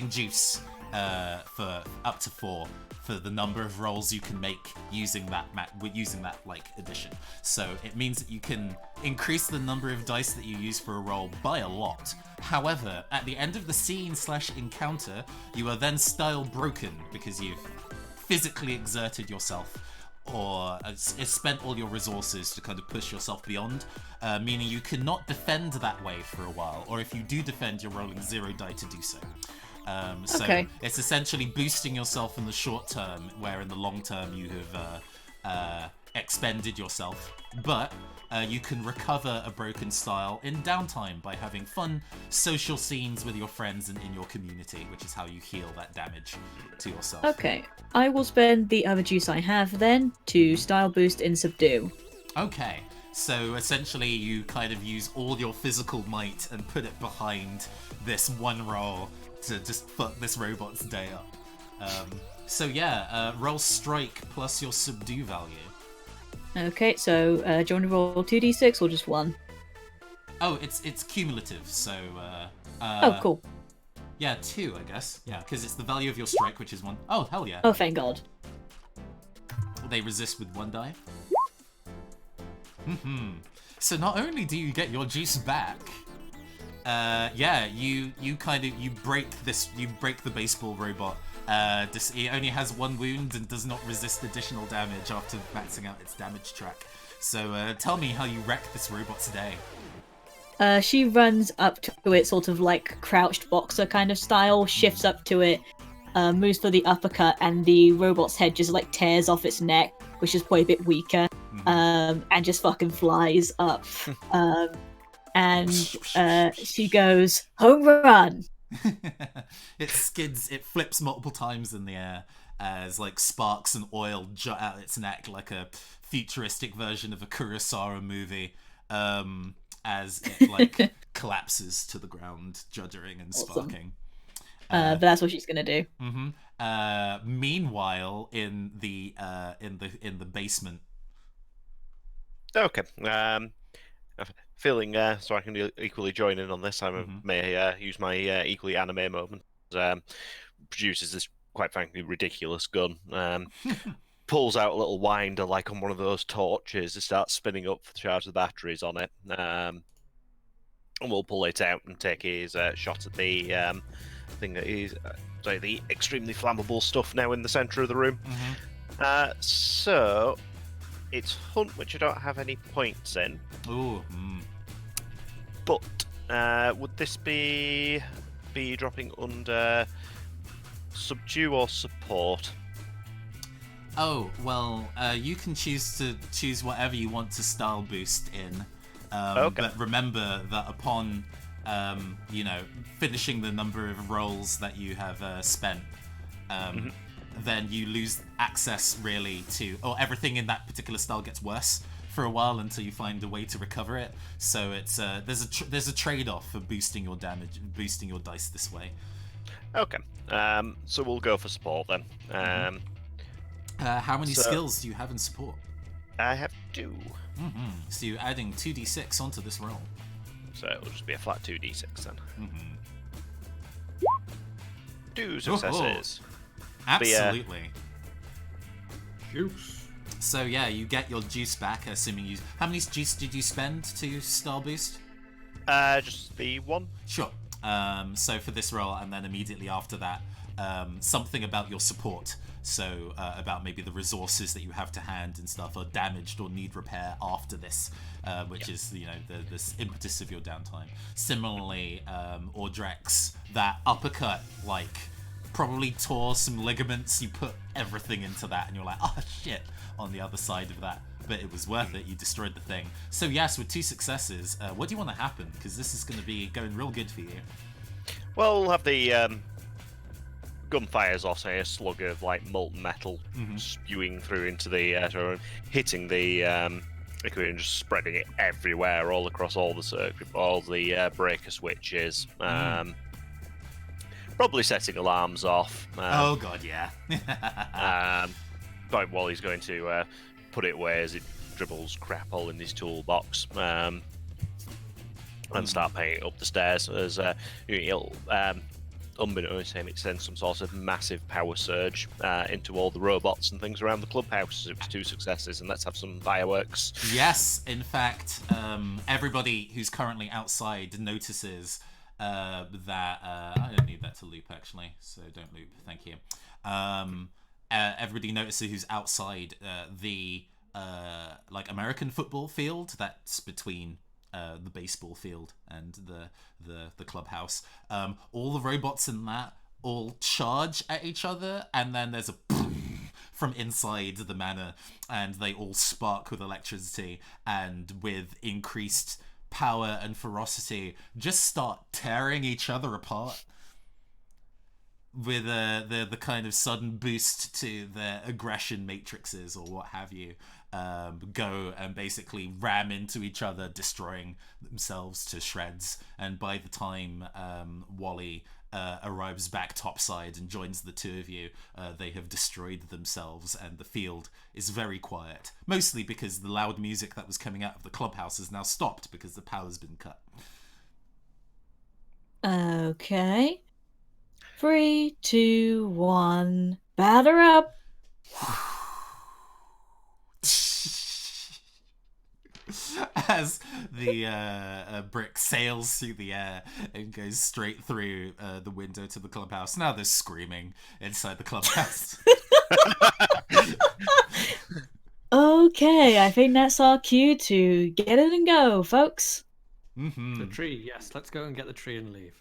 juice for up to 4 for the number of rolls you can make using that like addition. So it means that you can increase the number of dice that you use for a roll by a lot. However, at the end of the scene/encounter, you are then style broken because you've physically exerted yourself or spent all your resources to kind of push yourself beyond, meaning you cannot defend that way for a while, or if you do defend, you're rolling 0 die to do so. So it's essentially boosting yourself in the short term, where in the long term you have expended yourself, but you can recover a broken style in downtime by having fun social scenes with your friends and in your community, which is how you heal that damage to yourself. Okay, I will spend the other juice I have then to style boost in subdue. Okay, so essentially you kind of use all your physical might and put it behind this one roll to just fuck this robot's day up. So yeah, roll strike plus your subdue value. Okay, so do you want to roll 2d6 or just 1? Oh, it's cumulative, so... oh, cool. Yeah, 2, I guess. Yeah, because it's the value of your strike, which is 1. Oh, hell yeah. Oh, thank God. They resist with 1 die. So not only do you get your juice back, you break the baseball robot. It only has 1 wound and does not resist additional damage after maxing out its damage track. So tell me how you wreck this robot's day. She runs up to it sort of like crouched boxer kind of style, shifts up to it, moves for the uppercut, and the robot's head just like tears off its neck, which is probably a bit weaker, and just fucking flies up. And she goes, home run! It skids, it flips multiple times in the air as like sparks and oil jut out its neck like a futuristic version of a Kurosawa movie, as it like collapses to the ground, juddering and sparking. But that's what she's gonna do. Meanwhile, in the basement. Okay. Feeling so I can equally join in on this. I may use my equally anime moment. Produces this quite frankly ridiculous gun. Pulls out a little winder like on one of those torches. It starts spinning up to charge the batteries on it. And we'll pull it out and take his shot at the thing that is the extremely flammable stuff now in the centre of the room. So it's hunt, which I don't have any points in. Ooh. But would this be dropping under subdue or support? Oh, well, you can choose whatever you want to style boost in. But remember that upon finishing the number of rolls that you have spent, then you lose access really to, or everything in that particular style gets worse for a while until you find a way to recover it. So it's there's a trade-off for boosting your damage, boosting your dice this way. Okay. So we'll go for support then. How many skills do you have in support? I have 2. So you're adding 2d6 onto this roll. So it'll just be a flat 2d6 then. 2 successes. Absolutely. Juice. So yeah, you get your juice back, assuming you... How many juice did you spend to style boost? Just the 1. Sure. So for this roll, and then immediately after that, something about your support. So about maybe the resources that you have to hand and stuff are damaged or need repair after this, which is, you know, this impetus of your downtime. Similarly, Audrex, that uppercut, like, probably tore some ligaments. You put everything into that and you're like, oh shit, on the other side of that. But it was worth it. You destroyed the thing. So yes, with 2 successes, what do you want to happen? Because this is going to be going real good for you. Well, we'll have the gunfires, or say a slug of like molten metal spewing through into the hitting the equipment, just spreading it everywhere, all across all the circuit, all the breaker switches. Probably setting alarms off. Oh god, yeah. But Wally's going to put it away as it dribbles crap all in his toolbox, and start paying it up the stairs as he'll, unbeknownst to him, it sends some sort of massive power surge into all the robots and things around the clubhouse. It was 2 successes, and let's have some fireworks. Yes, in fact, everybody who's currently outside notices that I don't need that to loop actually, so don't loop. Thank you. Everybody notices who's outside the like American football field that's between the baseball field and the clubhouse. All the robots in that all charge at each other, and then there's a from inside the manor, and they all spark with electricity, and with increased power and ferocity just start tearing each other apart with the kind of sudden boost to their aggression matrices or what have you, go and basically ram into each other, destroying themselves to shreds. And by the time Wally arrives back topside and joins the 2 of you, they have destroyed themselves, and the field is very quiet, mostly because the loud music that was coming out of the clubhouse has now stopped because the power's been cut. Okay. 3, 2, 1. Batter up. As the brick sails through the air and goes straight through the window to the clubhouse. Now there's screaming inside the clubhouse. Okay, I think that's our cue to get it and go, folks. The tree, yes. Let's go and get the tree and leave.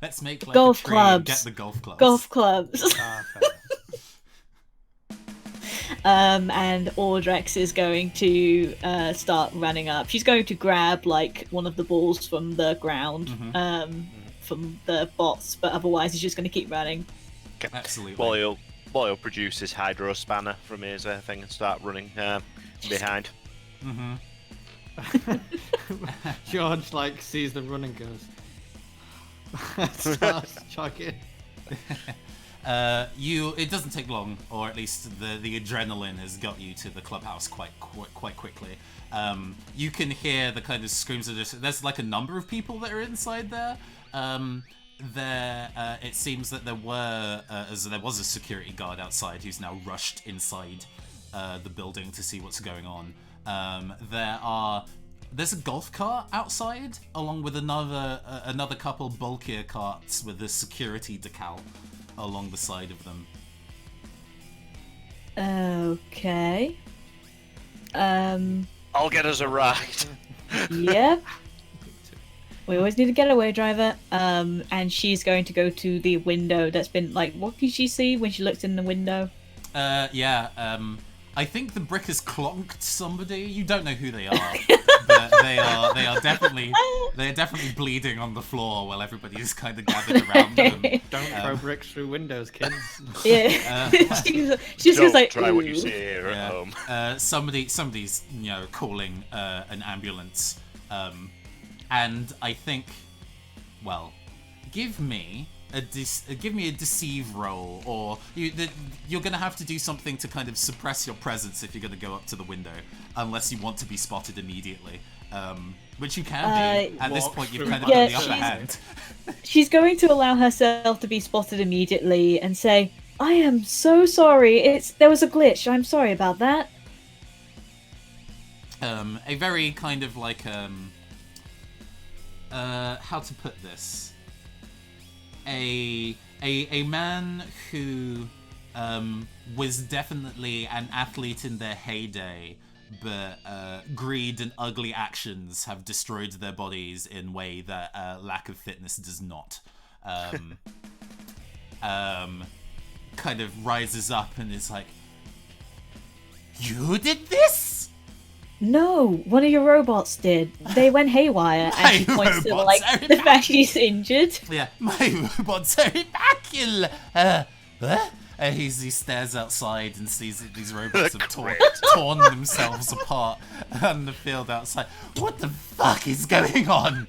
Let's make like Golf a tree clubs. and get the golf clubs. Golf clubs. Ah, fair. And Audrex is going to start running up. She's going to grab like one of the balls from the ground, from the bots, but otherwise he's just going to keep running. Absolutely. Wally will produce his hydro spanner from his thing and start running behind. George like sees them running, goes starts jogging. It doesn't take long, or at least the adrenaline has got you to the clubhouse quite quickly. You can hear the kind of screams of there's like a number of people that are inside there. It seems that there was a security guard outside who's now rushed inside the building to see what's going on. There's a golf cart outside, along with another couple bulkier carts with a security decal along the side of them. Okay. I'll get us a ride. Yep. We always need a getaway driver. And she's going to go to the window that's been like, what can she see when she looks in the window? I think the brick has clonked somebody. You don't know who they are, but they are definitely bleeding on the floor while everybody's kind of gathered around them. Don't throw bricks through windows, kids. Yeah. She's Don't like, try what you "Ooh." see here at home. Somebody's calling an ambulance, and I think, well, give me a deceive roll, or you're gonna have to do something to kind of suppress your presence if you're gonna go up to the window, unless you want to be spotted immediately, which you can do. At this point, you've kind of got the upper hand. She's going to allow herself to be spotted immediately and say, "I am so sorry. There was a glitch. I'm sorry about that." A very kind of like how to put this. A a man who was definitely an athlete in their heyday, but greed and ugly actions have destroyed their bodies in a way that lack of fitness does not. Kind of rises up and is like, "You did this?" No, one of your robots did. They went haywire, and she points to like the fact she's injured. Yeah, my robots are immaculate. And he stares outside and sees that these robots have torn themselves apart on the field outside. What the fuck is going on?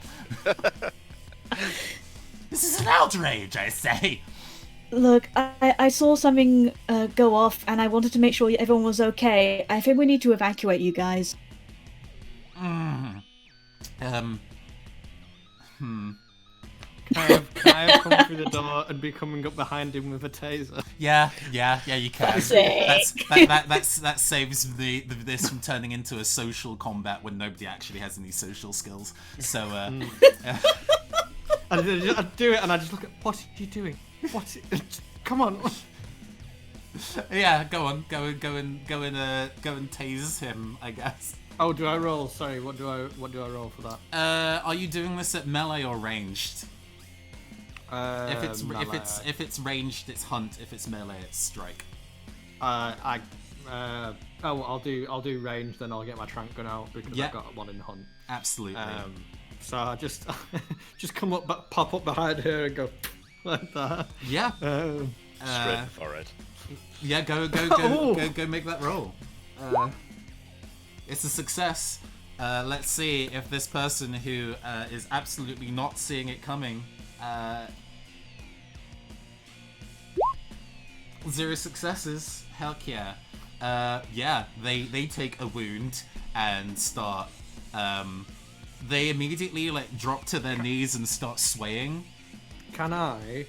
This is an outrage, I say. Look, I saw something go off, and I wanted to make sure everyone was okay. I think we need to evacuate you guys. Can I have come through the door and be coming up behind him with a taser? Yeah, you can. That saves this from turning into a social combat when nobody actually has any social skills. So, I do it, and I just look at, what are you doing? Come on. Yeah, go and tase him, I guess. Oh, do I roll? Sorry, what do I roll for that? Are you doing this at melee or ranged? If it's ranged, it's hunt. If it's melee, it's strike. I'll do range, then I'll get my trank gun out because I've got one in hunt. Absolutely. So I just come up, pop up behind her and go like that. Yeah. Straight in the forehead. Yeah, go make that roll. It's a success. Let's see if this person who is absolutely not seeing it coming. 0 successes. Heck yeah. Yeah, they take a wound and start. They immediately drop to their knees and start swaying. Can I,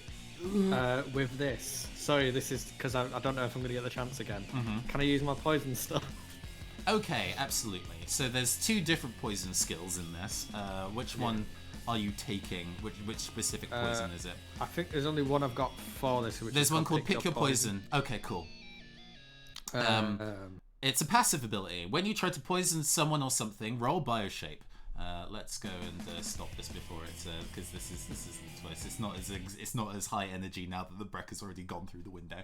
with this? Sorry, this is because I don't know if I'm going to get the chance again. Mm-hmm. Can I use my poison stuff? Okay, absolutely. So there's 2 different poison skills in this. Which one are you taking? Which specific poison is it? I think there's only one I've got for this. There's one called Pick Your Poison. Okay, cool. It's a passive ability. When you try to poison someone or something, roll Bioshape. Let's go and stop this before it's because this is twice. It's not as high energy now that the brick has already gone through the window.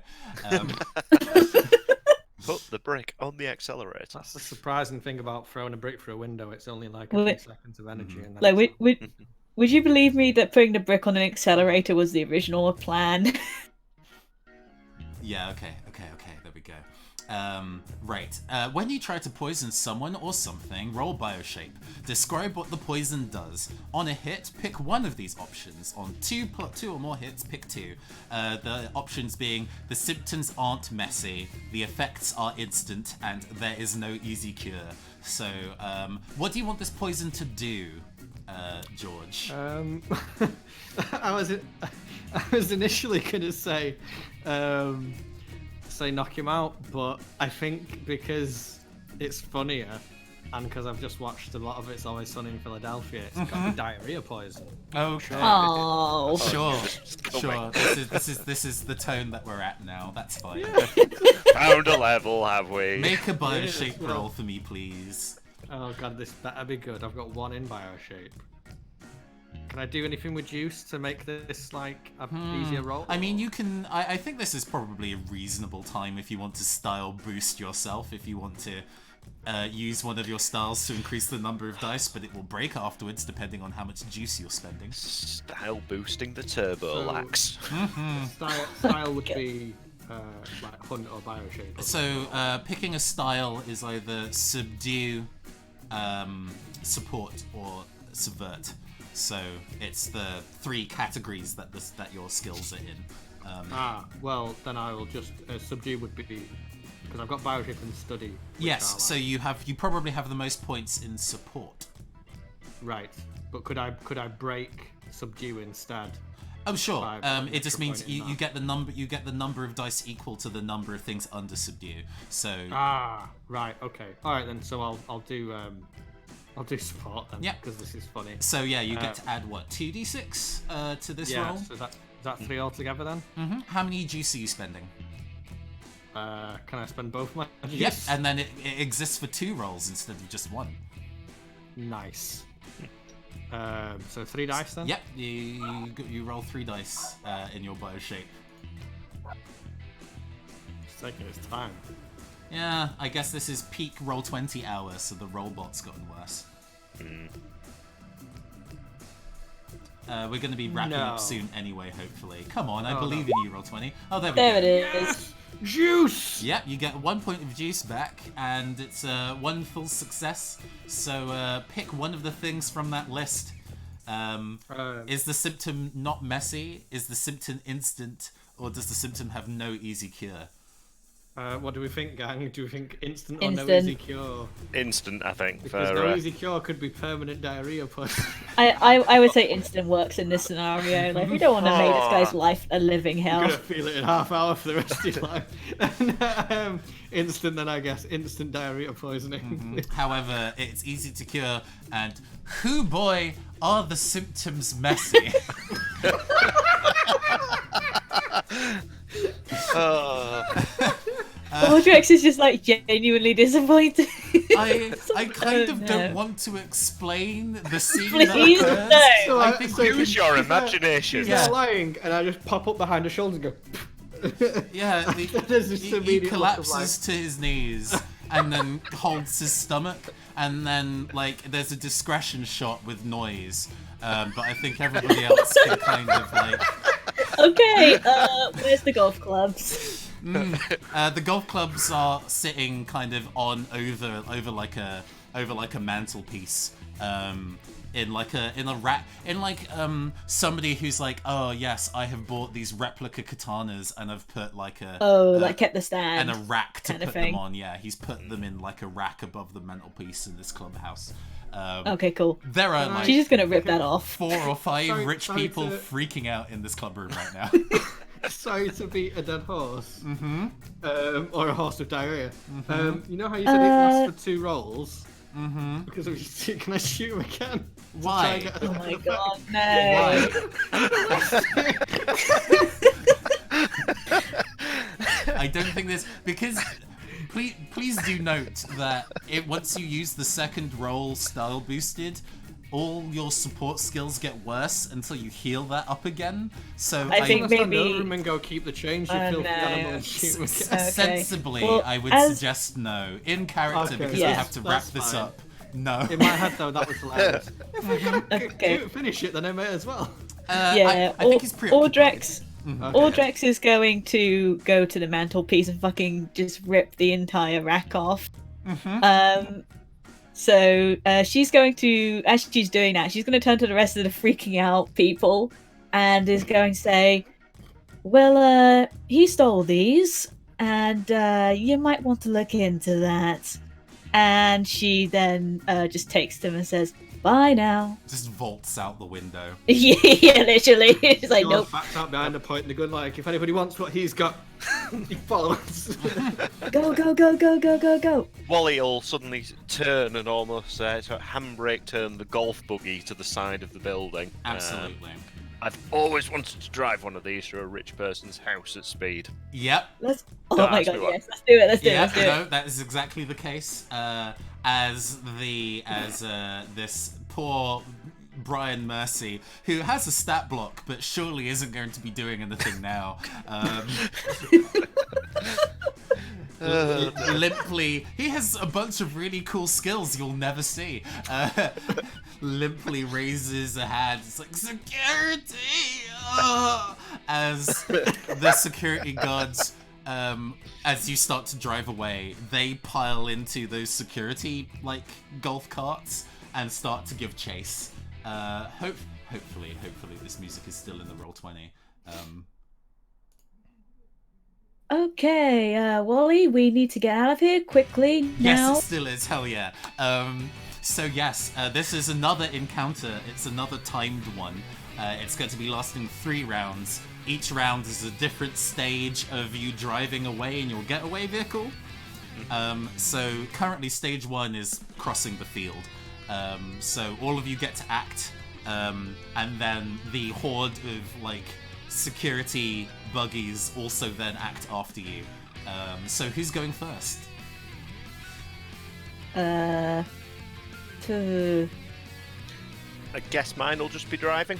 Put the brick on the accelerator. That's the surprising thing about throwing a brick through a window. It's only like a few seconds of energy. Mm-hmm. And then would you believe me that putting the brick on an accelerator was the original plan? Yeah. Okay. There we go. Right. When you try to poison someone or something, roll Bioshape. Describe what the poison does. On a hit, pick one of these options. On two or more hits, pick 2. The options being the symptoms aren't messy, the effects are instant, and there is no easy cure. So, what do you want this poison to do, George? I was initially gonna say knock him out, but I think because it's funnier and because I've just watched a lot of It's Always Sunny in Philadelphia, it's got the diarrhea poison. Okay. Oh, sure. This is the tone that we're at now. That's fine. Found a level, have we? Make a Bioshape roll for me, please. Oh god, this better be good. I've got 1 in Bioshape. Can I do anything with juice to make this like an easier roll? I mean, you can. I think this is probably a reasonable time if you want to style boost yourself. If you want to use one of your styles to increase the number of dice, but it will break afterwards depending on how much juice you're spending. Style boosting the turbo lax. Style would be like hunt or Bioshape. So picking a style is either subdue, support, or subvert. So it's the 3 categories that your skills are in. Well, then I will just subdue would be because I've got Bioshape and study. Yes, so you probably have the most points in support. Right, but could I break subdue instead? Oh sure. It just means you get the number of dice equal to the number of things under subdue. So right, okay, all right then. So I'll do support then. Yeah, because this is funny. So yeah, you get to add what 2d6 to this roll. So Is that 3 altogether then? How many juice are you spending? Can I spend both my juice? Yep, and then it exists for 2 rolls instead of just 1. Nice. So 3 dice then? Yep, you roll 3 dice in your bio shape. It's taking its time. Yeah, I guess this is peak Roll20 hours, so the roll bot's gotten worse. We're going to be wrapping up soon anyway, hopefully. Come on, I believe in you, Roll20. Oh, there we go. There it is. Juice! Yep, you get 1 point of juice back, and it's 1 full success. So pick one of the things from that list. Is the symptom not messy? Is the symptom instant? Or does the symptom have no easy cure? What do we think, gang? Do we think instant or no Instant. easy cure? Instant, I think. Because no easy cure could be permanent diarrhea. I would say instant works in this scenario. Like, we don't want to make this guy's life a living hell. You're gonna feel it in half hour for the rest of your life. And, instant, then I guess instant diarrhea poisoning. However, it's easy to cure, and whoo boy, are the symptoms messy? Audrex is just like genuinely disappointed. I kind of don't want to explain the scene Please that occurs. no. So I think Use your imagination. He's Yeah. not lying, and I just pop up behind her shoulder and go. Yeah, There's this he immediate look of collapses to his knees and then holds his stomach, and then like there's a discretion shot with noise, but I think everybody else can kind of like. Okay, where's the golf clubs? The golf clubs are sitting kind of on over like a mantelpiece, in somebody who's like, oh yes, I have bought these replica katanas and I've put like a Like kept the stand and a rack to kind of put thing. them on. Yeah, he's put them in like a rack above the mantelpiece in this clubhouse. Okay, cool. There are like She's just gonna rip that off. 4 or 5 Sorry- rich sorry people to- freaking out in this club room right now. Sorry to beat a dead horse. Or a horse with diarrhea. You know how you said it lasts for 2 rolls? Because if you can I shoot him again? Why? Oh my god, no. I don't think this because please do note that once you use the second roll style boosted, all your support skills get worse until you heal that up again. So I think Stand maybe- over him and go keep the change, you Oh, filthy no. animal, and shoot him again. Okay. sensibly, Well, I would as- suggest no in character Okay. because we Yeah, have to wrap that's this fine. up. No. In my head, though, that was hilarious. If we're gonna Okay. finish it, then I may as well. Yeah, I think he's preoccupied. Audrex is going to go to the mantelpiece and fucking just rip the entire rack off. So she's going to, as she's doing that, she's going to turn to the rest of the freaking out people and is going to say, well, he stole these, and you might want to look into that. And she then just takes them and says, bye now. Just vaults out the window. Yeah, literally. She's like, You're nope. backed out behind the point, the gun, like, if anybody wants what he's got, he follows. Go, go, go, go, go, go, go. Wally will suddenly turn and almost sort of handbrake turn the golf buggy to the side of the building. Absolutely. I've always wanted to drive one of these to a rich person's house at speed. Yep. Let's. Oh No, my that's god, me. yes. Let's do it. Let's do it. Yeah, Let's do no, it. that is exactly the case. As this poor Brian Mercy, who has a stat block but surely isn't going to be doing anything now, limply, he has a bunch of really cool skills you'll never see. Limply raises a hand. It's like, security! As the security guards, as you start to drive away, they pile into those security golf carts and start to give chase. Hopefully this music is still in the Roll20. Okay, Wally, we need to get out of here quickly now. Yes, it still is. Hell yeah. So yes, this is another encounter. It's another timed one. It's going to be lasting 3 rounds. Each round is a different stage of you driving away in your getaway vehicle. So currently stage 1 is crossing the field. So all of you get to act, and then the horde of security buggies also then act after you. So who's going first? I guess mine will just be driving.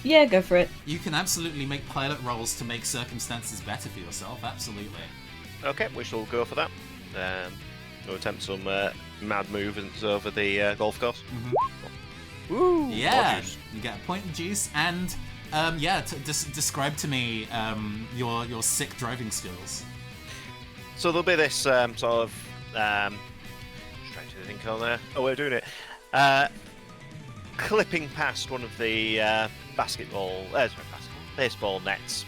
Yeah, go for it. You can absolutely make pilot rolls to make circumstances better for yourself, absolutely. Okay, we shall go for that. We'll attempt some mad movements over the golf course. Woo! Yeah, Gorgeous. you get a point of juice, and describe to me your sick driving skills. So there'll be this sort of just trying to think on there. Oh, we're doing it. Clipping past one of the baseball nets,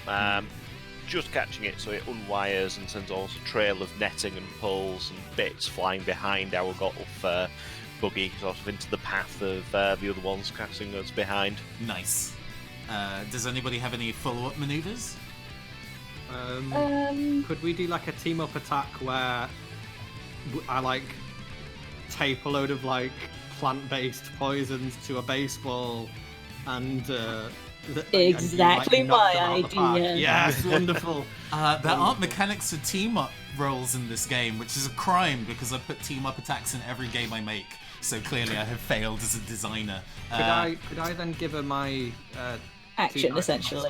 just catching it so it unwires and sends also a trail of netting and poles and bits flying behind our golf buggy, sort of into the path of the other ones catching us behind. Nice. Does anybody have any follow-up maneuvers? Could we do like a team-up attack where I like tape a load of like plant-based poisons to a baseball and Exactly and you, like, knock my them out the park? idea. Yes, wonderful. There aren't mechanics for team-up rolls in this game, which is a crime because I put team-up attacks in every game I make. So clearly I have failed as a designer. Could I then give her my Action, essentially.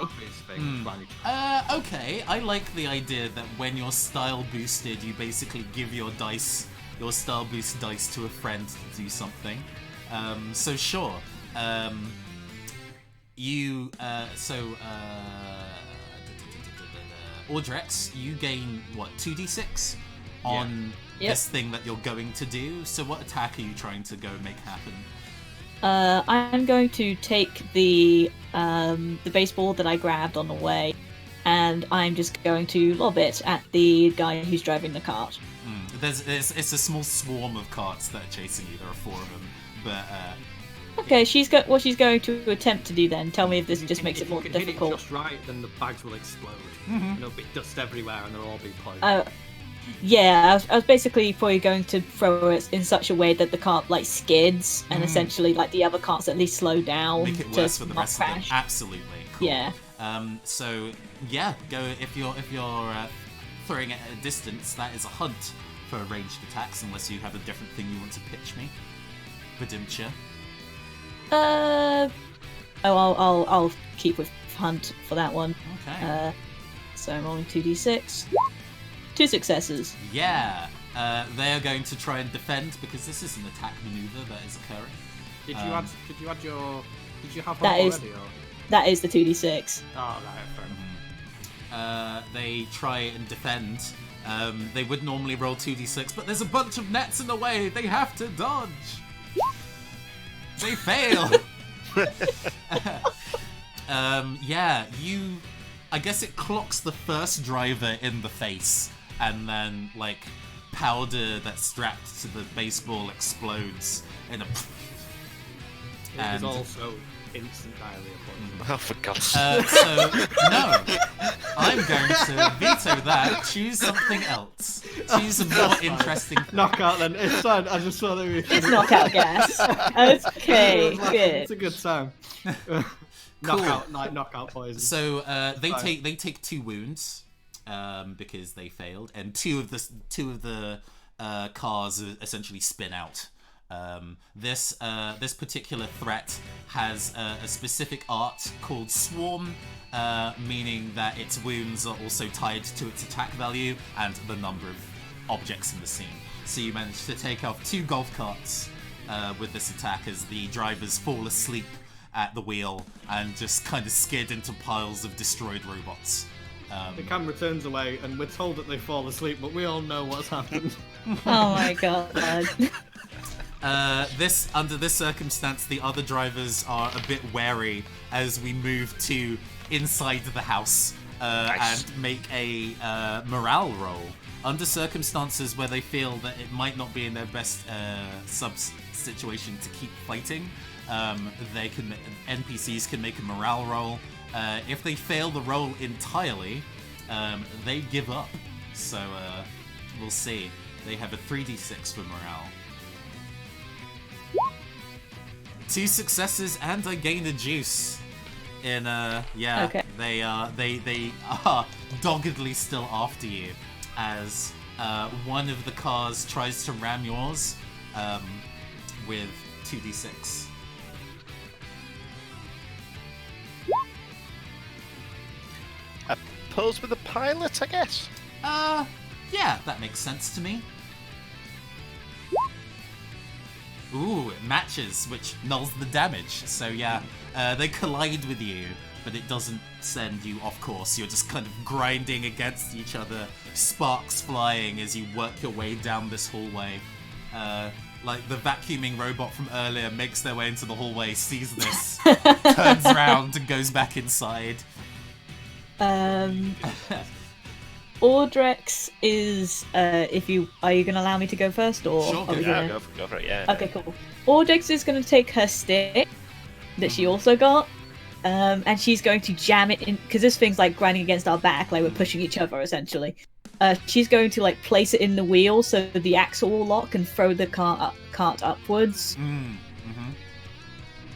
Okay, I like the idea that when you're style boosted, you basically give your style boost dice to a friend to do something. So sure. Audrex, you gain what, 2d6 on this thing that you're going to do. So what attack are you trying to go make happen? I'm going to take the baseball that I grabbed on the way, and I'm just going to lob it at the guy who's driving the cart. It's a small swarm of carts that are chasing you. There are 4 of them, but okay, what she's going to attempt to do then. Tell me if this just makes it more difficult. If you hit it just right, then the bags will explode. And there'll be dust everywhere, and they'll all be poisoned. Yeah, I was basically probably going to throw it in such a way that the cart like skids, and essentially like the other carts at least slow down. Make it worse for the rest of them. Crash. Absolutely. Cool. Yeah. So yeah, go if you're throwing it at a distance. That is a hunt for ranged attacks, unless you have a different thing you want to pitch me. Badimcha. I'll keep with hunt for that one. Okay. So I'm rolling 2d6. 2 successes. Yeah. They are going to try and defend because this is an attack maneuver that is occurring. Did you have that one is- already? Or? That is the 2d6. Oh, right, fair enough. They try and defend. They would normally roll 2d6, but there's a bunch of nets in the way. They have to dodge. They fail. I guess it clocks the first driver in the face, and then like powder that's strapped to the baseball explodes in a. It was also instant diarrhea poison. Oh, for God's sake. So no, I'm going to veto that. Choose something else. Choose a more interesting. Knockout then. It's fine. I just saw that It's knockout gas. Okay, good. It's a good time. Knockout poison. So they take 2 wounds because they failed, and two of the cars essentially spin out. This particular threat has a specific art called Swarm, meaning that its wounds are also tied to its attack value and the number of objects in the scene. So you manage to take off 2 golf carts with this attack as the drivers fall asleep at the wheel and just kind of skid into piles of destroyed robots. The camera turns away and we're told that they fall asleep, but we all know what's happened. Oh my god. Under this circumstance, the other drivers are a bit wary as we move to inside the house Nice. and make a morale roll. Under circumstances where they feel that it might not be in their best situation to keep fighting, NPCs can make a morale roll. If they fail the roll entirely, they give up. So we'll see. They have a 3d6 for morale. 2 successes and I gain a juice. In yeah, Okay. they are doggedly still after you as one of the cars tries to ram yours with 2d6. Pose with the pilot, I guess. Yeah, that makes sense to me. Ooh, it matches, which nulls the damage. So yeah, they collide with you, but it doesn't send you off course. You're just kind of grinding against each other, sparks flying as you work your way down this hallway. Like the vacuuming robot from earlier makes their way into the hallway, sees this, turns around and goes back inside. Audrex is are you gonna allow me to go first, or Sure, are we Yeah, gonna... go for it, yeah. Okay, cool. Audrex is gonna take her stick that she also got, and she's going to jam it in, because this thing's like grinding against our back, like we're pushing each other essentially. She's going to like place it in the wheel so the axle will lock and throw the cart upwards.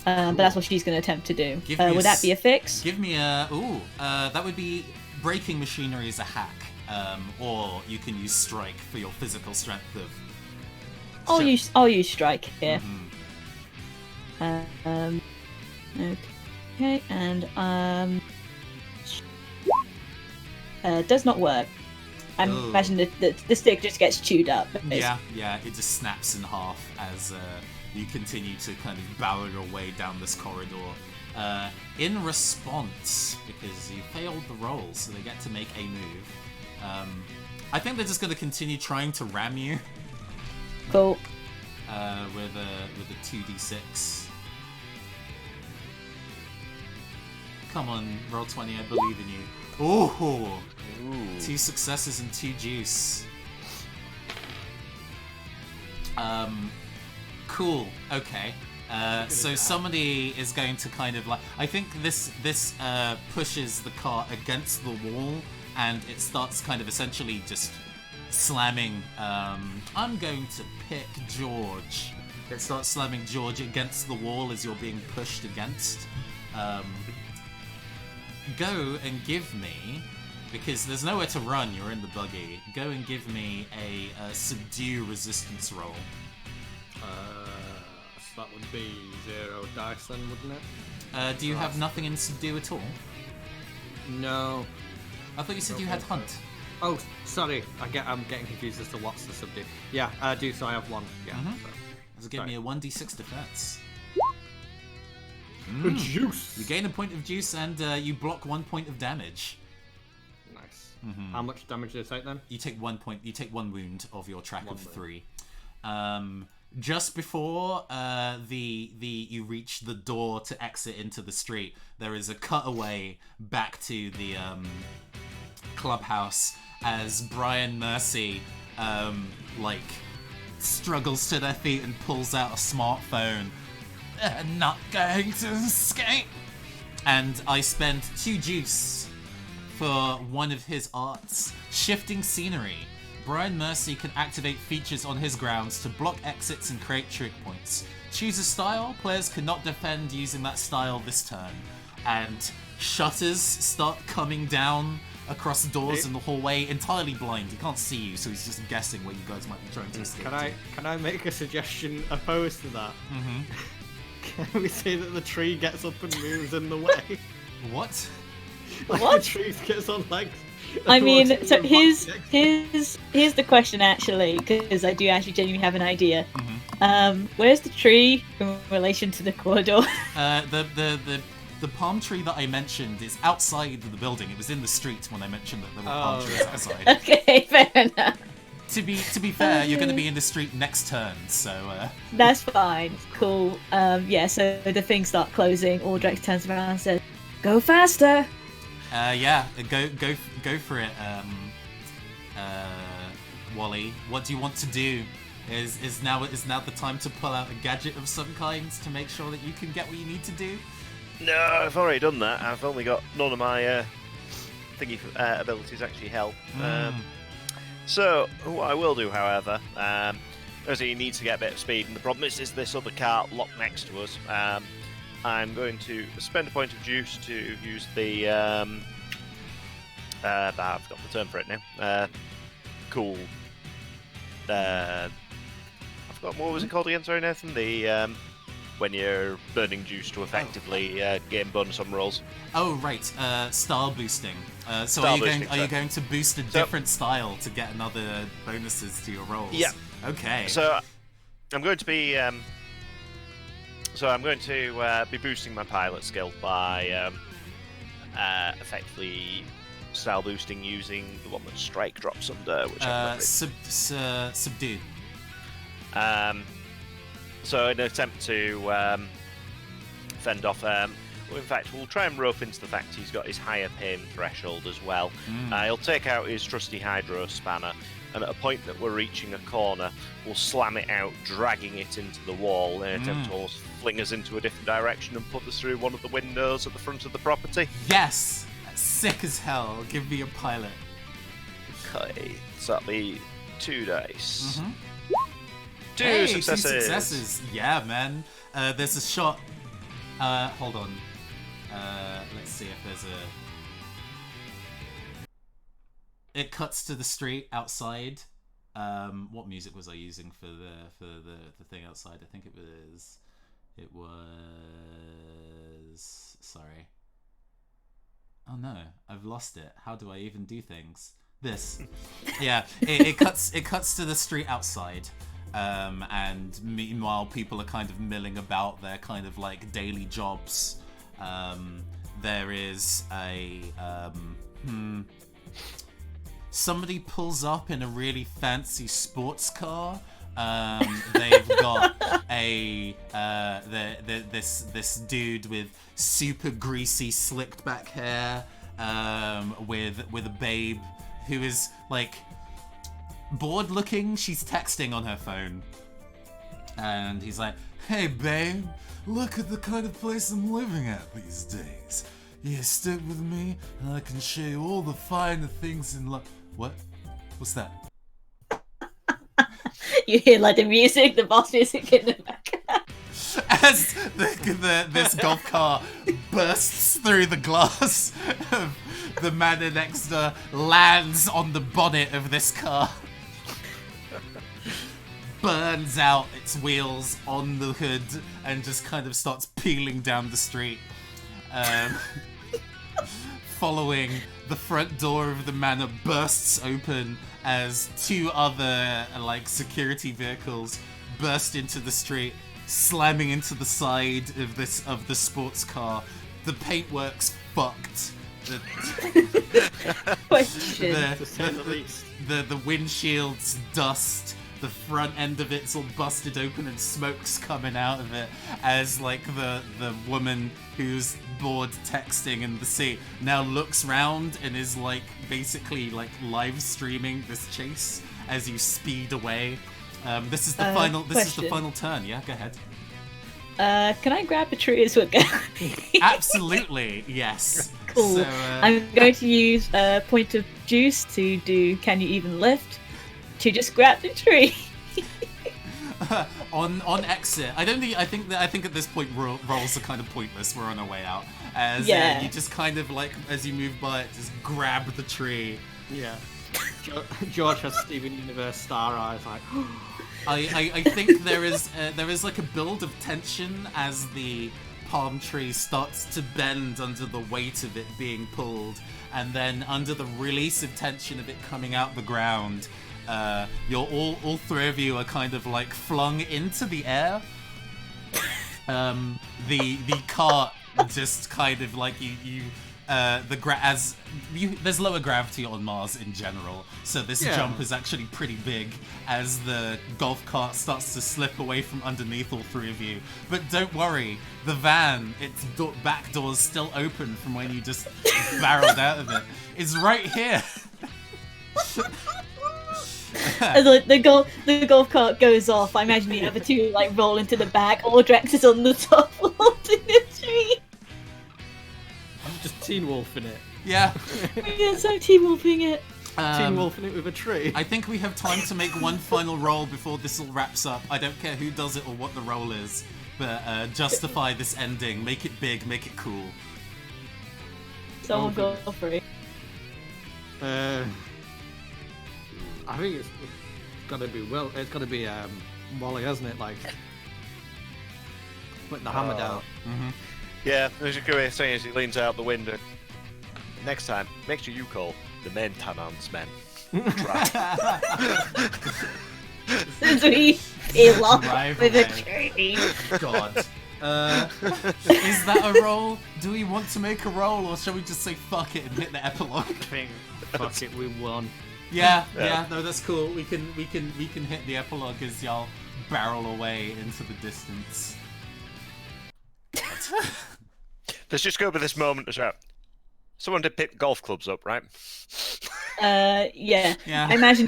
But that's what she's going to attempt to do. Would that be a fix? Give me a... Ooh, that would be... Braking machinery is a hack. Or you can use strike for your physical strength of... I'll use strike here. Okay, and does not work. I imagine that the stick just gets chewed up. Yeah, it just snaps in half as you continue to kind of barrel your way down this corridor. In response, because you failed the roll, so they get to make a move. I think they're just going to continue trying to ram you. Cool. With a 2d6. Come on, roll 20, I believe in you. Ooh. 2 successes and 2 juice. Cool. Okay. So somebody is going to kind of like... I think this pushes the cart against the wall, and it starts kind of essentially just slamming... I'm going to pick George. It starts slamming George against the wall as you're being pushed against. Go and give me... Because there's nowhere to run, you're in the buggy. Go and give me a subdue resistance roll. So that would be 0 dice then, wouldn't it? Do you have nothing in subdue at all? No. I thought you said you had hunt. Oh, sorry. I'm getting confused as to what's the subdue. Yeah, I do. So I have 1. Yeah. So give me a 1d6 defense. Juice. You gain a point of juice and you block 1 point of damage. Nice. How much damage do I take then? You take 1 point. You take 1 wound of your track of 3. Just before you reach the door to exit into the street, there is a cutaway back to the clubhouse as Brian Mercy struggles to their feet and pulls out a smartphone. They're not going to escape. And I spend 2 juice for one of his arts, shifting scenery. Brian Mercy can activate features on his grounds to block exits and create trig points. Choose a style, players cannot defend using that style this turn. And shutters start coming down across doors in the hallway, entirely blind. He can't see you, so he's just guessing where you guys might be trying to escape. Can I make a suggestion opposed to that? Can we say that the tree gets up and moves in the way? What? What? The tree gets on legs. I mean, so here's the question actually, because I do actually genuinely have an idea. Where's the tree in relation to the corridor? The palm tree that I mentioned is outside the building. It was in the street when I mentioned that there were palm trees outside. Okay, fair enough. To be fair, you're going to be in the street next turn, so... That's fine. Cool. Yeah, so the things start closing. Audrex turns around and says, "Go faster!" Yeah, go for it, Wally. What do you want to do? Is now the time to pull out a gadget of some kind to make sure that you can get what you need to do? No, I've already done that. I've only got none of my thingy abilities actually help. So what I will do, however, obviously you need to get a bit of speed, and the problem is this other cart locked next to us. I'm going to spend a point of juice to use the I've got the term for it now. Cool. I forgot what was it called again. Sorry, Nathan. The when you're burning juice to effectively gain bonus on rolls. Oh right, style boosting. So Style are boosting, you going to boost a different style to get another bonuses to your rolls? Yeah. Okay. So I'm going to be be boosting my pilot skill by effectively style boosting using the one that Strike drops under, which subdued. So in an attempt to fend off, well, in fact, we'll try and rope into the fact he's got his higher pain threshold as well. He'll take out his trusty Hydro Spanner, and at a point that we're reaching a corner, we'll slam it out, dragging it into the wall in an attempt to almost fling us into a different direction and put us through one of the windows at the front of the property. Yes! Sick as hell. Give me a pilot. Okay, so that'll be 2 dice. Hey, successes. 2 successes. Yeah, man. There's a shot. Hold on. Let's see if there's a. It cuts to the street outside. What music was I using for the thing outside? I think it was. Sorry. Oh no, I've lost it. How do I even do things? This. Yeah, it cuts to the street outside. And meanwhile, people are kind of milling about their kind of like daily jobs. There is a somebody pulls up in a really fancy sports car. They've got this dude with super greasy slicked back hair, with a babe who is like bored looking. She's texting on her phone, and he's like, "Hey babe, look at the kind of place I'm living at these days. Yeah, stick with me and I can show you all the finer things in life." What? What's that? You hear like the boss music in the back. As this golf cart bursts through the glass of the manor next door, lands on the bonnet of this car, burns out its wheels on the hood, and just kind of starts peeling down the street. Following, the front door of the manor bursts open as 2 other like security vehicles burst into the street, slamming into the side of the sports car. The paintwork's fucked. The windshield's dust. The front end of it's all busted open and smoke's coming out of it as like the woman who's bored texting in the seat now looks round and is like basically like live streaming this chase as you speed away. This is the final. This is the final turn. Yeah, go ahead. Can I grab a tree as we're going? Absolutely, yes. Cool. So, I'm going to use a point of juice to do Can You Even Lift? To just grab the tree. on exit, I think at this point rolls are kind of pointless. We're on our way out. As you just kind of like as you move by it, just grab the tree. Yeah. George has Steven Universe star eyes like. I think there is like a build of tension as the palm tree starts to bend under the weight of it being pulled, and then under the release of tension of it coming out the ground, you're all 3 of you are kind of like flung into the air. The cart just kind of like there's lower gravity on Mars in general, so this jump is actually pretty big as the golf cart starts to slip away from underneath all 3 of you. But don't worry, the van, its back door's still open from when you just barreled out of it, is right here. As the golf cart goes off, I imagine the other 2 like roll into the back. Audrex is on the top holding the tree. I'm just teen wolfing it. Yeah. Yes, I'm teen wolfing it. Teen wolfing it with a tree. I think we have time to make one final roll before this all wraps up. I don't care who does it or what the roll is. but justify this ending. Make it big. Make it cool. Someone go for it. I think it's gotta be It's gotta be Wally, hasn't it? Like putting the hammer down. Mm-hmm. Yeah, as you go saying as he leans out the window. Next time, make sure you call the maintenance men. As we peel off Drive with a away. tree. God. Is that a roll? Do we want to make a roll, or shall we just say fuck it and hit the epilogue? I think fuck it, we won. Yeah, no, that's cool. We can hit the epilogue as y'all barrel away into the distance. Let's just go over this moment as well. Someone did pick golf clubs up, right? Yeah. Yeah. I imagine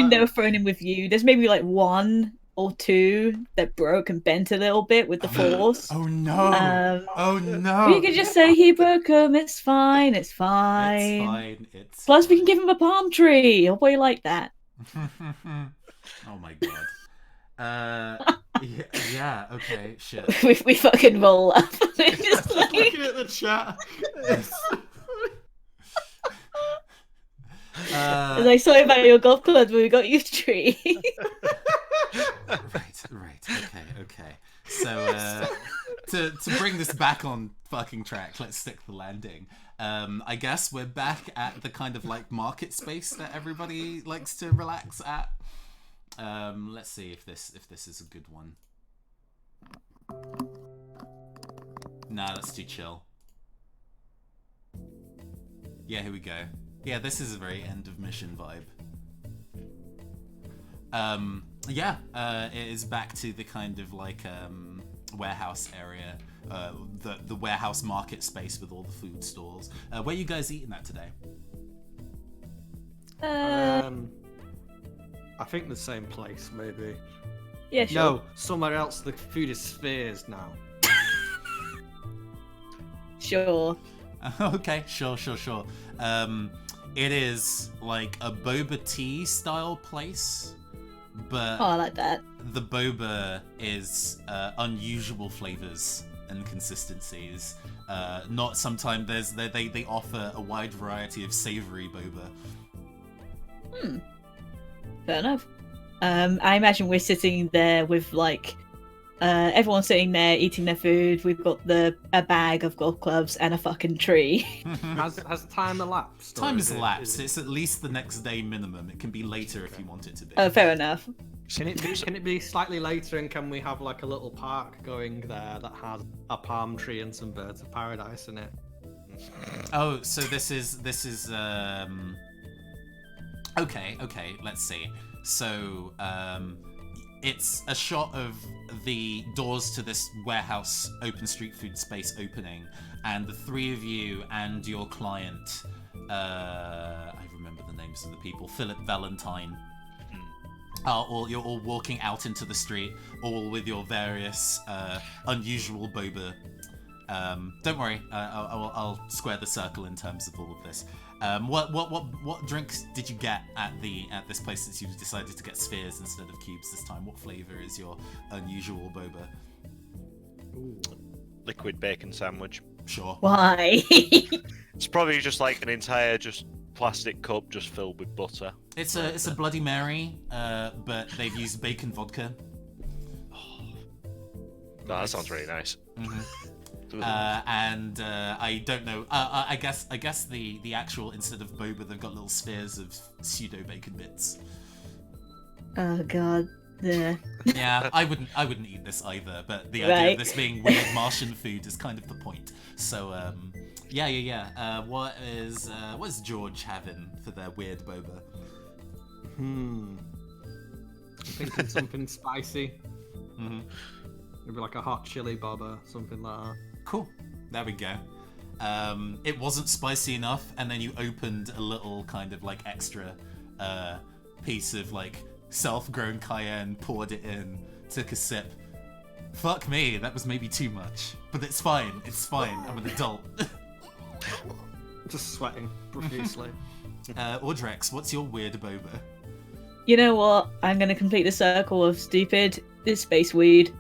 they were thrown in with you. There's maybe like one or two that broke and bent a little bit with the force. Oh no! Oh no! You could just say he broke them. It's fine. It's fine. It's fine. It's Plus, we can give him a palm tree. He'll probably like that. Oh my god. Yeah. Okay. Shit. we fucking roll up. Just like... Looking at the chat. As I saw about your golf clubs when we got you a tree. Right. Okay. So, to bring this back on fucking track, let's stick the landing. I guess we're back at the kind of like market space that everybody likes to relax at. Let's see if this is a good one. Nah, that's too chill. Yeah, here we go. Yeah, this is a very end of mission vibe. It is back to the kind of like warehouse area, the warehouse market space with all the food stalls. Where are you guys eating at today? I think the same place, maybe. Yeah, sure. No, somewhere else. The food is spheres now. Sure. Okay, sure. It is like a boba tea style place, but Oh, I like that. the boba is unusual flavors and consistencies. Not sometimes they offer a wide variety of savory boba. Fair enough. I imagine we're sitting there with like everyone's sitting there eating their food. We've got a bag of golf clubs and a fucking tree. Has time elapsed? Time has elapsed. It's at least the next day minimum. It can be later if you want it to be. Oh, fair enough. Can it be slightly later, and can we have like a little park going there that has a palm tree and some birds of paradise in it? Oh, so this is okay, let's see. So it's a shot of the doors to this warehouse open street food space opening, and the three of you and your client, I remember the names of the people, Philip Valentine, you're all walking out into the street, all with your various unusual boba. Don't worry, I'll square the circle in terms of all of this. What drinks did you get at this place since you decided to get spheres instead of cubes this time? What flavour is your unusual boba? Liquid bacon sandwich. Sure. Why? It's probably just like an entire plastic cup just filled with butter. It's a Bloody Mary, but they've used bacon vodka. No, that sounds really nice. Mm-hmm. And I don't know. I guess the actual, instead of boba, they've got little spheres of pseudo bacon bits. Oh god. Yeah, I wouldn't eat this either. But the idea of this being weird Martian food is kind of the point. So yeah. What is George having for their weird boba? I'm thinking something spicy. Mm-hmm. Maybe like a hot chili boba, something like that. Cool. There we go. It wasn't spicy enough, and then you opened a little kind of like extra piece of like self-grown cayenne, poured it in, took a sip. Fuck me, that was maybe too much. But it's fine. I'm an adult. Just sweating profusely. Audrex, what's your weird boba? You know what? I'm going to complete the circle of stupid. This space weed.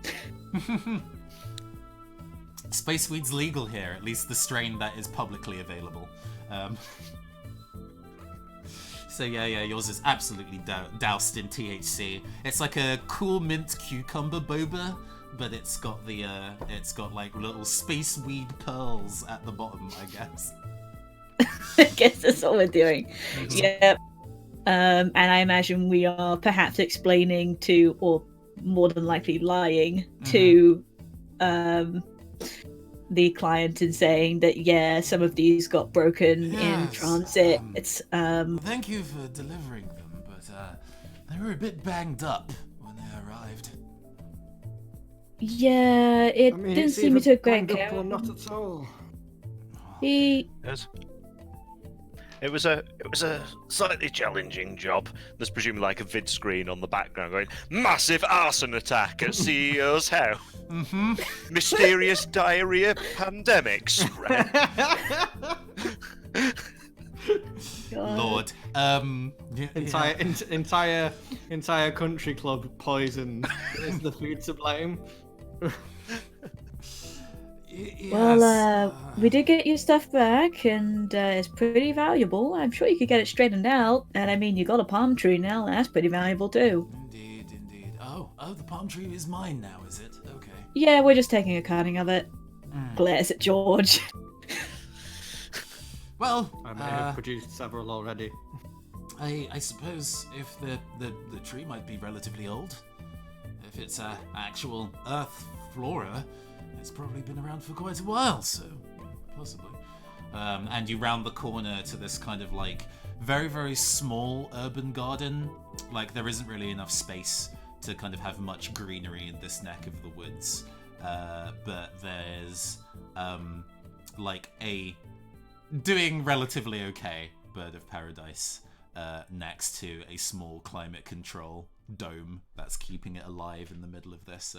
Space weed's legal here, at least the strain that is publicly available. So yeah, yours is absolutely doused in THC. It's like a cool mint cucumber boba, but it's got like little space weed pearls at the bottom, I guess. I guess that's what we're doing. Yep. And I imagine we are perhaps explaining to, or more than likely lying to, the client and saying that some of these got broken in transit. It's Thank you for delivering them, but they were a bit banged up when they arrived. Yeah, it didn't seem to have gone up or not at all. Yes. It was a slightly challenging job. There's presumably like a vid screen on the background going, massive arson attack at CEO's house. Mysterious diarrhea pandemic spread. Lord. Entire country club poison. Is the food to blame? Well, we did get your stuff back, and it's pretty valuable. I'm sure you could get it straightened out. And I mean, you got a palm tree now, and that's pretty valuable too. Indeed. Oh, the palm tree is mine now, is it? Okay. Yeah, we're just taking a cutting of it. Glares at George. Well, I may have produced several already. I suppose if the tree might be relatively old, if it's actual Earth flora, it's probably been around for quite a while, so possibly. And you round the corner to this kind of like very, very small urban garden. Like there isn't really enough space to kind of have much greenery in this neck of the woods. But there's like a doing relatively okay bird of paradise next to a small climate control dome that's keeping it alive in the middle of this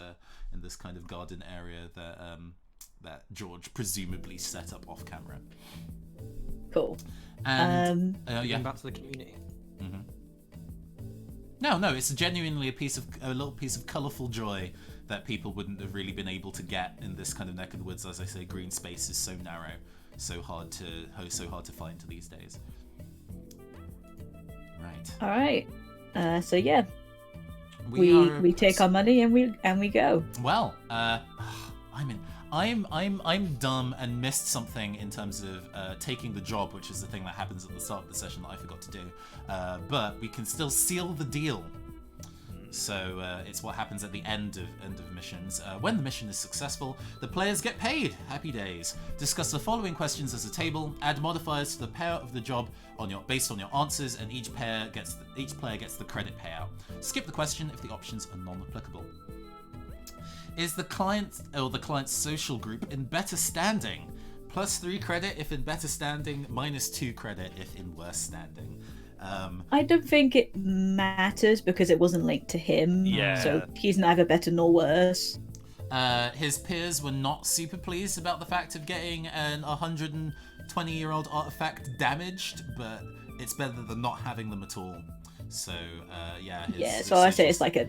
in this kind of garden area that George presumably set up off camera. Cool. And Going back to the community. No, it's genuinely a little piece of colourful joy that people wouldn't have really been able to get in this kind of neck of the woods. As I say, green space is so narrow, so hard to find these days. Right. All right. So yeah, we take our money and we go. Well, I'm dumb and missed something in terms of taking the job, which is the thing that happens at the start of the session that I forgot to do. But we can still seal the deal. So it's what happens at the end of missions. When the mission is successful, the players get paid. Happy days. Discuss the following questions as a table. Add modifiers to the payout of the job based on your answers, and each player gets the credit payout. Skip the question if the options are non-applicable. Is the client or the client's social group in better standing? +3 credit if in better standing, -2 credit if in worse standing. I don't think it matters because it wasn't linked to him. Yeah. So he's neither better nor worse. His peers were not super pleased about the fact of getting an 120-year-old artifact damaged, but it's better than not having them at all. So, So I say it's like a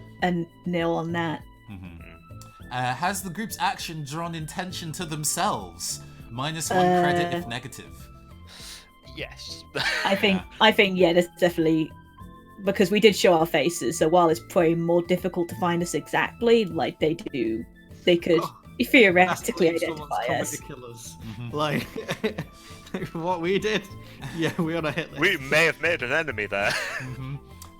nil on that. Has the group's action drawn attention to themselves? -1 credit if negative. Yes. I think that's definitely because we did show our faces. So while it's probably more difficult to find us exactly, like they could theoretically identify us. Killers. Like what we did. Yeah, we on a hit list. We may have made an enemy there.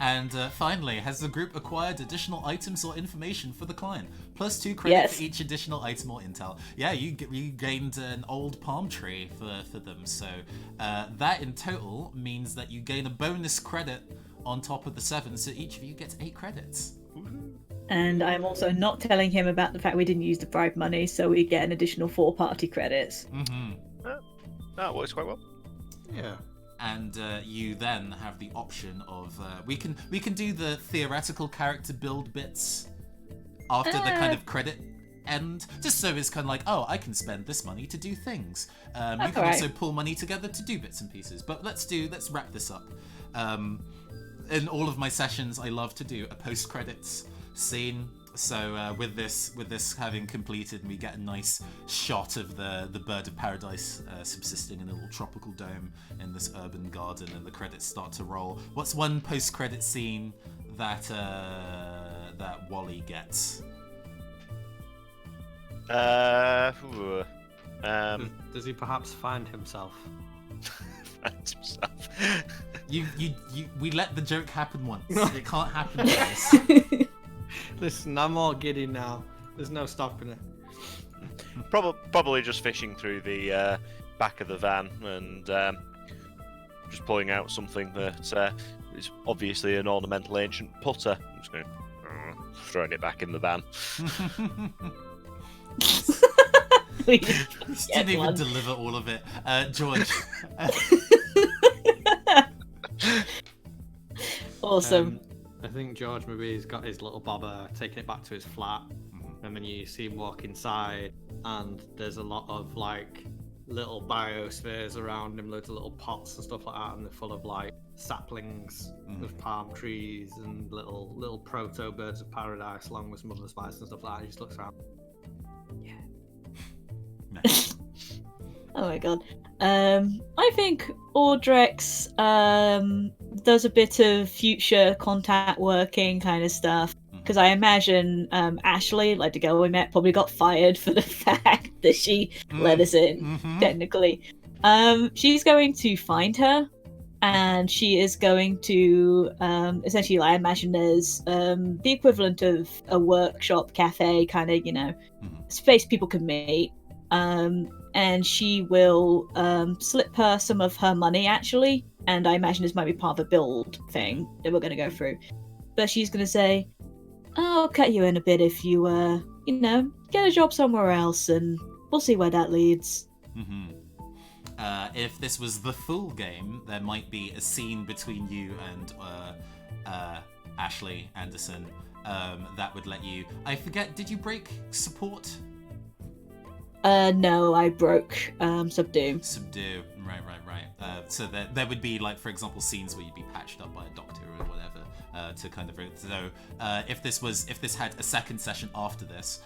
And finally, has the group acquired additional items or information for the client? +2 credit for each additional item or intel. Yeah, you gained an old palm tree for them. So that in total means that you gain a bonus credit on top of the 7. So each of you gets 8 credits. And I'm also not telling him about the fact we didn't use the bribe money, so we get an additional 4 party credits. That works quite well. Yeah. And you then have the option of we can do the theoretical character build bits after the kind of credit end, just so it's kind of like, oh, I can spend this money to do things. You can also pull money together to do bits and pieces. But let's wrap this up. In all of my sessions, I love to do a post-credits scene So with this having completed, we get a nice shot of the bird of paradise subsisting in a little tropical dome in this urban garden, and the credits start to roll. What's one post-credit scene that Wally gets? Does he perhaps find himself? Find himself. We let the joke happen once. It can't happen twice. Listen, I'm all giddy now. There's no stopping it. Probably just fishing through the back of the van and just pulling out something that is obviously an ornamental ancient putter. I'm just going throwing it back in the van. We Just didn't even deliver all of it. George. Awesome. I think George maybe has got his little bobber, taking it back to his flat, and then you see him walk inside, and there's a lot of like little biospheres around him, loads of little pots and stuff like that, and they're full of like saplings of palm trees and little proto birds of paradise, along with some other spice and stuff like that. He just looks around. Yeah. Nice. Oh my god. I think Audrex does a bit of future contact working kind of stuff. Because I imagine Ashley, like the girl we met, probably got fired for the fact that she let us in, technically. She's going to find her, and she is going to essentially, I imagine there's the equivalent of a workshop cafe, kind of, space people can meet. And she will slip her some of her money, actually. And I imagine this might be part of a build thing that we're going to go through. But she's going to say, I'll cut you in a bit if you, get a job somewhere else, and we'll see where that leads. If this was the full game, there might be a scene between you and Ashley Anderson that would let you... I forget, did you break support? No, I broke Subdue. Subdue, right. So there would be, like, for example, scenes where you'd be patched up by a doctor or whatever to kind of... So if this had a second session after this,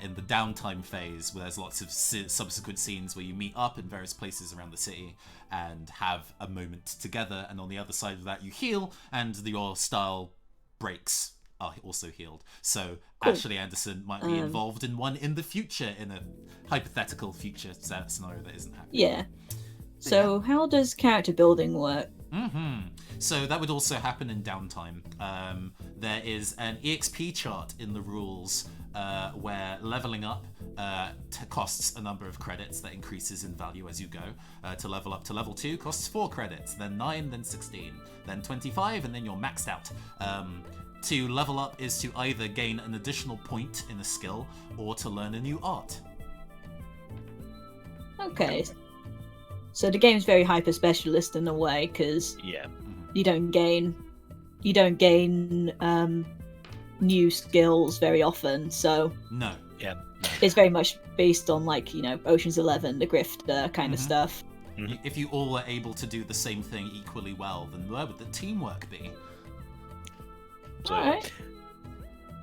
in the downtime phase, where there's lots of subsequent scenes where you meet up in various places around the city and have a moment together, and on the other side of that you heal, and your style breaks are also healed. So cool. Ashley Anderson might be involved in one in the future, in a hypothetical future scenario that isn't happening. Yeah. So how does character building work? So that would also happen in downtime. There is an EXP chart in the rules where leveling up costs a number of credits that increases in value as you go. To level up to level 2 costs 4 credits, then 9, then 16, then 25, and then you're maxed out. To level up is to either gain an additional point in a skill or to learn a new art. Okay. So the game's very hyper specialist in a way, because you don't gain new skills very often. So no, it's very much based on, like, Ocean's 11, the grifter kind of stuff. If you all were able to do the same thing equally well, then where would the teamwork be? So, Alright.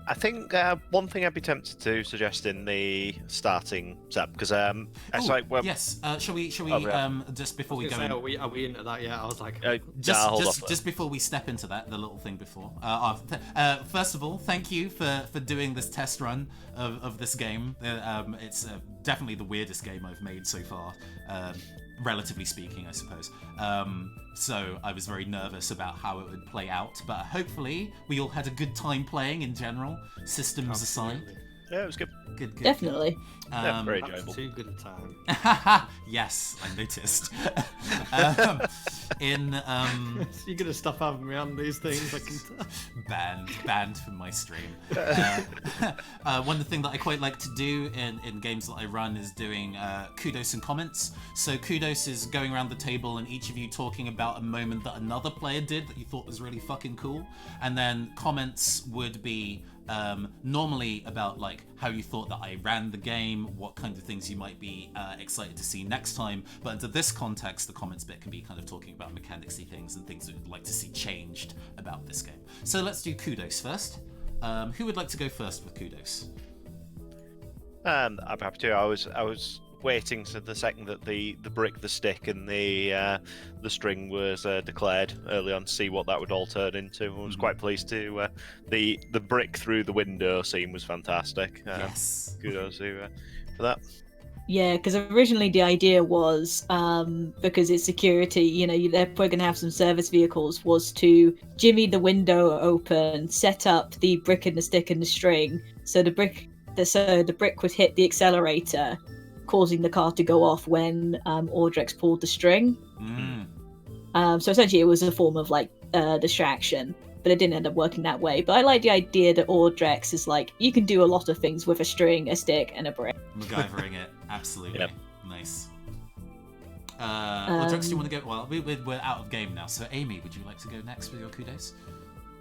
I think one thing I'd be tempted to suggest in the starting setup, because it's like yes. Shall we just before we go? Are we into that yet? I was like, just before we step into that, the little thing before. First of all, thank you for doing this test run of this game. It's definitely the weirdest game I've made so far. Relatively speaking, I suppose. So I was very nervous about how it would play out, but hopefully we all had a good time playing in general, systems aside. Yeah, it was good. Good. Definitely. Very enjoyable. too good a time. Yes, I noticed. You're gonna stop having me on these things, I can tell. Banned from my stream. One thing that I quite like to do in games that I run is doing kudos and comments. So kudos is going around the table and each of you talking about a moment that another player did that you thought was really fucking cool, and then comments would be normally about, like, how you thought that I ran the game, what kind of things you might be excited to see next time. But into this context, the comments bit can be kind of talking about mechanicsy things and things that you'd like to see changed about this game. So let's do kudos first. Who would like to go first with kudos? I'm happy to. I was waiting to the second that the brick, the stick, and the string was declared early on to see what that would all turn into. I was quite pleased to. The brick through the window scene was fantastic. Yes. Kudos to for that. Yeah, because originally the idea was, because it's security, you know, they're probably going to have some service vehicles, was to jimmy the window open, set up the brick and the stick and the string, so the brick would hit the accelerator, causing the car to go off when Audrex pulled the string. So essentially it was a form of like distraction, but it didn't end up working that way. But I like the idea that Audrex is like, you can do a lot of things with a string, a stick, and a brick. MacGyvering it, absolutely. Yep. Nice. Audrex, do you want to go? Well, we're out of game now, so Amy, would you like to go next with your kudos?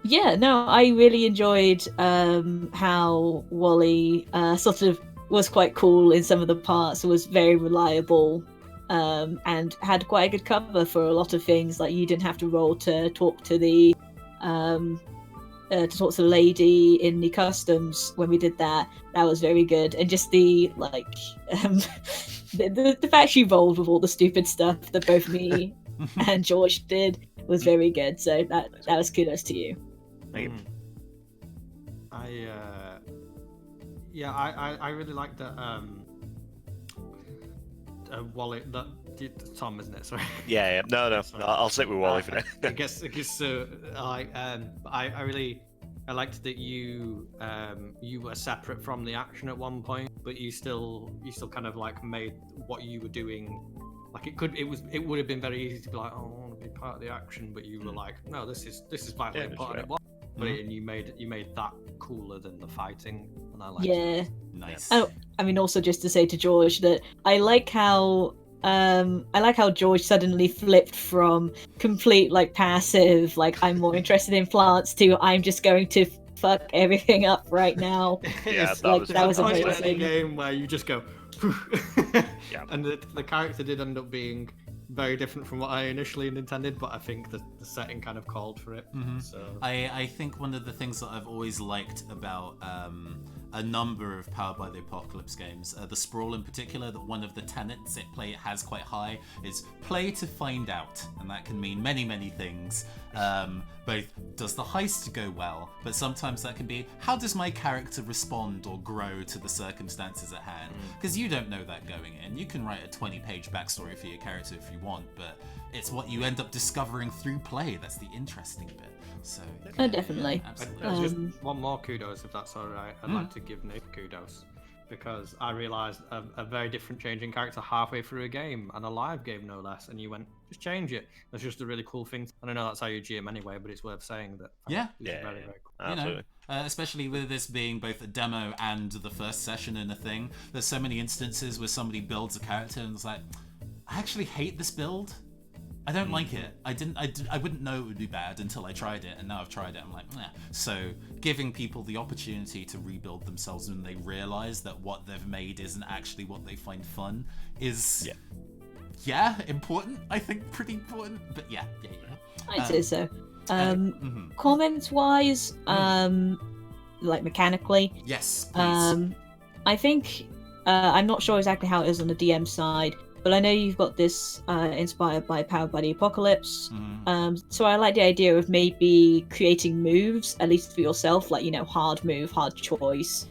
Yeah, no, I really enjoyed how Wally sort of was quite cool in some of the parts, was very reliable, and had quite a good cover for a lot of things. Like, you didn't have to roll to talk to the lady in the customs when we did that. That was very good. And just the like the fact she rolled with all the stupid stuff that both me and George did was very good. So that was kudos to you. Thank you. I really like that. Wally, that Tom, isn't it? Sorry. Yeah. No. I'll stick with Wally for now. I guess I liked that you were separate from the action at one point, but you still kind of like made what you were doing. Like it would have been very easy to be like, oh, I want to be part of the action, but you were like, no, this is vitally important. But you made that cooler than the fighting, and I like. Yeah. Nice. Oh, I mean, also just to say to George that I like how George suddenly flipped from complete like passive, like I'm more interested in plants, to I'm just going to fuck everything up right now. Yeah, that was a amazing. Game where you just go. Yeah. And the character did end up being very different from what I initially intended, but I think the setting kind of called for it. So I think one of the things that I've always liked about a number of Powered by the Apocalypse games, the Sprawl in particular, that one of the tenets it has quite high is play to find out, and that can mean many, many things. Both does the heist go well, but sometimes that can be how does my character respond or grow to the circumstances at hand, because you don't know that going in. You can write a 20-page backstory for your character if you want, but it's what you end up discovering through play that's the interesting bit. So Definitely. Absolutely. Just one more kudos, if that's all right. I'd like to give Nick kudos, because I realised a very different change in character halfway through a game, and a live game no less, and you went, just change it. That's just a really cool thing. And I know that's how you GM anyway, but it's worth saying that. Yeah. It's very, very cool. Absolutely. Especially with this being both a demo and the first session in a thing, there's so many instances where somebody builds a character and it's like, I actually hate this build. I don't like it. I wouldn't know it would be bad until I tried it, and now I've tried it, I'm like, nah. So giving people the opportunity to rebuild themselves when they realise that what they've made isn't actually what they find fun is, important. I think pretty important, but yeah. I'd say so. Comments-wise, like mechanically, yes, please. I think I'm not sure exactly how it is on the DM side, but I know you've got this inspired by Powered by the Apocalypse. So I like the idea of maybe creating moves, at least for yourself, like, hard move, hard choice,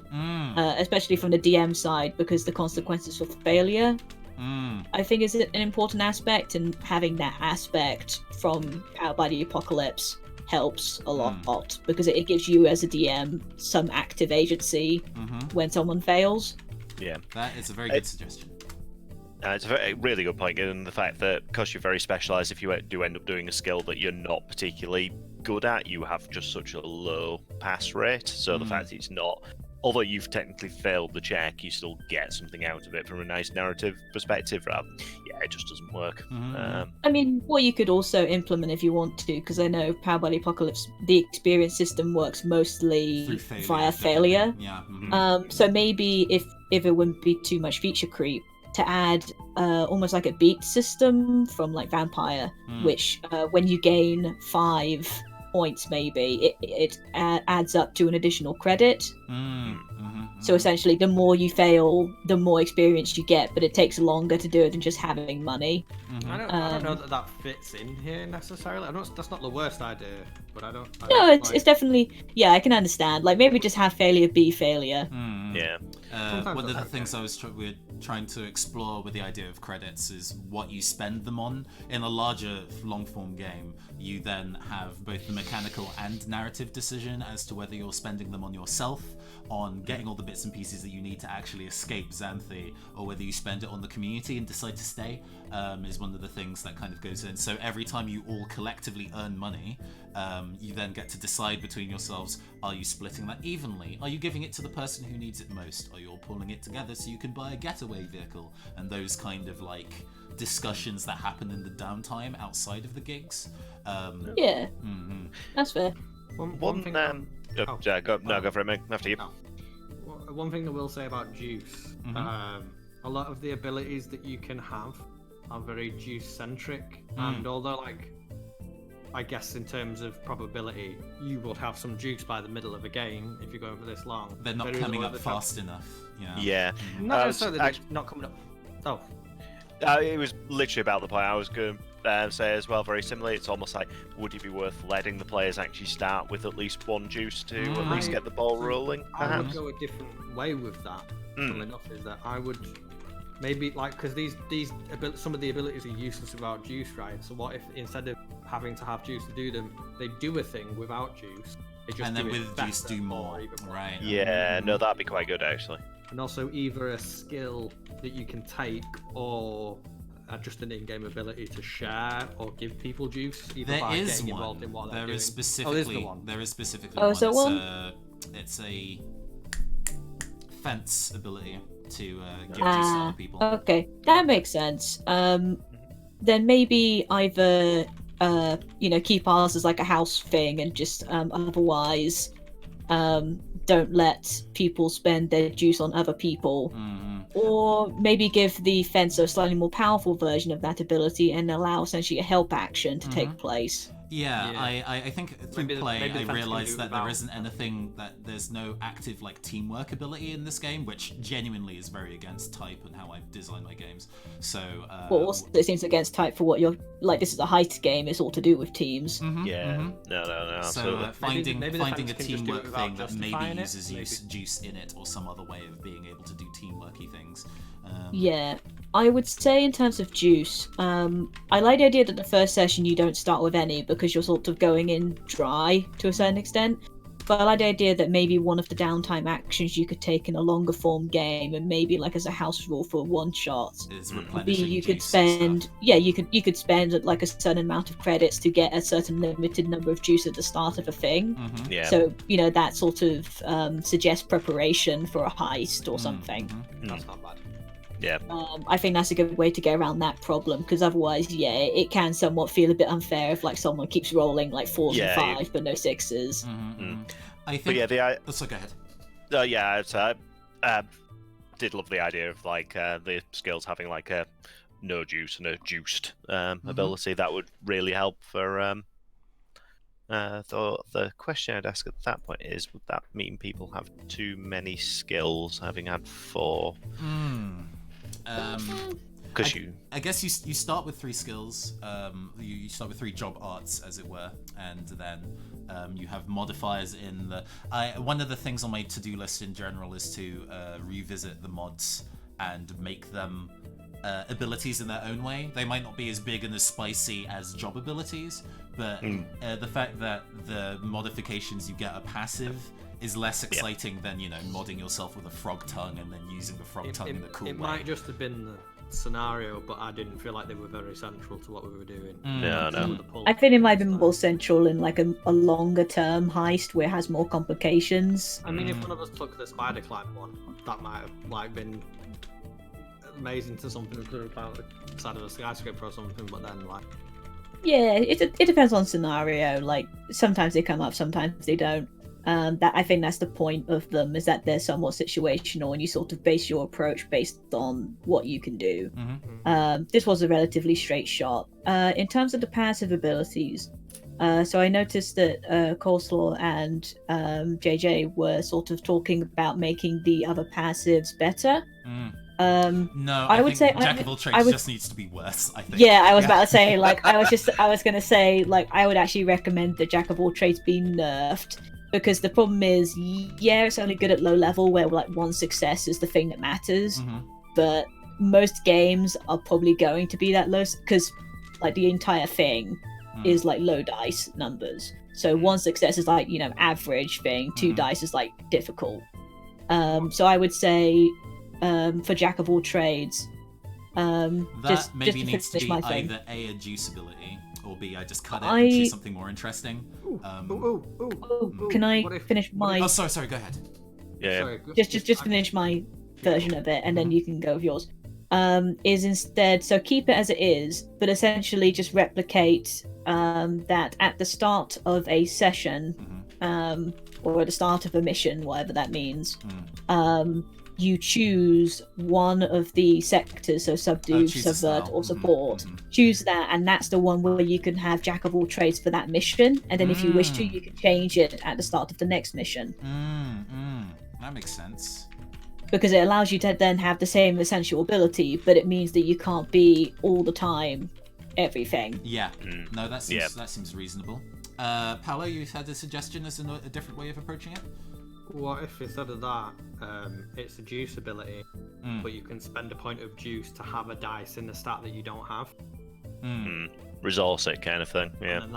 especially from the DM side, because the consequences for failure, I think, is an important aspect, and having that aspect from Powered by the Apocalypse helps a lot, because it gives you as a DM some active agency when someone fails. Yeah. That is a very good suggestion. It's a really good point, given the fact that because you're very specialised, if you do end up doing a skill that you're not particularly good at, you have just such a low pass rate. So the fact that it's not, although you've technically failed the check, you still get something out of it from a nice narrative perspective. It just doesn't work. I mean, what you could also implement if you want to, because I know Powered by the Apocalypse, the experience system works mostly via failure. Yeah. So maybe if it wouldn't be too much feature creep, to add almost like a beat system from like Vampire, which when you gain 5 points, maybe it adds up to an additional credit. So essentially, the more you fail, the more experience you get, but it takes longer to do it than just having money. I don't know that fits in here necessarily. That's not the worst idea, but I don't. No, it's definitely, yeah, I can understand. Like, maybe just have failure be failure. Yeah. One of the things we're trying to explore with the idea of credits is what you spend them on. In a larger long-form game, you then have both the mechanical and narrative decision as to whether you're spending them on yourself, on getting all the bits and pieces that you need to actually escape Xanthe, or whether you spend it on the community and decide to stay, is one of the things that kind of goes in. So every time you all collectively earn money, you then get to decide between yourselves, are you splitting that evenly? Are you giving it to the person who needs it most? Are you all pulling it together so you can buy a getaway vehicle? And those kind of like discussions that happen in the downtime outside of the gigs. Yeah, that's fair. One thing. Go for it, mate. After you. One thing that we'll say about juice, a lot of the abilities that you can have are very juice centric, and although, like, I guess in terms of probability, you will have some juice by the middle of a game if you're going for this long. They're not coming up fast enough. Yeah. Not necessarily not coming up. Oh. It was literally about the point I was going to say as well, very similarly. It's almost like, would it be worth letting the players actually start with at least one juice to at least get the ball rolling? I would go a different way with that. Funnily enough, is that I would maybe, like, because some of the abilities are useless without juice, right? So what if instead of having to have juice to do them, they do a thing without juice? They just and then with better, juice do more, right? Yeah, no, that'd be quite good actually. And also either a skill that you can take or just an in-game ability to share or give people juice, either by getting involved in what they're doing. There is specifically Oh, one. so one? It's a fence ability to give juice to other people. Okay, that makes sense. Then maybe either keep ours as like a house thing and just otherwise don't let people spend their juice on other people. Or maybe give the fence a slightly more powerful version of that ability and allow essentially a help action to take place. Yeah, I think through play I realised that there isn't anything, that there's no active like teamwork ability in this game, which genuinely is very against type and how I've designed my games. So well, also it seems against type for what you're like. This is a heist game; it's all to do with teams. No. So finding maybe a teamwork thing that maybe uses juice in it or some other way of being able to do teamworky things. Yeah, I would say in terms of juice, I like the idea that the first session you don't start with any because you're sort of going in dry to a certain extent. But I like the idea that maybe one of the downtime actions you could take in a longer form game, and maybe like as a house rule for one shot, you could spend you could spend like a certain amount of credits to get a certain limited number of juice at the start of a thing. So that sort of suggests preparation for a heist or something. That's not bad. Yeah. I think that's a good way to get around that problem, because otherwise, it can somewhat feel a bit unfair if like someone keeps rolling like 4s and 5s but no 6s. I think. But so go ahead. I did love the idea of like the skills having like a no juice and a juiced ability. That would really help for. The question I'd ask at that point is, would that mean people have too many skills, having had 4? I guess you start with 3 skills. You start with 3 job arts, as it were, and then you have modifiers in the. One of the things on my to-do list in general is to revisit the mods and make them abilities in their own way. They might not be as big and as spicy as job abilities, but the fact that the modifications you get are passive is less exciting than modding yourself with a frog tongue and then using the frog tongue in a cool way. It might just have been the scenario, but I didn't feel like they were very central to what we were doing. No. I think it might be more central in like a longer term heist where it has more complications. I mean, if one of us took the spider climb one, that might have like been amazing to something that could have climbed the side of a skyscraper or something, but then like. Yeah, it depends on scenario. Like sometimes they come up, sometimes they don't. I think that's the point of them, is that they're somewhat situational and you sort of base your approach based on what you can do. This was a relatively straight shot. In terms of the passive abilities, So I noticed that Coleslaw and JJ were sort of talking about making the other passives better. No, I I would think say Jack of all trades just needs to be worse, I think. Yeah, I was about to say, like, I was gonna say, like, I would actually recommend that Jack of all trades be nerfed, because the problem is, yeah, it's only good at low level where like one success is the thing that matters, but most games are probably going to be that low, because like the entire thing is like low dice numbers. So one success is like, you know, average thing, two dice is like difficult. So I would say for Jack of all trades, that maybe just needs to be thing. either A, a juice ability, or B, I just cut it and choose something more interesting. Can I finish my... Oh, sorry, go ahead. Yeah. Sorry, Just finish my version of it, and then you can go with yours. Is instead, so keep it as it is, but essentially just replicate that at the start of a session, or at the start of a mission, whatever that means, you choose one of the sectors, so subdue, subvert, or support. Choose that, and that's the one where you can have Jack of all trades for that mission, and then if you wish to, you can change it at the start of the next mission. That makes sense. Because it allows you to then have the same essential ability, but it means that you can't be all the time everything. Yeah. No, that seems reasonable. Paolo, you had a suggestion as a different way of approaching it? What if instead of that, it's a juice ability, but you can spend a point of juice to have a dice in the stat that you don't have? Resource it kind of thing, yeah. And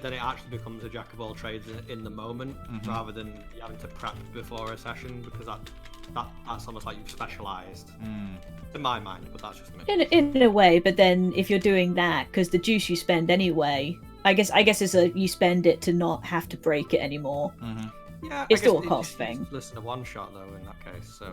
then it actually becomes a Jack of all trades in the moment, rather than you having to prep before a session, because that's almost like you've specialised. In my mind, but that's just me. In a way, but then if you're doing that, because the juice you spend anyway, I guess it's you spend it to not have to break it anymore. Yeah, it's still a cost thing. Listen to one shot though in that case, so.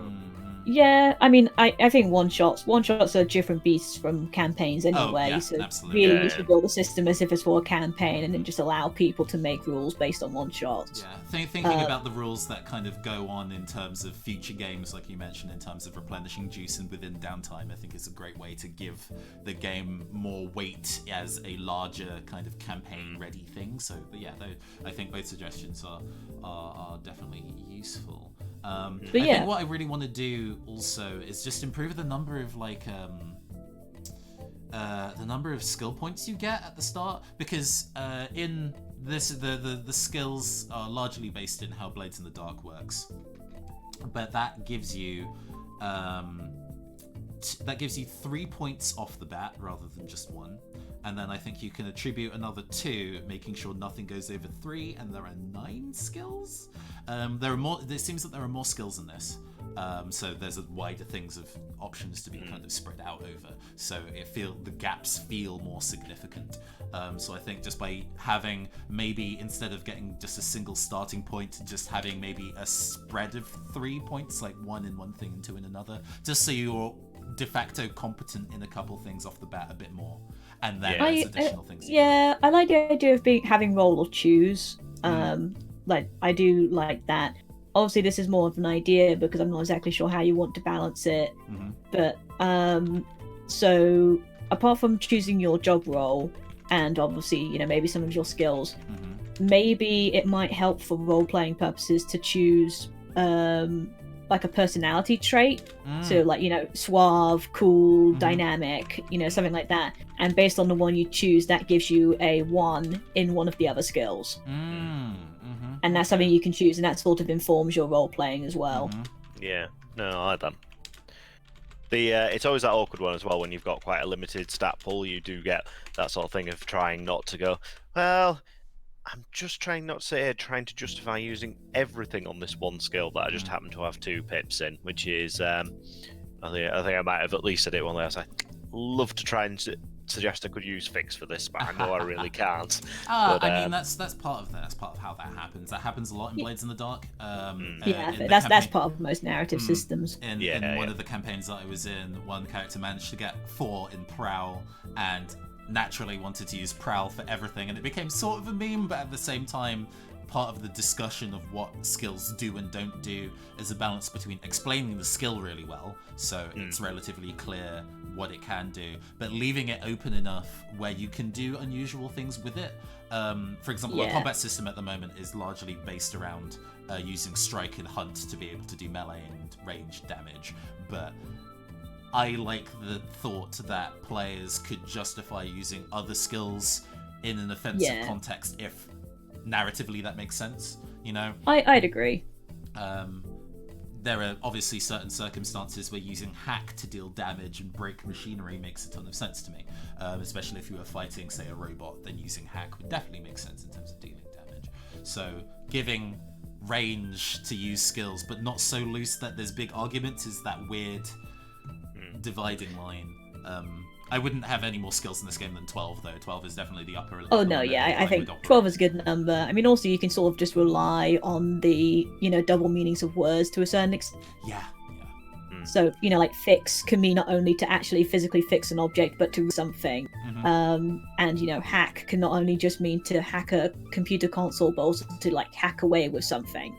Yeah, I mean, I think one shots are different beasts from campaigns anyway. So absolutely. Really, you should build a system as if it's for a campaign, and then just allow people to make rules based on one shots. Yeah, thinking about the rules that kind of go on in terms of future games, like you mentioned, in terms of replenishing juice and within downtime, I think it's a great way to give the game more weight as a larger kind of campaign-ready thing. So, but yeah, I think both suggestions are definitely useful. I think what I really want to do also is just improve the number of the number of skill points you get at the start, because in this the skills are largely based in how Blades in the Dark works, but that gives you 3 points off the bat rather than just 1. And then I think you can attribute another 2, making sure nothing goes over 3, and there are 9 skills. There are more. It seems that there are more skills in this, so there's a wider things of options to be kind of spread out over. So the gaps feel more significant. So I think just by having maybe, instead of getting just a single starting point, just having maybe a spread of 3 points, like 1 in one thing and 2 in another, just so you're de facto competent in a couple things off the bat a bit more, and then there's additional things. Yeah, I like the idea of having roll or choose. Like, I do like that. Obviously, this is more of an idea because I'm not exactly sure how you want to balance it. But so apart from choosing your job role and obviously, you know, maybe some of your skills, maybe it might help for role-playing purposes to choose like a personality trait. So like, you know, suave, cool, dynamic, you know, something like that. And based on the one you choose, that gives you a 1 in one of the other skills. And that's something you can choose, and that sort of informs your role playing as well. Yeah, no, I like that. It's always that awkward one as well when you've got quite a limited stat pool. You do get that sort of thing of trying not to go, well, I'm just trying not to sit here trying to justify using everything on this one skill that I just happen to have 2 pips in, which is, I think I might have at least said it one day. I was like, love to try and suggest I could use fix for this, but I know I really can't. I mean, that's part of how that happens. That happens a lot in Blades in the Dark. That's part of most narrative systems. In one of the campaigns that I was in, one character managed to get 4 in Prowl, and naturally wanted to use Prowl for everything, and it became sort of a meme, but at the same time, part of the discussion of what skills do and don't do is a balance between explaining the skill really well, so it's relatively clear what it can do, but leaving it open enough where you can do unusual things with it. For example, our combat system at the moment is largely based around using strike and hunt to be able to do melee and ranged damage, but I like the thought that players could justify using other skills in an offensive context if narratively that makes sense, you know? I'd agree. There are obviously certain circumstances where using hack to deal damage and break machinery makes a ton of sense to me, especially if you were fighting, say, a robot, then using hack would definitely make sense in terms of dealing damage. So giving range to use skills, but not so loose that there's big arguments, is that weird dividing line. I wouldn't have any more skills in this game than 12, though. 12 is definitely the upper limit. Oh no, yeah, I think 12 is a good number. I mean, also you can sort of just rely on the, double meanings of words to a certain extent. Yeah. So, like fix can mean not only to actually physically fix an object, but to something. And, hack can not only just mean to hack a computer console, but also to like hack away with something.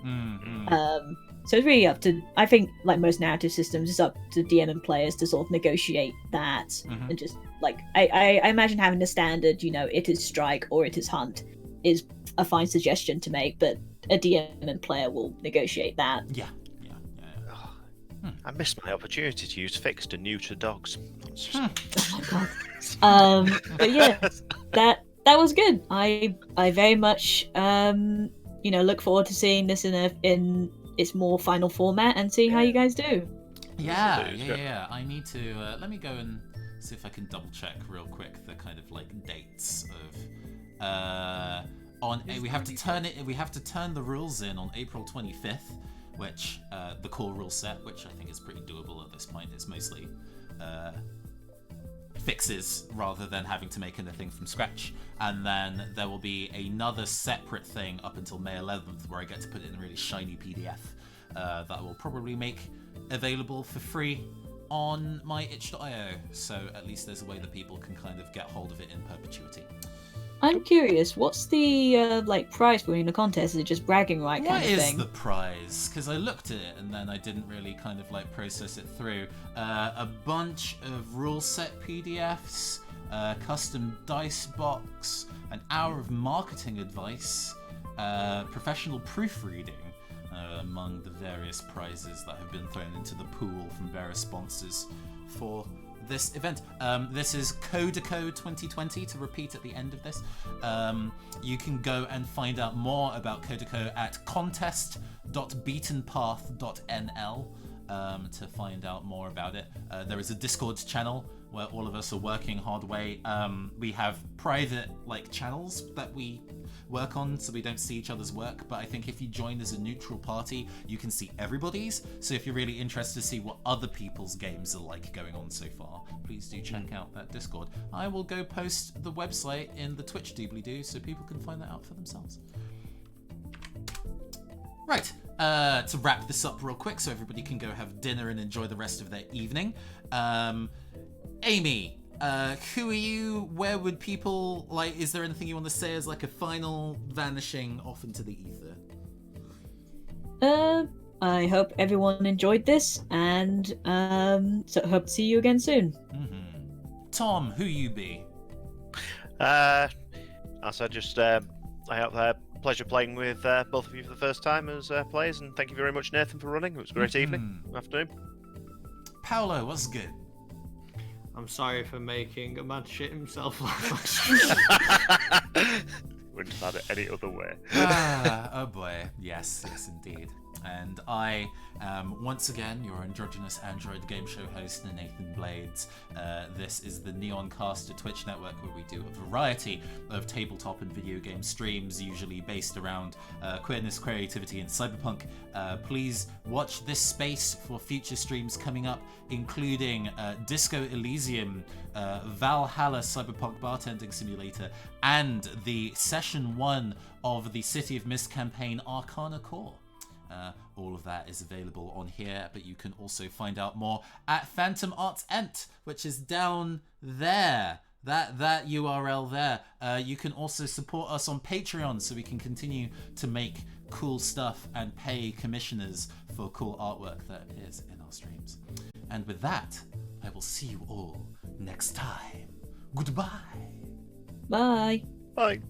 So it's really up to, I think, like most narrative systems, it's up to DM and players to sort of negotiate that. And just, like, I imagine having a standard, it is strike or it is hunt is a fine suggestion to make, but a DM and player will negotiate that. Yeah. I missed my opportunity to use fix to neuter dogs. Oh my god. But yeah, that was good. I very much, look forward to seeing this in its more final format and see how you guys do. Yeah. I need to let me go and see if I can double check real quick the kind of like dates of we have to turn the rules in on April 25th, which the core rule set, which I think is pretty doable at this point. It's mostly fixes rather than having to make anything from scratch, and then there will be another separate thing up until May 11th where I get to put it in a really shiny PDF that I will probably make available for free on my itch.io, so at least there's a way that people can kind of get hold of it in perpetuity. I'm curious, what's the prize for winning the contest? Is it just bragging right kind of thing? What is the prize? Because I looked at it and then I didn't really kind of like process it through. A bunch of rule set PDFs, custom dice box, an hour of marketing advice, professional proofreading, among the various prizes that have been thrown into the pool from various sponsors for this event. This is Codeco 2020, to repeat at the end of this. You can go and find out more about Codeco at contest.beatenpath.nl to find out more about it. There is a Discord channel where all of us are working hard way. We have private channels that we work on, so we don't see each other's work, but I think if you join as a neutral party, you can see everybody's. So if you're really interested to see what other people's games are like going on so far, please do check out that Discord. I will go post the website in the Twitch doobly-doo so people can find that out for themselves. Right, to wrap this up real quick so everybody can go have dinner and enjoy the rest of their evening. Amy, who are you? Where would people, is there anything you want to say as a final vanishing off into the ether? I hope everyone enjoyed this, and so hope to see you again soon. Tom, who you be? As I just, I have pleasure playing with both of you for the first time as players, and thank you very much, Nathan, for running. It was a great afternoon. Paolo, what's good? I'm sorry for making a man shit himself. Wouldn't have had it any other way. Oh boy, yes, indeed. And I am once again your androgynous android game show host, Nathan Blades. This is the Neon Caster Twitch network, where we do a variety of tabletop and video game streams, usually based around queerness, creativity, and cyberpunk. Please watch this space for future streams coming up, including Disco Elysium, Valhalla Cyberpunk Bartending Simulator, and the Session 1 of the City of Mist campaign Arcana Core. All of that is available on here, but you can also find out more at Phantom Arts Ent, which is down there. that URL there. You can also support us on Patreon so we can continue to make cool stuff and pay commissioners for cool artwork that is in our streams. And with that, I will see you all next time. Goodbye. Bye. Bye.